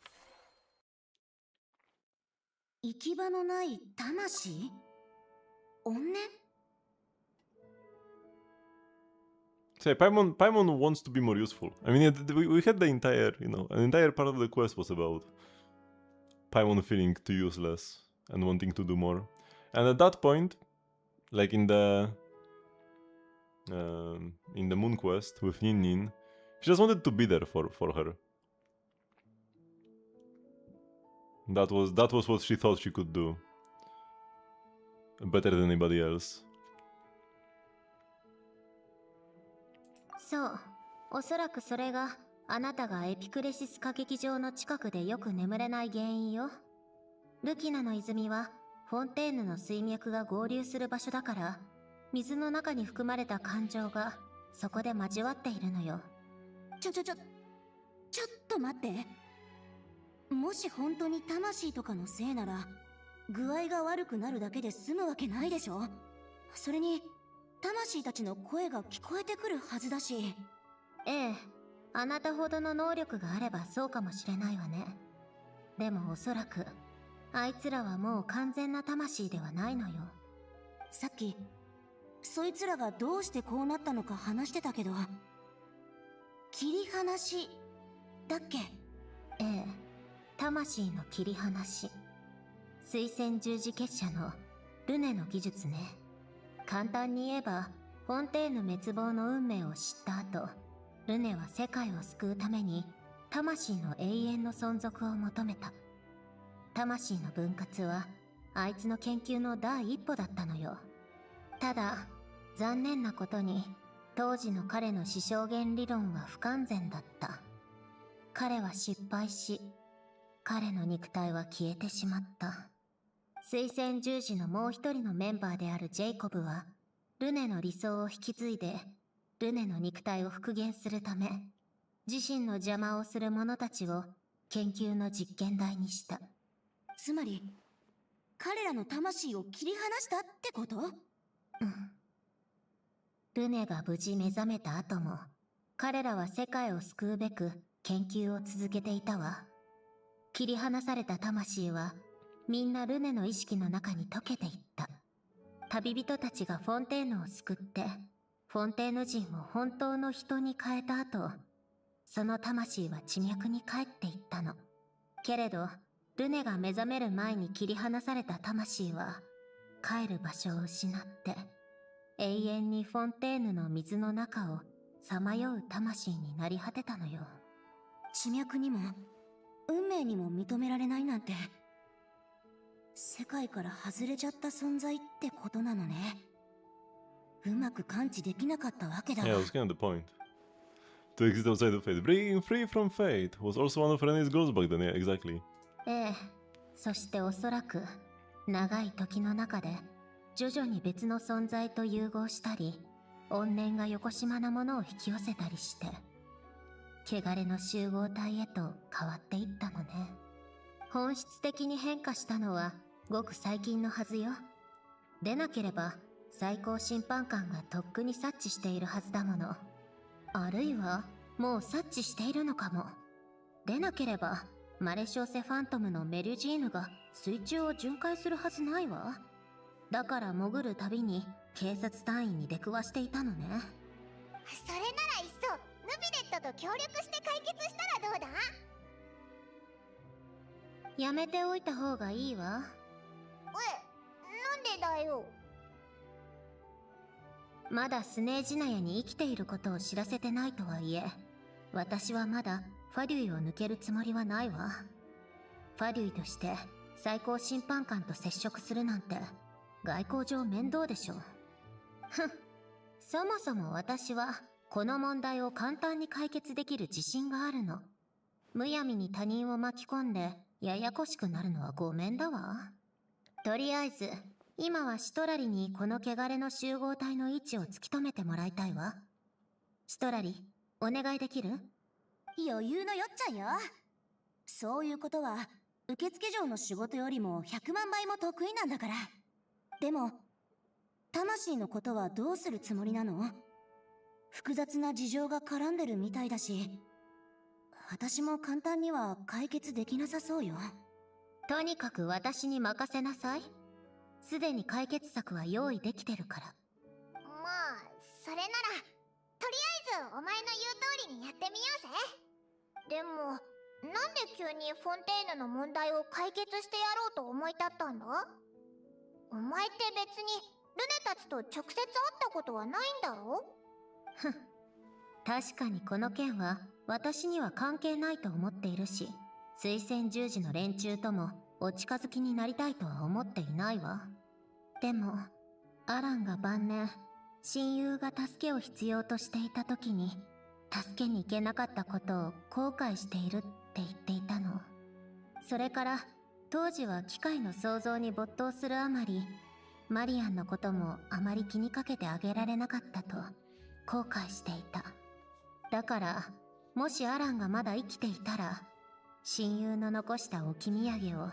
行き場のない魂？怨念？ Say, Paimon wants to be more useful. I mean, we had the entire, you know, an entire part of the quest was about Paimon feeling too useless and wanting to do more. And at that point, like in the Moon quest with Nin Nin, she just wanted to be there for her. That was what she thought she could do better than anybody else. そう、おそらくそれがあなたがエピクレシス歌劇場の近くでよく眠れない原因よ。ルキナの泉はフォンテーヌの水脈が合流する場所だから、水の中に含まれた感情がそこで交わっているのよ。ちょっと待って。もし本当に魂とかのせいなら、具合が悪くなるだけで済むわけないでしょ。それに、魂たちの声が聞こえてくるはずだし。ええ、あなたほどの能力があればそうかもしれないわね。でもおそらく、あいつらはもう完全な魂ではないのよ。さっき、そいつらがどうしてこうなったのか話してたけど、切り離し、だっけ？ええ、魂の切り離し。水仙十字結社のルネの技術ね。簡単に言えば、フォンテーヌ滅亡の運命を知った後、ルネは世界を救うために、魂の永遠の存続を求めた。魂の分割は、あいつの研究の第一歩だったのよ。ただ、残念なことに、当時の彼の思想原理論は不完全だった。彼は失敗し、彼の肉体は消えてしまった。水仙十字のもう一人のメンバーであるジェイコブは、ルネの理想を引き継いで、ルネの肉体を復元するため、自身の邪魔をする者たちを研究の実験台にした。つまり、彼らの魂を切り離したってこと？うん。ルネが無事目覚めた後も、彼らは世界を救うべく研究を続けていたわ。切り離された魂は、みんなルネの意識の中に溶けていった。旅人たちがフォンテーヌを救って、フォンテーヌ人を本当の人に変えた後、その魂は地脈に帰っていったの。けれど、ルネが目覚める前に切り離された魂は、帰る場所を失って、永遠にフォンテーヌの水の中をさまよう魂になり果てたのよ。地脈にも、運命にも認められないなんて、世界から外れちゃった存在ってことなのね。うまく感知できなかったわけだわ。Yeah, that was kind of the point. To exist outside of fate. Breaking free from fate was also one of Rene's goals back then, yeah, exactly. ええ、そしておそらく、長い時の中で、徐々に別の存在と融合したり、怨念がよこしまなものを引き寄せたりして、汚れの集合体へと変わっていったのね。本質的に変化したのは、ごく最近のはずよ。でなければ、最高審判官がとっくに察知しているはずだもの。あるいは、もう察知しているのかも。でなければ、マレショーセファントムのメリュジーヌが水中を巡回するはずないわ。だから潜るたびに警察隊員に出くわしていたのね。それならいっそヌビレットと協力して解決したらどうだ？やめておいた方がいいわ。なんでだよ。まだスネージナヤに生きていることを知らせてないとはいえ、私はまだファデュイを抜けるつもりはないわ。ファデュイとして最高審判官と接触するなんて外交上面倒でしょ。ふん。そもそも私はこの問題を簡単に解決できる自信があるの。むやみに他人を巻き込んでややこしくなるのはごめんだわ。とりあえず、今はシトラリにこの汚れの集合体の位置を突き止めてもらいたいわ。シトラリ、お願いできる？余裕のよっちゃんよ。そういうことは、受付嬢の仕事よりも100万倍も得意なんだから。でも、魂のことはどうするつもりなの？複雑な事情が絡んでるみたいだし、私も簡単には解決できなさそうよ。とにかく私に任せなさい。すでに解決策は用意できてるから。まあ、それなら、とりあえずお前の言う通りにやってみようぜ。でも、なんで急にフォンテーヌの問題を解決してやろうと思い立ったんだ？お前って別にルネたちと直接会ったことはないんだろ？ふん。確かにこの件は私には関係ないと思っているし、水仙十字の連中ともお近づきになりたいとは思っていないわ。でも、アランが晩年、親友が助けを必要としていた時に、助けに行けなかったことを後悔しているって言っていたの。それから、当時は機械の創造に没頭するあまり、マリアンのこともあまり気にかけてあげられなかったと、後悔していた。だから、もしアランがまだ生きていたら、親友の残した置き土産を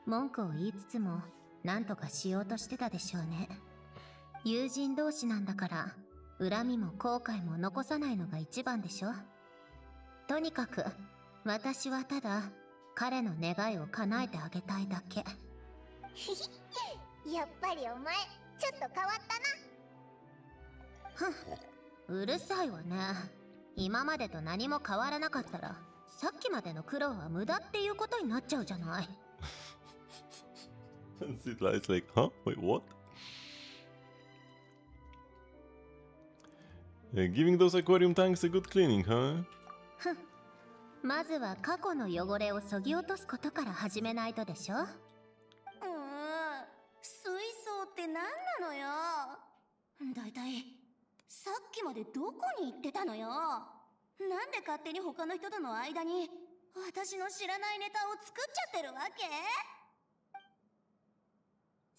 文句を言いつつも何とかしようとしてたでしょうね。友人同士なんだから、恨みも後悔も残さないのが一番でしょ。とにかく私はただ彼の願いを叶えてあげたいだけ。やっぱりお前ちょっと変わったな。ふん、うるさいわね。今までと何も変わらなかったら、さっきまでの苦労は無駄っていうことになっちゃうじゃない。It's like, huh? Wait, what? Giving those aquarium tanks a good cleaning, huh? ふん、まずは過去の汚れを削ぎ落とすことから始めないとでしょ。水槽って何なのよ。だいたいさっきまでどこに行ってたのよ。なんで勝手に他の人との間に私の知らないネタを作っちゃってるわけ？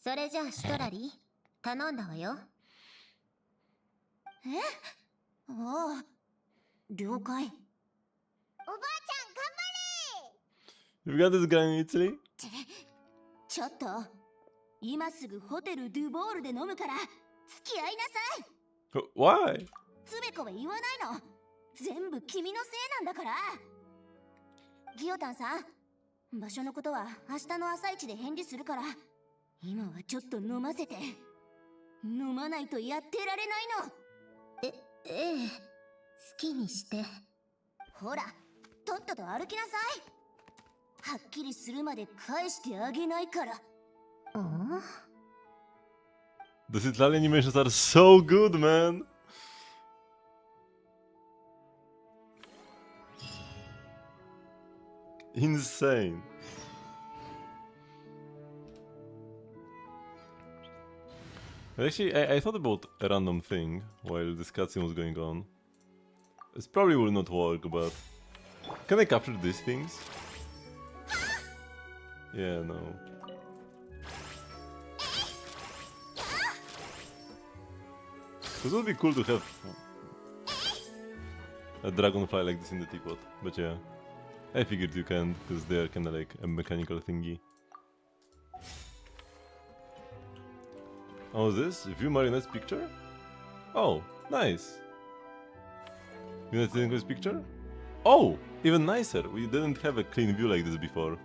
それじゃあシトラリー、頼んだわよ。え？ああ、了解。おばあちゃん頑張れ。 You've got this guy in Italy? ちょっと今すぐホテルドゥボールで飲むから付き合いなさい。Why? つべこべ言わないの。全部君のせいなんだから。ギオタンさん、場所のことは明日の朝一で返事するから、今はちょっと飲ませて。飲まないとやってられないの。ええ、好きにして。ほら、とっとと歩きなさい。はっきりするまで返してあげないから。The Italian animations are so good, man! Insane. Actually, I thought about a random thing while this cutscene was going on. This probably will not work, but... Can I capture these things? Yeah, no. It would be cool to have a dragonfly like this in the teapot, but yeah. I figured you can, because they are kinda like a mechanical thingy. Oh, this? View Marionette's picture? Oh, nice! You know this picture? Oh! Even nicer! We didn't have a clean view like this before.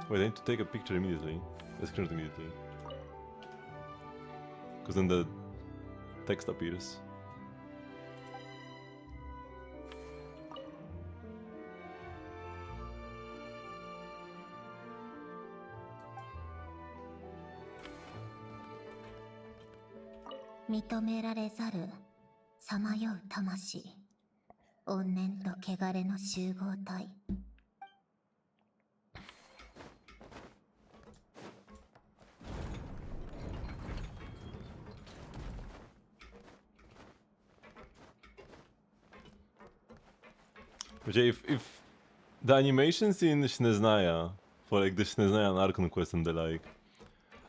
Wait, I need to take a picture immediately. A screenshot immediately. Because then the text appears. "認められざるさまよう魂、怨念と汚れの集合体。But yeah, if the animations in Snezhnaya, for like the Snezhnaya and Archon quest and the like,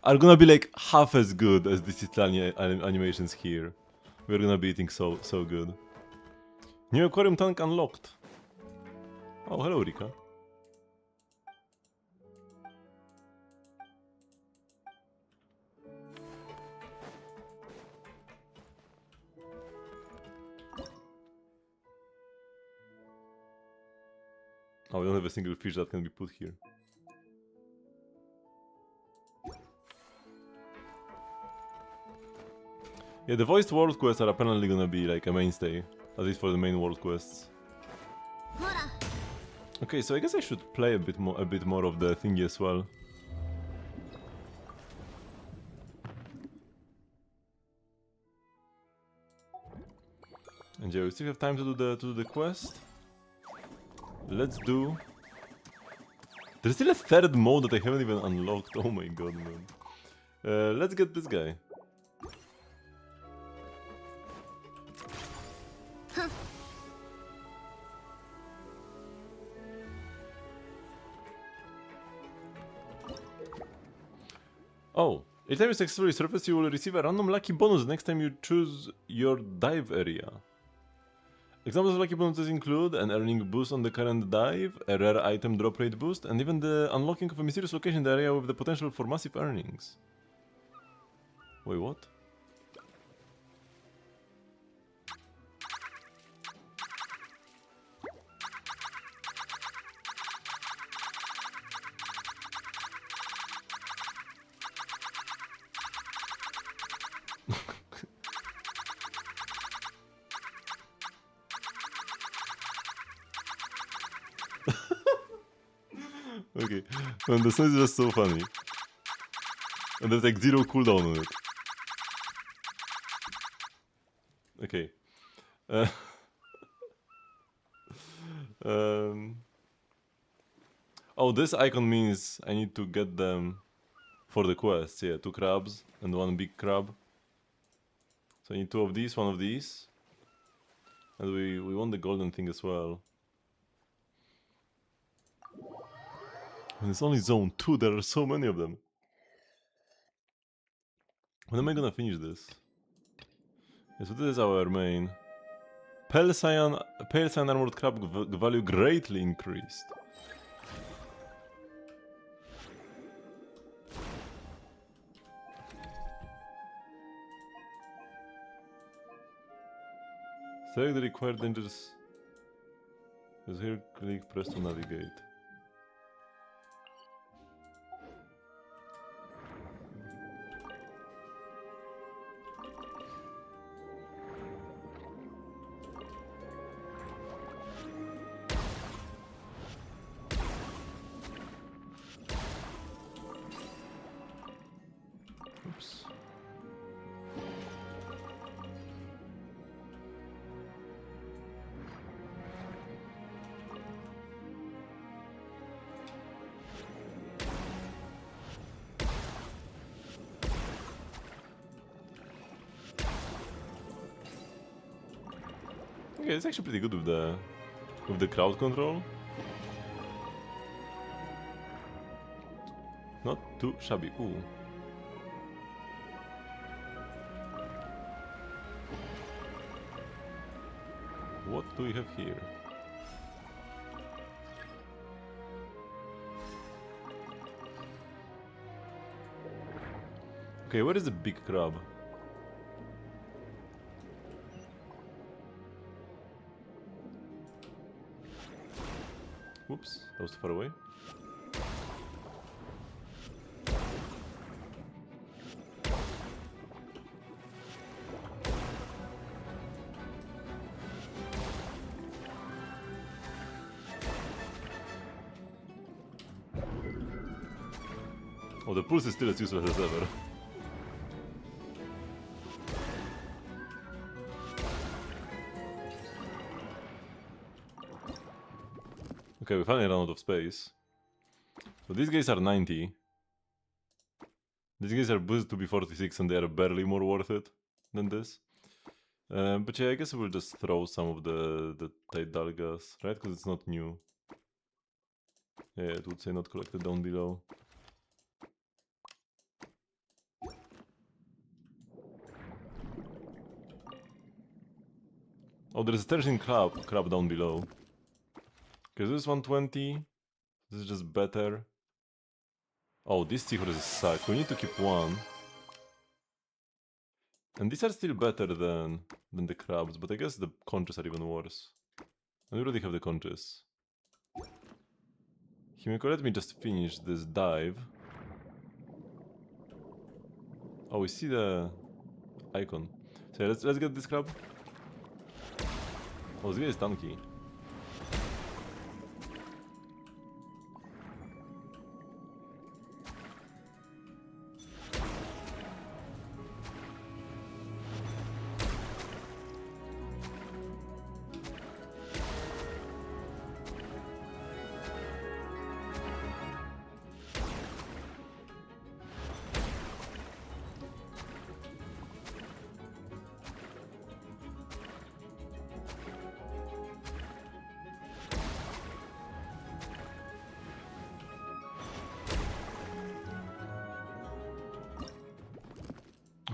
are gonna be like half as good as these Italian animations here, we're gonna be eating so good. New aquarium tank unlocked. Oh, hello, Rika. Oh, we don't have a single fish that can be put here. Yeah, the voiced world quests are apparently gonna be like a mainstay, at least for the main world quests. Okay, so I guess I should play a bit more of the thingy as well. And yeah, we still have time to do the quest. Let's do... There's still a third mode that I haven't even unlocked. Oh my god, man. Let's get this guy. Oh, Each time you successfully surface, you will receive a random lucky bonus next time you choose your dive area. Examples of lucky bonuses include an earning boost on the current dive, a rare item drop rate boost, and even the unlocking of a mysterious location in the area with the potential for massive earnings. Wait, what? Okay, and the sound is just so funny. And there's like 0 cooldown on it. Okay. Oh, this icon means I need to get them for the quest. Yeah, 2 crabs and 1 big crab. So I need 2 of these, 1 of these. And we want the golden thing as well. And it's only zone 2, there are so many of them. When am I gonna finish this? Yeah, so this is our main. Pale cyan armored crab value greatly increased. Select the required dangers. Just here, click, press to navigate. Oops. Okay, it's actually pretty good with the crowd control. Not too shabby. Ooh. What do we have here? Okay, where is the big crab? Whoops, that was too far away. Oh, the pulse is still as useless as ever. Okay, we finally ran out of space. So these guys are 90. These guys are boosted to be 46 and they are barely more worth it than this. But yeah, I guess we'll just throw some of the Tidalgas, right? Because it's not new. Yeah, it would say not collected down below. Oh, there's a 13 crab down below. Okay, this is 120. This is just better. Oh, these seahorses suck. We need to keep 1. And these are still better than the crabs, but I guess the conches are even worse. And we already have the conches. Himiko, let me just finish this dive. Oh, we see the icon. So yeah, let's get this crab. Oh, this guy is tanky.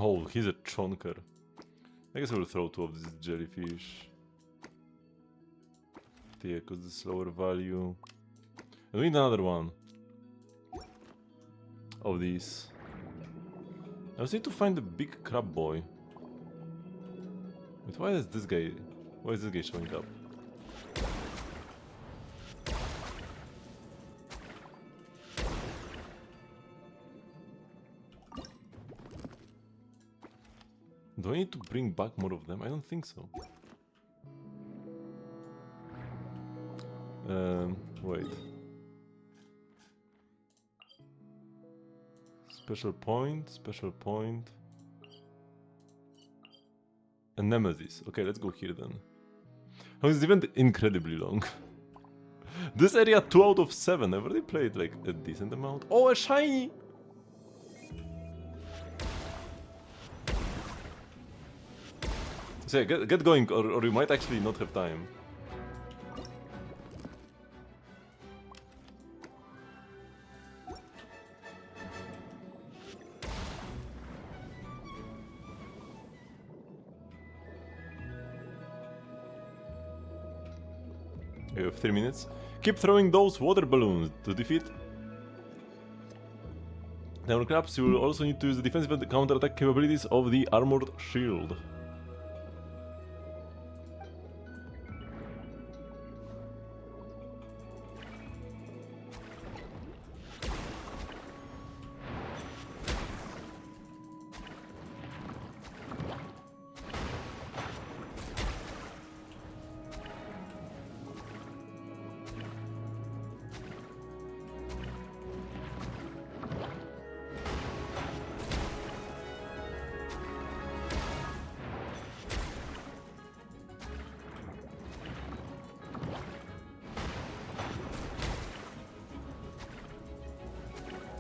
Oh, he's a chonker. I guess I will throw 2 of these jellyfish. Yeah, because the slower value. And we need another one of these. I just need to find the big crab boy. But why is this guy showing up? Do I need to bring back more of them? I don't think so. Wait. Special point. A nemesis. Okay, let's go here then. Oh, this event incredibly long. This area 2 out of 7. I've already played like a decent amount. Oh, a shiny! So yeah, get going or you might actually not have time. You have 3 minutes. Keep throwing those water balloons to defeat down crabs. You will also need to use the defensive and counter-attack capabilities of the armored shield.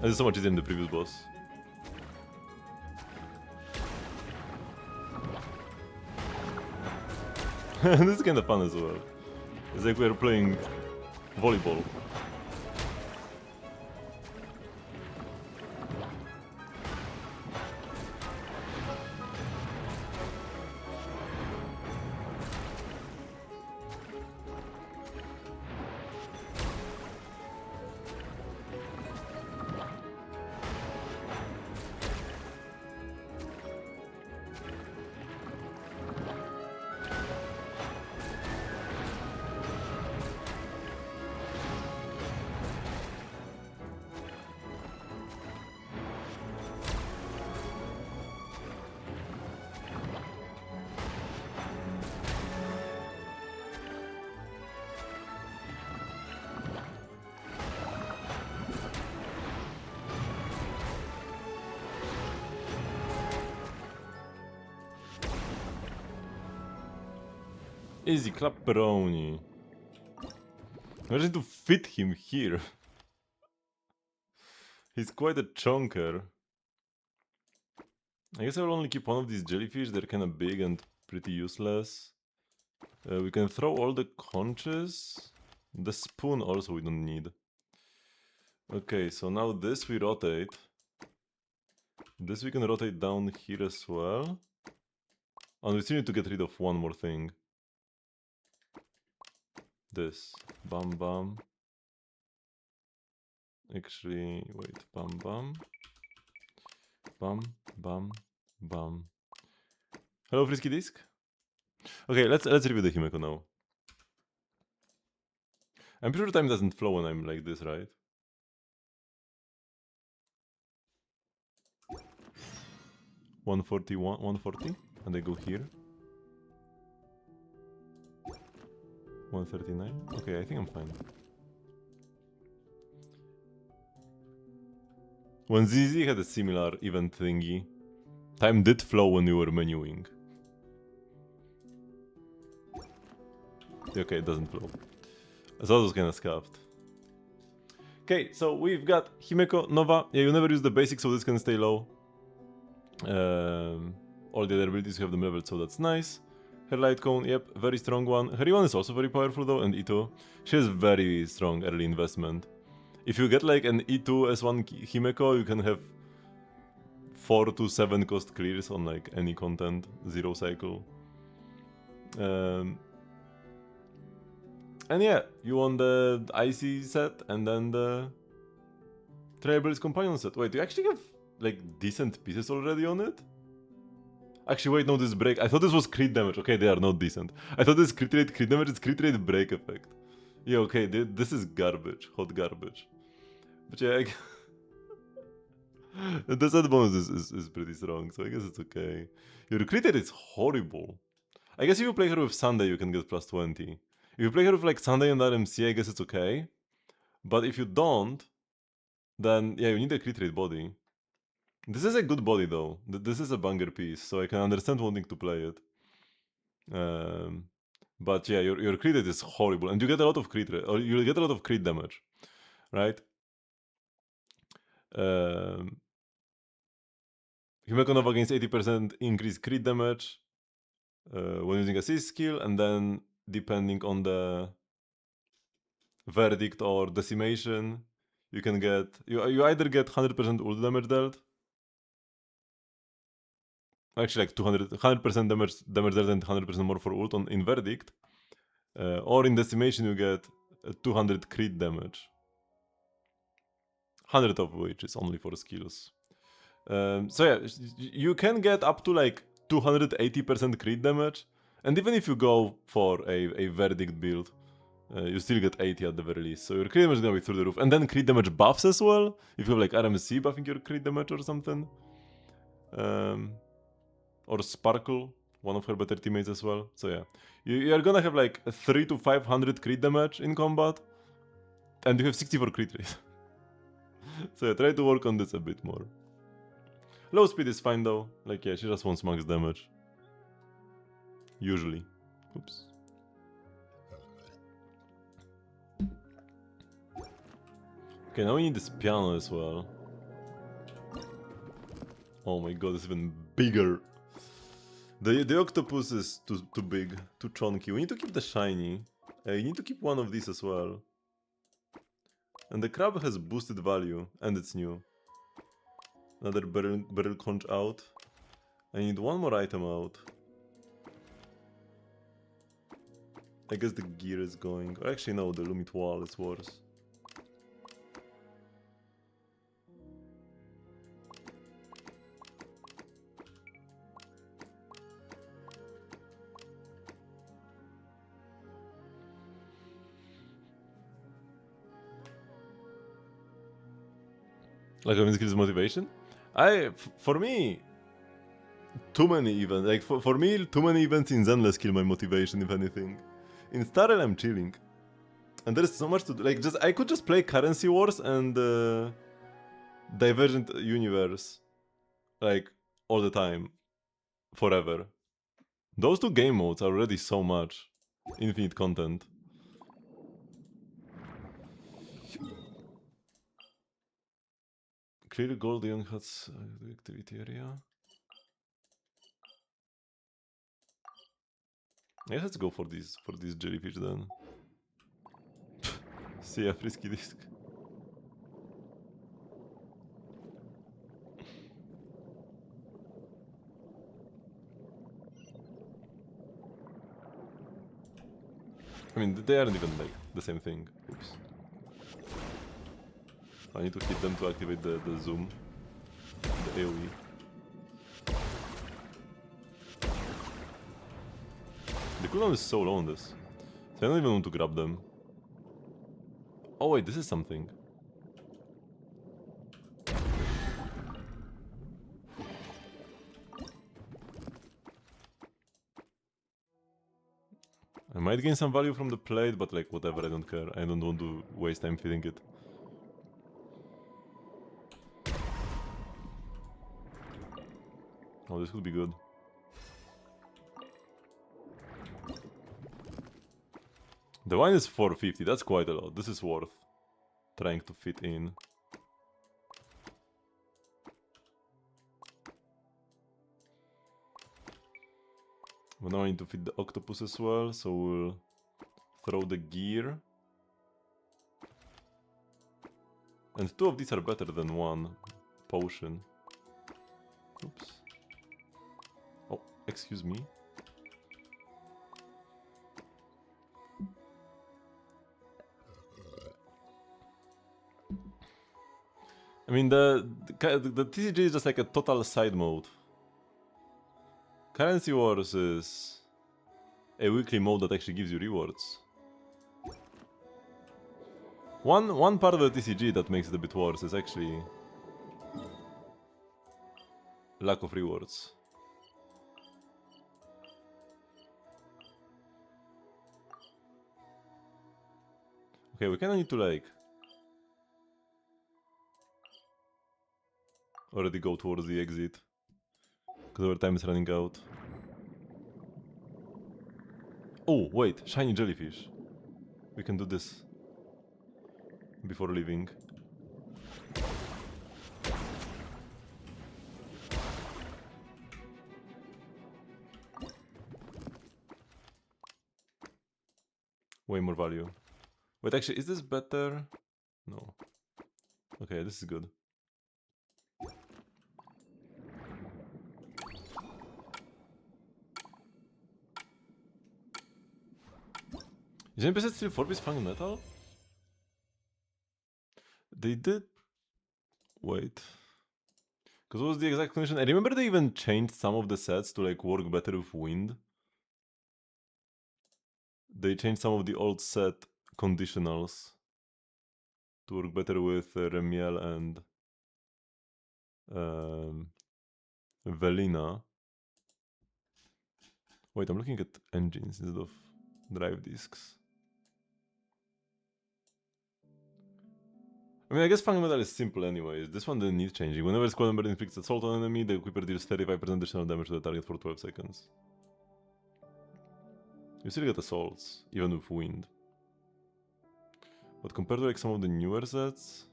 This is so much easier than the previous boss. This is kind of fun as well. It's like we're playing volleyball. Easy clapperoni. I just need to fit him here. He's quite a chonker. I guess I will only keep one of these jellyfish. They're kind of big and pretty useless. We can throw all the conches. The spoon also we don't need. Okay, so now this we rotate. This we can rotate down here as well. And we still need to get rid of one more thing. This. Bam bam. Actually, wait. Bam bam. Bam bam bam. Hello, Frisky Disc. Okay, let's review the Himeko now. I'm pretty sure time doesn't flow when I'm like this, right? $141, 140, and I go here. 139. Okay, I think I'm fine. When ZZ had a similar event thingy, time did flow when we were menuing. Okay, it doesn't flow. So I was kind of scuffed. Okay, so we've got Himeko, Nova. Yeah, you never use the basics, so this can stay low. All the other abilities have them leveled, so that's nice. Her light cone, yep, very strong one. Her E1 is also very powerful though, and E2. She has very strong early investment. If you get like an E2 as one Himeko, you can have 4 to 7 cost clears on like any content, 0 cycle. And yeah, you want the Icy set and then the Trailblaze Companion set. Wait, do you actually have like decent pieces already on it? Actually, wait, no, this break. I thought this was crit damage. Okay, they are not decent. I thought this crit damage is crit rate break effect. Yeah, okay, this is garbage. Hot garbage. But yeah, the set bonus is pretty strong, so I guess it's okay. Your crit rate is horrible. I guess if you play her with Sunday, you can get plus 20. If you play her with like Sunday and RMC, I guess it's okay. But if you don't, then yeah, you need a crit rate body. This is a good body though. This is a banger piece, so I can understand wanting to play it. But yeah, your crit rate is horrible, and you get a lot of crit rate, or you'll get a lot of crit damage, right? Himekonova gains 80% increased crit damage when using assist skill, and then depending on the verdict or decimation, you can get you either get 100% ult damage dealt. Actually, like 100% damage dealt and 100% more for ult in verdict, or in decimation you get 200 crit damage, 100 of which is only for skills. So yeah, you can get up to like 280% crit damage, and even if you go for a verdict build, you still get 80 at the very least. So your crit damage is gonna be through the roof, and then crit damage buffs as well. If you have like RMC buffing your crit damage or something, or Sparkle, one of her better teammates as well. So yeah, you are gonna have like 300 to 500 crit damage in combat, and you have 64 crit rate. So yeah, try to work on this a bit more. Low speed is fine though, like yeah, she just wants max damage. Usually. Oops. Okay, now we need this piano as well. Oh my god, it's even bigger. The octopus is too big, too chunky. We need to keep the shiny. You need to keep one of these as well. And the crab has boosted value, and it's new. Another barrel conch out. I need one more item out. I guess the gear is going. Or actually no, the Lumit wall is worse. Like it increases motivation? For me, too many events. Like for me, too many events in Zenless kill my motivation, if anything. In Starrel I'm chilling. And there's so much to do. Like I could just play Currency Wars and Divergent Universe like all the time. Forever. Those two game modes are already so much. Infinite content. Clear gold young huts activity area. Yeah, let's go for these jellyfish then. See a frisky disc. I mean, they aren't even like the same thing. Oops. I need to hit them to activate the zoom. The AoE. The cooldown is so low on this. So I don't even want to grab them. Oh wait, this is something. I might gain some value from the plate, but like whatever, I don't care. I don't want to waste time feeding it. Oh, this could be good. The wine is 450, that's quite a lot. This is worth trying to fit in. But now I need to fit the octopus as well, so we'll throw the gear. And two of these are better than one potion. Oops. Oh, excuse me. I mean, the TCG is just like a total side mode. Currency Wars is a weekly mode that actually gives you rewards. One part of the TCG that makes it a bit worse is actually lack of rewards. Okay, we kinda need to like already go towards the exit because our time is running out. Oh, wait, shiny jellyfish. We can do this before leaving. Way more value. Wait, actually, is this better? No. Okay, this is good. Is NPC still 4-piece fang metal? They did... Wait. Because what was the exact condition? I remember they even changed some of the sets to like work better with wind. They changed some of the old set conditionals to work better with Remiel and Velina. Wait, I'm looking at engines instead of drive disks. I mean, I guess Fang Metal is simple anyways. This one didn't need changing. Whenever Squad member inflicts assault on enemy, the equipper deals 35% additional damage to the target for 12 seconds. You still get assaults, even with wind. But compared to like some of the newer sets...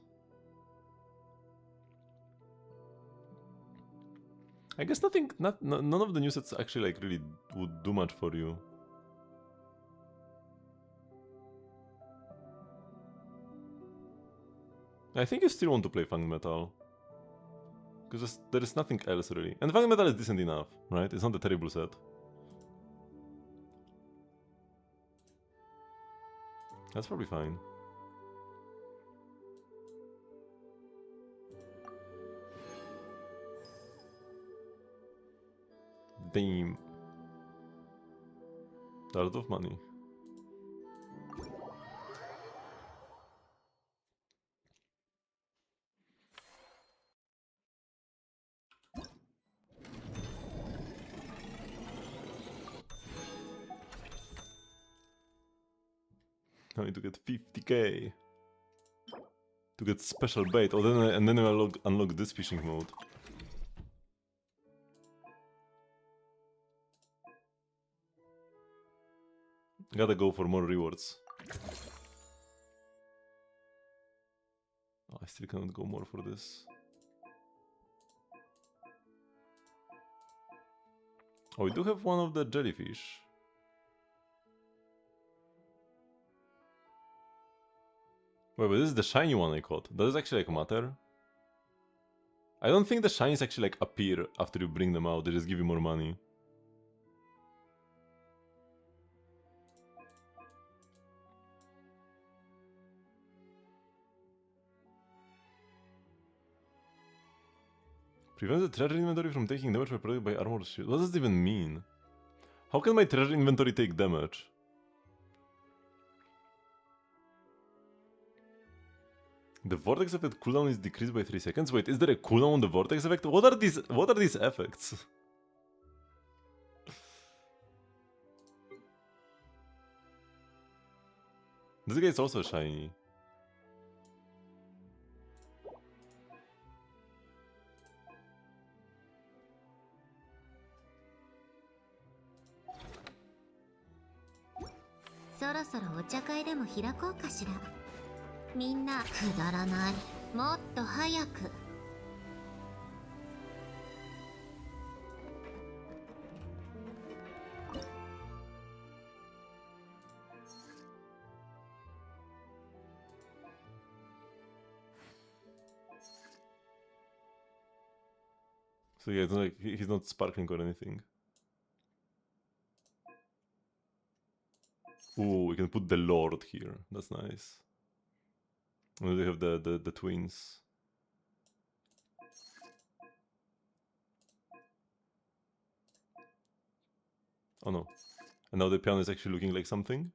I guess none of the new sets actually like really would do much for you. I think you still want to play Fang Metal. Because there is nothing else really. And Fang Metal is decent enough, right? It's not a terrible set. That's probably fine. Damn. A lot of money. I need to get 50k to get special bait. Oh, and then I unlock this fishing mode. Gotta go for more rewards. Oh, I still cannot go more for this. Oh, we do have one of the jellyfish. Wait, but this is the shiny one I caught. Does it actually like matter? I don't think the shinies actually like appear after you bring them out. They just give you more money. Prevents the treasure inventory from taking damage when protected by armor shield. What does it even mean? How can my treasure inventory take damage? The vortex effect cooldown is decreased by 3 seconds. Wait, is there a cooldown on the vortex effect? What are these effects? This guy is also shiny.そろそろお茶会でも開こうかしら。みんなくだらない。もっと早く。So yeah, it's not like he's not sparkling or anything. Ooh, we can put the Lord here. That's nice. And they have the twins. Oh no. And now the piano is actually looking like something.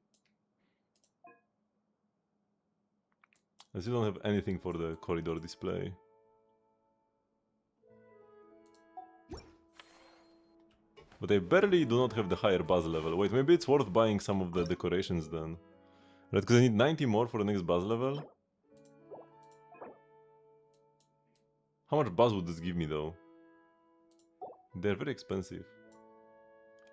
I still don't have anything for the corridor display. But I barely do not have the higher buzz level. Wait, maybe it's worth buying some of the decorations then. Right, because I need 90 more for the next buzz level. How much buzz would this give me though? They're very expensive.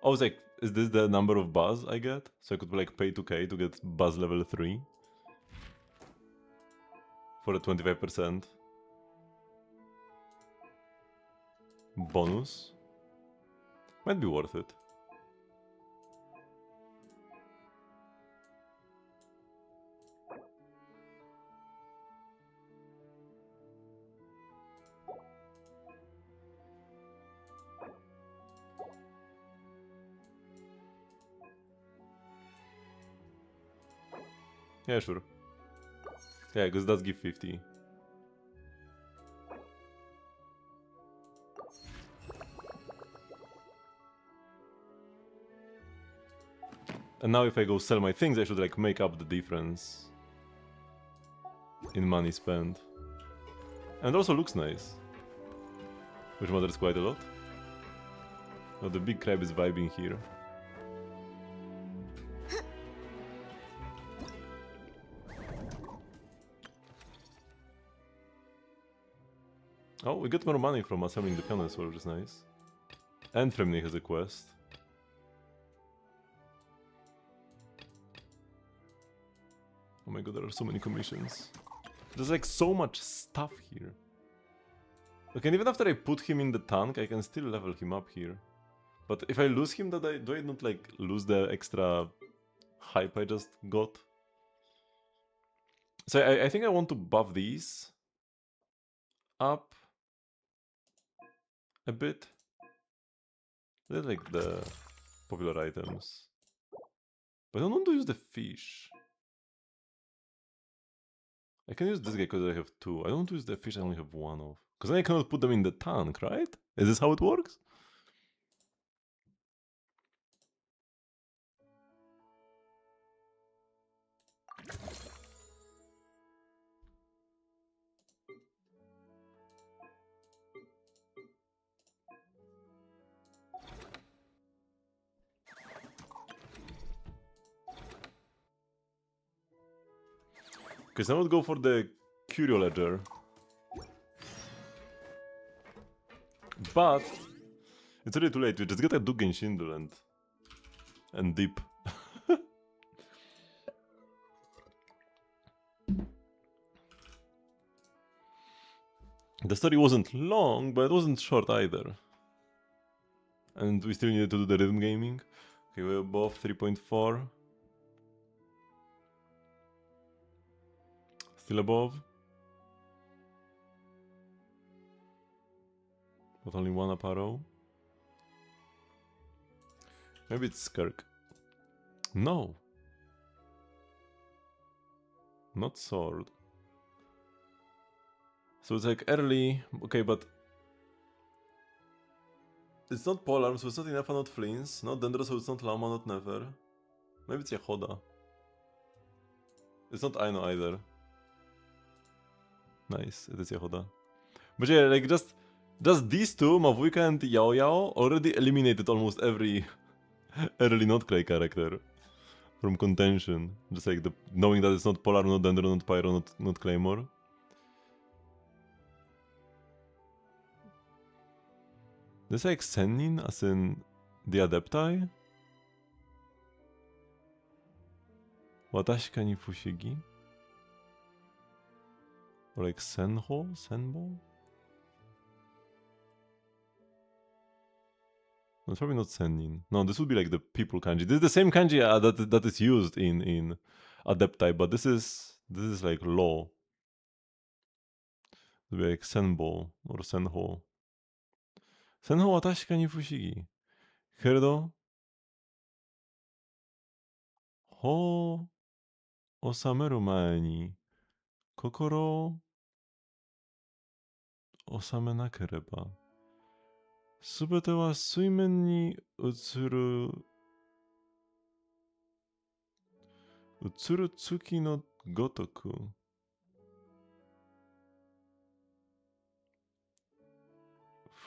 I was like, is this the number of buzz I get? So I could like pay 2k to get buzz level 3. For a 25% bonus. Might be worth it. Yeah, sure. Yeah, because that's give 50. And now if I go sell my things, I should like make up the difference in money spent. And it also looks nice. Which matters quite a lot. Oh, the big crab is vibing here. Oh, we get more money from assembling the piano as well, which is nice. And Fremney has a quest. Oh my god, there are so many commissions. There's like so much stuff here. Okay, and even after I put him in the tank, I can still level him up here. But if I lose him, do I not like lose the extra hype I just got? So I think I want to buff these up a bit. They're like the popular items. But I don't want to use the fish. I can use this guy because I have 2. I don't want to use the fish I only have 1 of. Because then I cannot put them in the tank, right? Is this how it works? Because I would go for the Curio Ledger. But it's already too late. We just gotta do Genshin and dip. The story wasn't long, but it wasn't short either. And we still needed to do the rhythm gaming. Okay, we're above 3.4. Still above. But only 1 up arrow. Maybe it's Skirk. No. Not sword. So it's like early. Okay, but it's not Polarm, so it's not Inefa, not Flins. Not Dendro, so it's not Lama, not Never. Maybe it's Yahoda. It's not Aino either. Nice, it is Yahoda. But yeah, like just these two, Mavuika and Yao Yao, already eliminated almost every early not Clay character from contention. Just like knowing that it's not Polar, not Dendro, not Pyro, not Claymore. This like Sennin, as in the Adepti? Watashi ni Fushigi? Or like Senho? Senbo? No, it's probably not Sennin. No, this would be like the people kanji. This is the same kanji that is used in Adepti, but this is like law. It would be like Senbo or Senho. Senhou wa確かに不思議。けれど、法を収める前に心を収めなければ、すべては水面に映る月のごとく。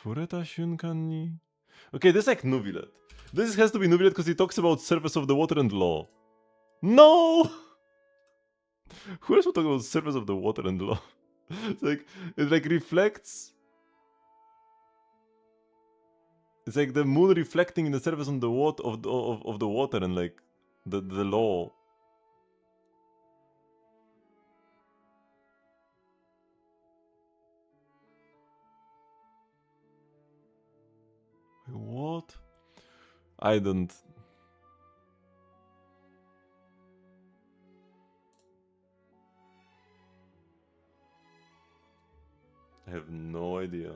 触れた瞬間に。Okay, this is like Nubilet. This has to be Nubilet because he talks about surface of the water and law. No! Who else would talk about surface of the water and law? It's like, it like reflects. It's like the moon reflecting in the surface on the water of the water and like the law. What? I don't. I have no idea.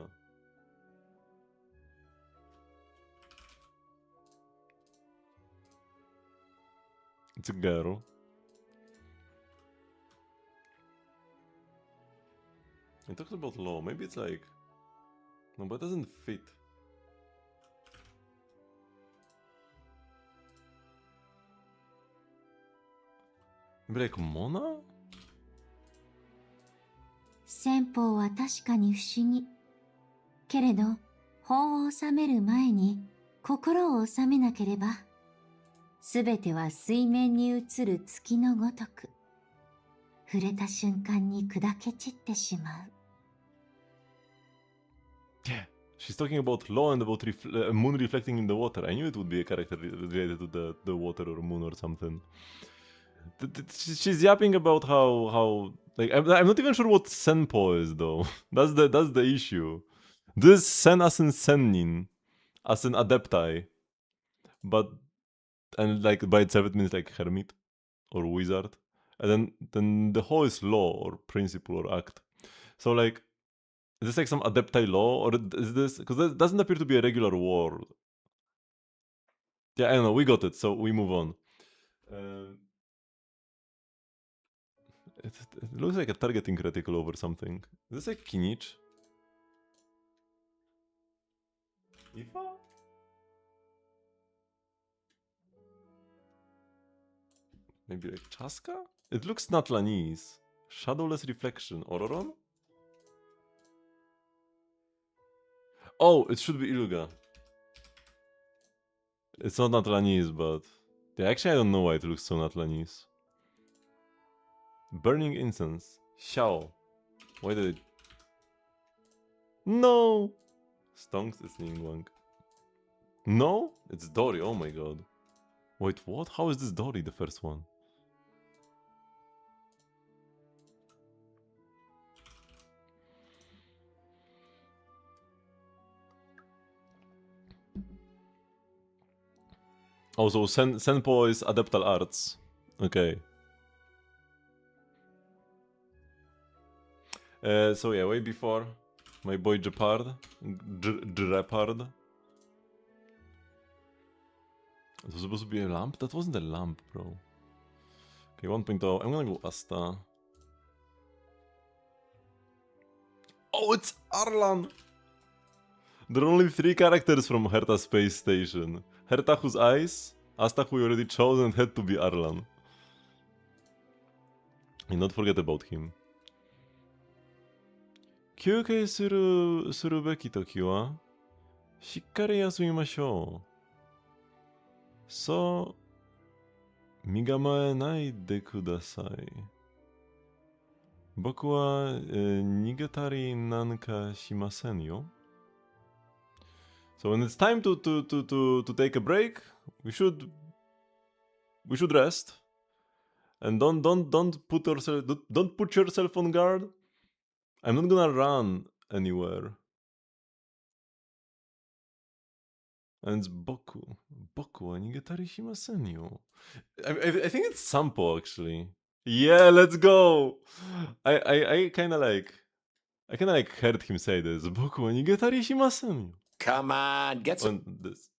It's a girl. It talks about law. Maybe it's like. No, but it doesn't fit. Maybe like Mona? 先方は確かに不思議。けれど、法を収める前に心を収めなければ、すべては水面に映る月のごとく、触れた瞬間に砕け散ってしまう。Yeah, she's talking about law and about moon reflecting in the water. I knew it would be a character related to the water or moon or something. She's yapping about how like I'm not even sure what senpo is though. That's the issue. This sen as in sennin, as in adeptai, but and like by itself it means like hermit or wizard, and then the whole is law or principle or act. So like, is this like some adeptai law, or is this because that doesn't appear to be a regular word? Yeah, I don't know. We got it, so we move on. It looks like a targeting reticle over something. Is this like Kinich? Ifa? Maybe like Chaska? It looks Natlanese. Shadowless Reflection. Ororon? Oh, it should be Ilga. It's not Natlanese, but... Yeah, actually I don't know why it looks so Natlanese. Burning Incense. Xiao. Why did it... No! Stonks is Ningguang. No? It's Dory, oh my god. Wait, what? How is this Dory the first one? Oh, so Senpo is Adeptal Arts. Okay. So yeah, way before, my boy Jeopard. Jeopard. It was supposed to be a lamp? That wasn't a lamp, bro. Okay, 1.0. I'm gonna go Asta. Oh, it's Arlan! There are only 3 characters from Herta Space Station. Herta who's ice, Asta who we already chose, and had to be Arlan. And not forget about him. 休憩するべきときは、しっかり休みましょう。そう、身構えないでください。僕は、逃げたりなんかしませんよ。So when it's time to take a break, we should rest. And don't put yourself on guard. I'm not gonna run anywhere. And it's Boku. Boku wa nigetari shimasen yo. I think it's Sampo actually. Yeah, let's go. I kinda like heard him say this. Boku wa nigetari shimasen yo. Come on, get some. On this.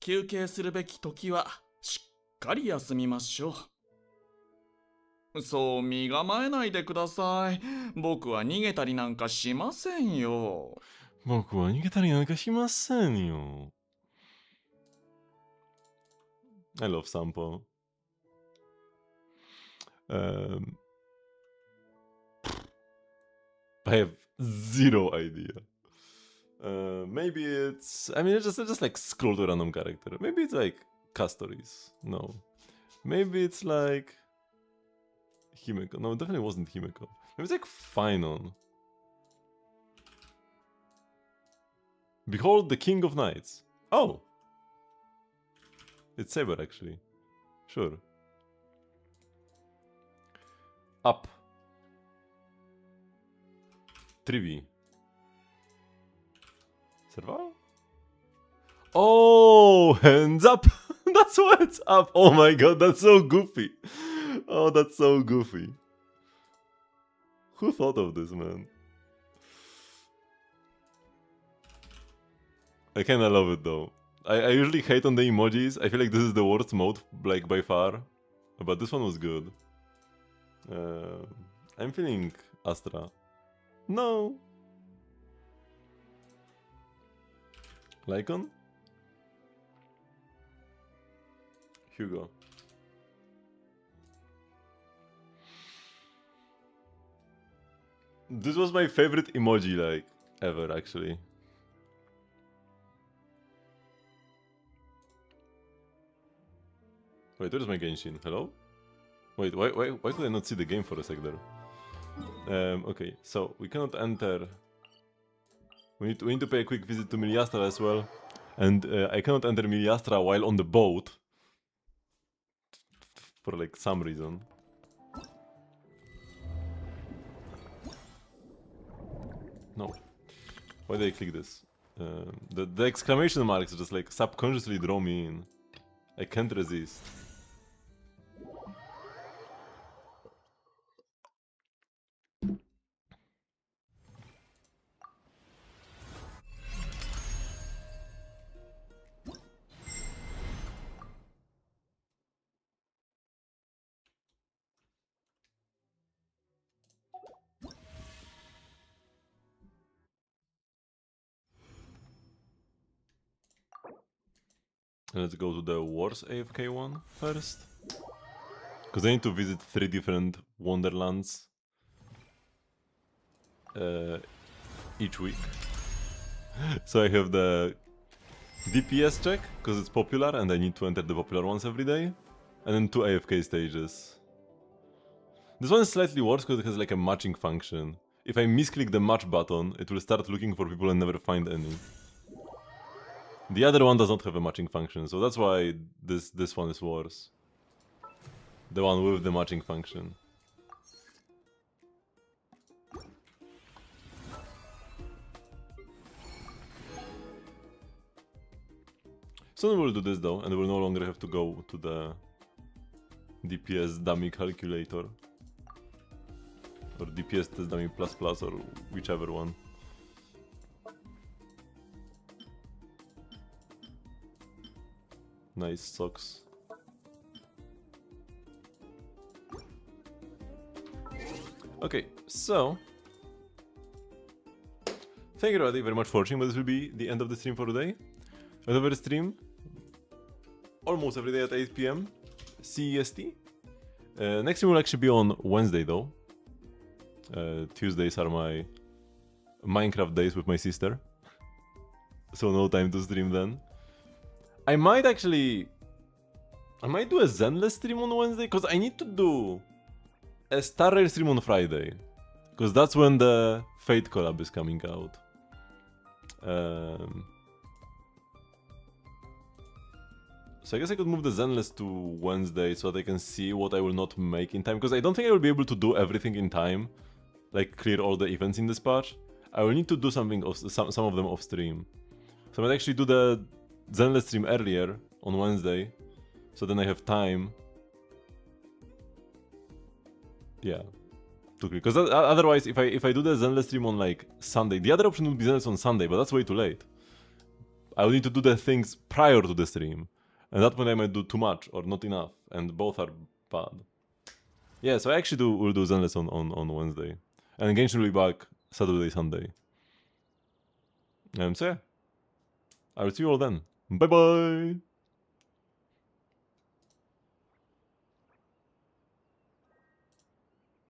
休憩するべき時はしっかり休みましょう。そう身構えないでください。僕は逃げたりなんかしませんよ。僕は逃げたりなんかしませんよ。I love Sampo. I have zero idea. Maybe it's... I mean, I just like scroll to a random character. Maybe it's like Castoris. No. Maybe it's like... Himeko. No, it definitely wasn't Himeko. Maybe it's like Finon. Behold the King of Knights. Oh! It's Saber, actually. Sure. Up. Trivi. Serval? Oh, hands up! That's why it's up! Oh my god, that's so goofy! Oh, that's so goofy. Who thought of this, man? I kinda love it though. I usually hate on the emojis. I feel like this is the worst mode, like by far. But this one was good. I'm feeling Astra. No! Lycon? Hugo. This was my favorite emoji, like, ever, actually. Wait, where's my Genshin? Hello? Wait, why could I not see the game for a sec there? Okay, so we cannot enter. We need to pay a quick visit to Miliastra as well. And I cannot enter Miliastra while on the boat. For like some reason. No. Why did I click this? The exclamation marks just like subconsciously draw me in. I can't resist. Let's go to the Wars AFK one first. Because I need to visit 3 different Wonderlands each week. So I have the DPS check, because it's popular and I need to enter the popular ones every day. And then 2 AFK stages. This one is slightly worse because it has like a matching function. If I misclick the match button, it will start looking for people and never find any. The other one does not have a matching function, so that's why this one is worse. The one with the matching function. Soon we'll do this though, and we'll no longer have to go to the DPS dummy calculator. Or DPS test dummy plus plus, or whichever one. Nice socks. Okay, so thank you everybody very much for watching, but this will be the end of the stream for today. Another stream almost every day at 8 PM CEST. Next stream will actually be on Wednesday though. Tuesdays are my Minecraft days with my sister, so no time to stream then. I might do a Zenless stream on Wednesday, because I need to do a Star Rail stream on Friday, because that's when the Fate collab is coming out. So I guess I could move the Zenless to Wednesday so that I can see what I will not make in time, because I don't think I will be able to do everything in time, like clear all the events in this patch. I will need to do something some of them off stream. So I might actually do the Zenless stream earlier on Wednesday, so then I have time. Yeah, to because otherwise, if I do the Zenless stream on like Sunday, the other option would be Zenless on Sunday, but that's way too late. I will need to do the things prior to the stream. And that point I might do too much or not enough. And both are bad. Yeah, so I actually will do Zenless on Wednesday. And Genshin will be back Saturday, Sunday. So yeah. I will see you all then. Bye bye!